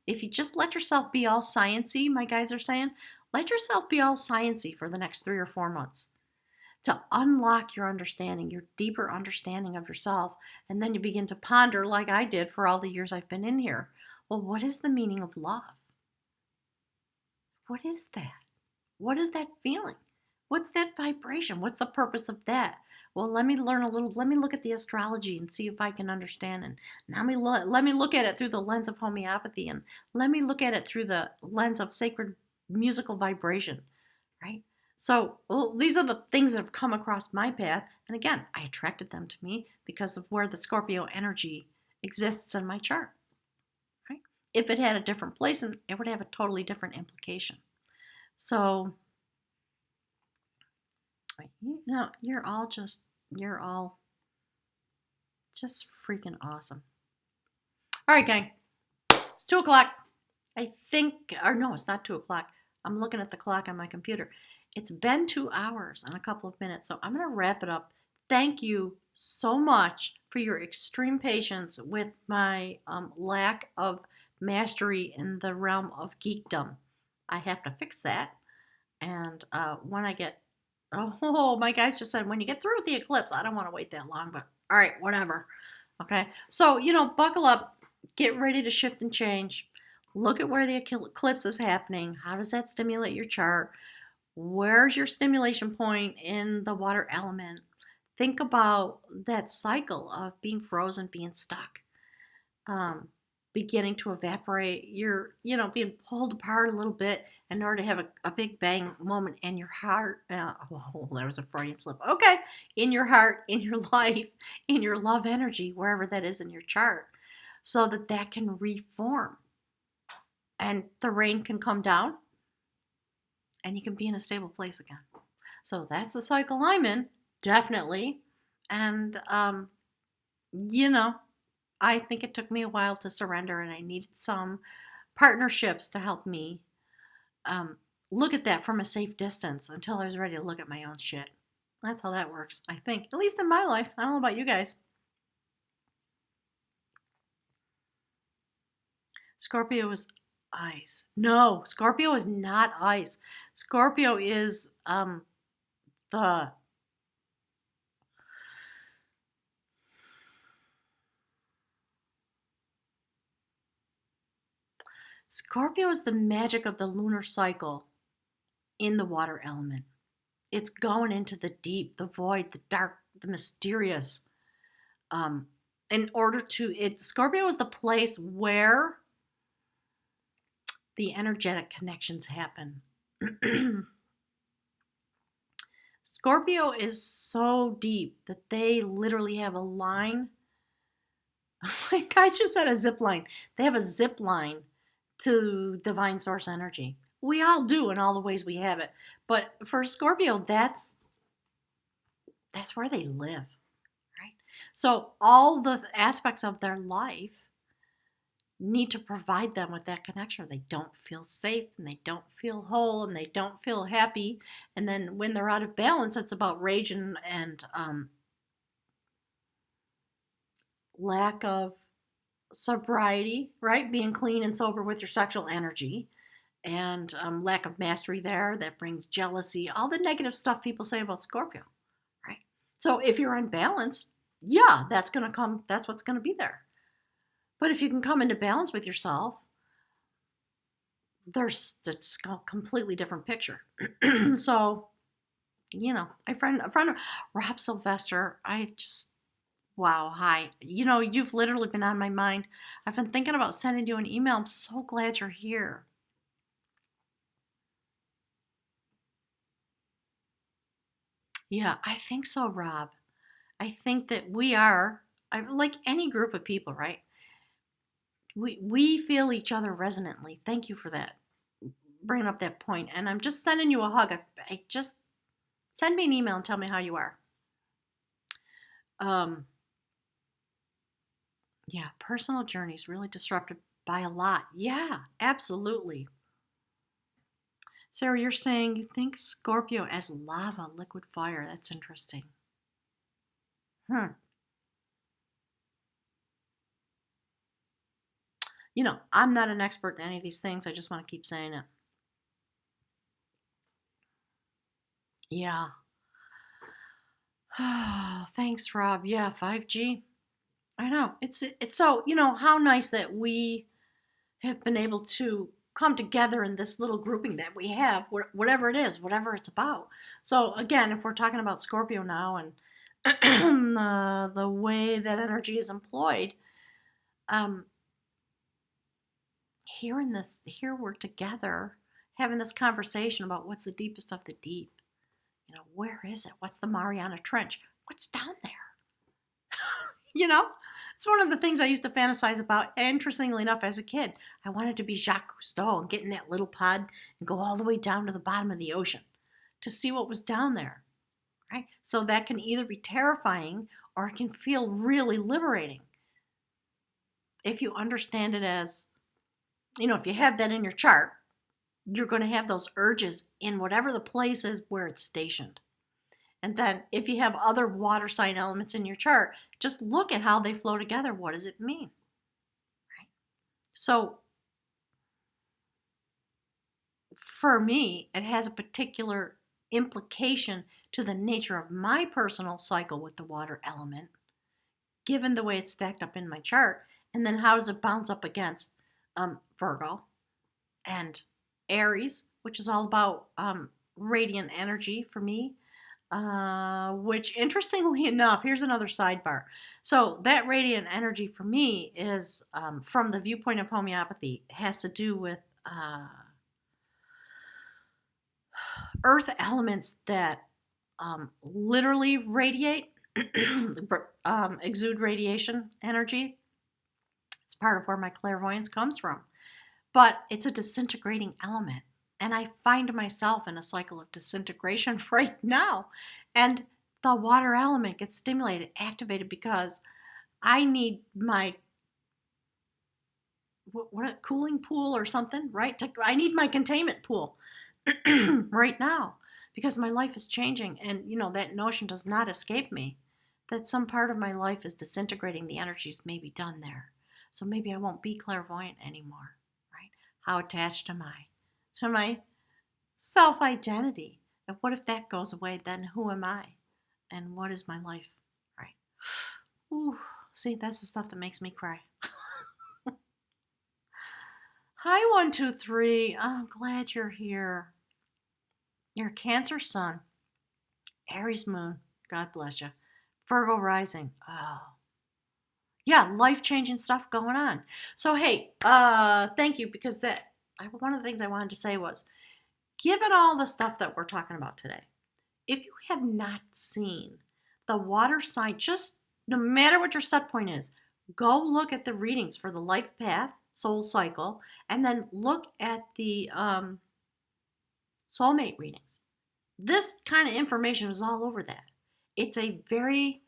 Speaker 1: if you just let yourself be all sciencey, my guides are saying, let yourself be all sciencey for the next 3 or 4 months to unlock your understanding, your deeper understanding of yourself. And then you begin to ponder, like I did for all the years I've been in here. Well, what is the meaning of love? What is that? What is that feeling? What's that vibration? What's the purpose of that? Well, let me look at the astrology and see if I can understand. And now let me look at it through the lens of homeopathy, and let me look at it through the lens of sacred musical vibration, right? So these are the things that have come across my path. And again, I attracted them to me because of where the Scorpio energy exists in my chart, right? If it had a different place, it would have a totally different implication. So, you're all just freaking awesome. All right, gang. It's 2 o'clock. I think, or no, it's not 2 o'clock. I'm looking at the clock on my computer. It's been 2 hours and a couple of minutes, so I'm going to wrap it up. Thank you so much for your extreme patience with my lack of mastery in the realm of geekdom. I have to fix that. And when I get Oh, my guys just said, when you get through with the eclipse, I don't want to wait that long, but all right, whatever. Okay. So, buckle up, get ready to shift and change. Look at where the eclipse is happening. How does that stimulate your chart? Where's your stimulation point in the water element? Think about that cycle of being frozen, being stuck, um, beginning to evaporate. You're, being pulled apart a little bit in order to have a big bang moment in your heart. Oh, there was a Freudian slip. Okay. In your heart, in your life, in your love energy, wherever that is in your chart, so that that can reform and the rain can come down and you can be in a stable place again. So that's the cycle I'm in, definitely. And, you know, I think it took me a while to surrender, and I needed some partnerships to help me um, look at that from a safe distance until I was ready to look at my own shit. That's how that works, I think. At least in my life. I don't know about you guys. Scorpio is ice. No, Scorpio is not ice. Scorpio is the Scorpio is the magic of the lunar cycle in the water element. It's going into the deep, the void, the dark, the mysterious. Um, in order to it, Scorpio is the place where the energetic connections happen. Scorpio is so deep that they literally have a line. Like I just said, a zip line. They have a zip line to divine source energy. We all do in all the ways we have it. But for Scorpio, that's where they live, right? So all the aspects of their life need to provide them with that connection. They don't feel safe and they don't feel whole and they don't feel happy. And then when they're out of balance, it's about rage and lack of sobriety, right? Being clean and sober with your sexual energy, and lack of mastery there that brings jealousy, all the negative stuff people say about Scorpio, right? So if you're unbalanced, yeah, that's what's going to be there. But if you can come into balance with yourself, it's a completely different picture. So, a friend of Rob Sylvester, I just, wow, hi. You've literally been on my mind. I've been thinking about sending you an email. I'm so glad you're here. Yeah, I think so, Rob. I think that like any group of people, right? We feel each other resonantly. Thank you for that, bringing up that point. And I'm just sending you a hug. I just send me an email and tell me how you are. Um, yeah, personal journeys really disrupted by a lot. Yeah, absolutely. Sarah, you're saying you think Scorpio as lava, liquid fire. That's interesting. Hmm. I'm not an expert in any of these things. I just want to keep saying it. Yeah. Thanks, Rob. Yeah, 5G. I know. It's so, how nice that we have been able to come together in this little grouping that we have, whatever it is, whatever it's about. So again, if we're talking about Scorpio now and the way that energy is employed, um, here we're together having this conversation about what's the deepest of the deep. Where is it? What's the Mariana Trench? What's down there? You know, it's one of the things I used to fantasize about. Interestingly enough, as a kid, I wanted to be Jacques Cousteau and get in that little pod and go all the way down to the bottom of the ocean to see what was down there, right? So that can either be terrifying or it can feel really liberating if you understand it as, if you have that in your chart, you're going to have those urges in whatever the place is where it's stationed. And then if you have other water sign elements in your chart, just look at how they flow together. What does it mean? Right? So for me, it has a particular implication to the nature of my personal cycle with the water element, given the way it's stacked up in my chart, and then how does it bounce up against Virgo and Aries, which is all about radiant energy for me. Which, interestingly enough, here's another sidebar. So that radiant energy for me is, from the viewpoint of homeopathy, has to do with earth elements that literally radiate, exude radiation energy. It's part of where my clairvoyance comes from. But it's a disintegrating element. And I find myself in a cycle of disintegration right now. And the water element gets stimulated, activated, because I need my what cooling pool or something, right? I need my containment pool right now because my life is changing. And, that notion does not escape me that some part of my life is disintegrating. The energy's maybe done there. So maybe I won't be clairvoyant anymore, right? How attached am I to my self-identity? And what if that goes away? Then who am I? And what is my life, right? Ooh, see, that's the stuff that makes me cry. Hi, 123. I'm glad you're here. You're a Cancer sun, Aries moon. God bless you. Virgo rising. Oh, yeah, life-changing stuff going on. So hey, thank you, because one of the things I wanted to say was, given all the stuff that we're talking about today, if you have not seen the water sign, just no matter what your set point is, go look at the readings for the life path, soul cycle, and then look at the soulmate readings. This kind of information is all over that. It's a very,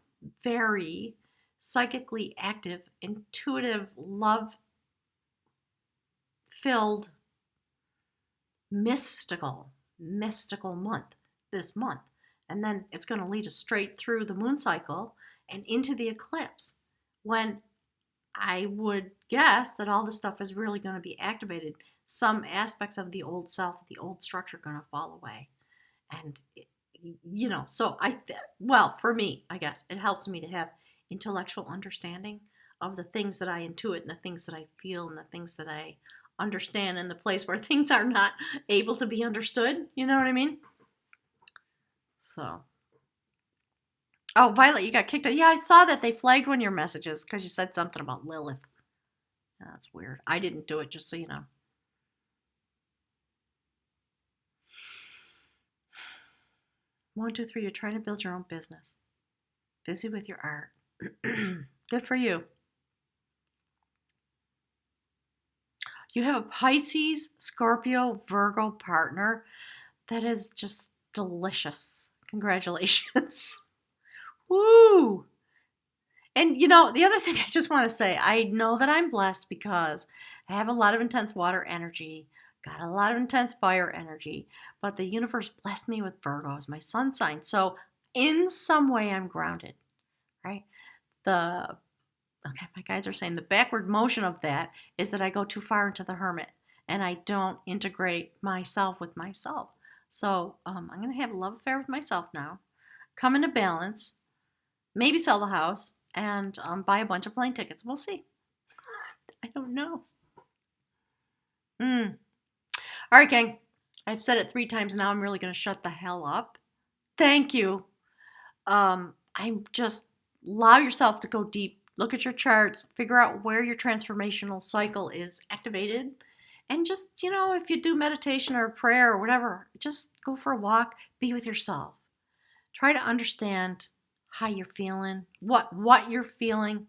Speaker 1: very psychically active, intuitive, love-filled, mystical month this month. And then it's going to lead us straight through the moon cycle and into the eclipse, when I would guess that all this stuff is really going to be activated. Some aspects of the old self, the old structure, are going to fall away. And, so for me, I guess it helps me to have intellectual understanding of the things that I intuit and the things that I feel and the things that I understand in the place where things are not able to be understood. You know what I mean? So. Oh, Violet, you got kicked out. Yeah, I saw that they flagged one of your messages because you said something about Lilith. That's weird. I didn't do it, just so you know. 123, you're trying to build your own business. Busy with your art. Good for you. You have a Pisces, Scorpio, Virgo partner that is just delicious. Congratulations. Woo! And the other thing I just want to say, I know that I'm blessed because I have a lot of intense water energy, got a lot of intense fire energy, but the universe blessed me with Virgo as my sun sign. So in some way I'm grounded, right? Okay, my guys are saying the backward motion of that is that I go too far into the hermit and I don't integrate myself with myself. So I'm going to have a love affair with myself now, come into balance, maybe sell the house, and buy a bunch of plane tickets. We'll see. I don't know. All right, gang. I've said it 3 times now. I'm really going to shut the hell up. Thank you. I'm just allow yourself to go deep. Look at your charts. Figure out where your transformational cycle is activated. And just, if you do meditation or prayer or whatever, just go for a walk. Be with yourself. Try to understand how you're feeling, what you're feeling,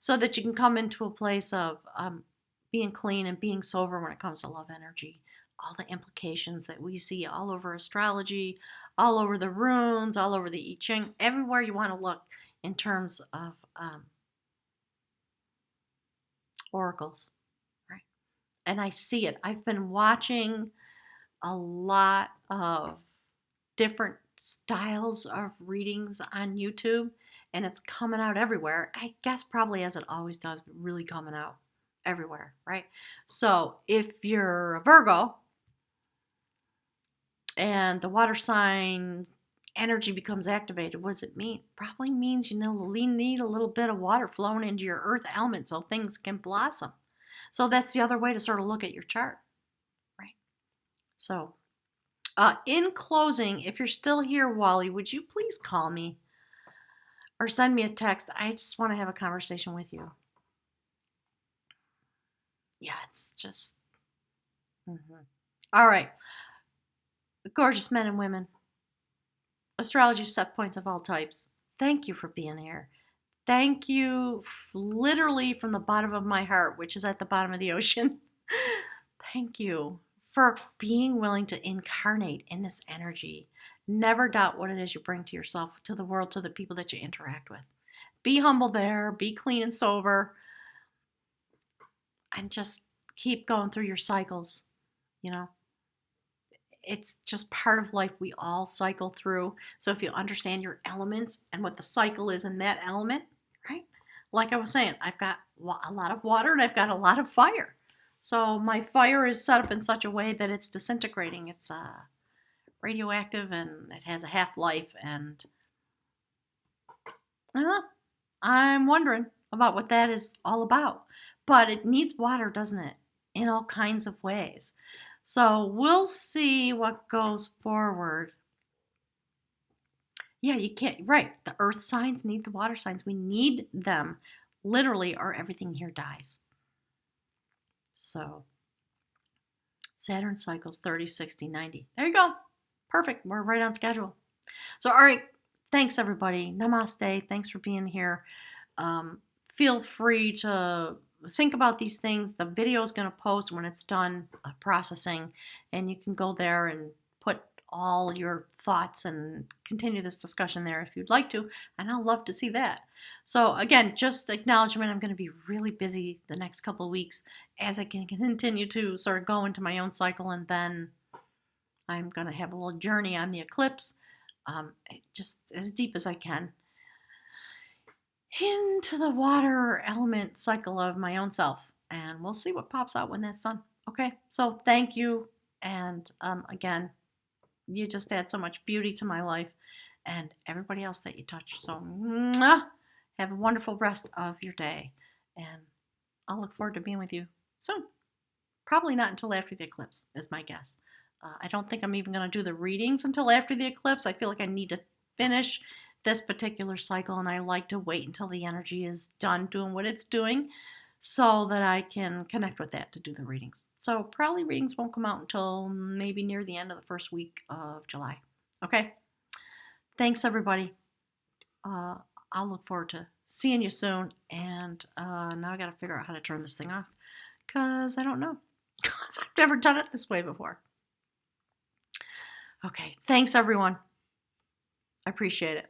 Speaker 1: so that you can come into a place of being clean and being sober when it comes to love energy. All the implications that we see all over astrology, all over the runes, all over the I Ching, everywhere you want to look in terms of oracles, right? And I see it. I've been watching a lot of different styles of readings on YouTube, and it's coming out everywhere. I guess probably as it always does, but really coming out everywhere, right? So if you're a Virgo and the water sign energy becomes activated. What does it mean? Probably means you need a little bit of water flowing into your earth element so things can blossom. So that's the other way to sort of look at your chart, right? So, in closing, if you're still here, Wally, would you please call me or send me a text? I just want to have a conversation with you. Yeah, it's just. Mhm. All right. Gorgeous men and women, astrology set points of all types. Thank you for being here. Thank you, literally from the bottom of my heart, which is at the bottom of the ocean. Thank you for being willing to incarnate in this energy. Never doubt what it is you bring to yourself, to the world, to the people that you interact with. Be humble there, be clean and sober, and just keep going through your cycles. You know, it's just part of life. We all cycle through. So if you understand your elements and what the cycle is in that element, right? Like I was saying, I've got a lot of water and I've got a lot of fire. So my fire is set up in such a way that it's disintegrating. It's radioactive and it has a half life. And I don't know. I'm wondering about what that is all about. But it needs water, doesn't it? In all kinds of ways. So we'll see what goes forward. Yeah, you can't, right. The earth signs need the water signs. We need them literally, or everything here dies. So Saturn cycles 30, 60, 90. There you go. Perfect. We're right on schedule. So, all right. Thanks, everybody. Namaste. Thanks for being here. Feel free to think about these things. The video is going to post when it's done processing, and you can go there and put all your thoughts and continue this discussion there if you'd like to, and I'll love to see that. So again, just acknowledgement, I'm going to be really busy the next couple of weeks as I can continue to sort of go into my own cycle, and then I'm going to have a little journey on the eclipse, just as deep as I can into the water element cycle of my own self, and we'll see what pops out when that's done. Okay, so thank you, and again, you just add so much beauty to my life and everybody else that you touch. So have a wonderful rest of your day, and I'll look forward to being with you soon. Probably not until after the eclipse is my guess. I don't think I'm even going to do the readings until after the eclipse. I feel like I need to finish this particular cycle, and I like to wait until the energy is done doing what it's doing so that I can connect with that to do the readings. So probably readings won't come out until maybe near the end of the first week of July. Okay? Thanks, everybody. I'll look forward to seeing you soon, and now I got to figure out how to turn this thing off because I don't know. Because I've never done it this way before. Okay, thanks, everyone. I appreciate it.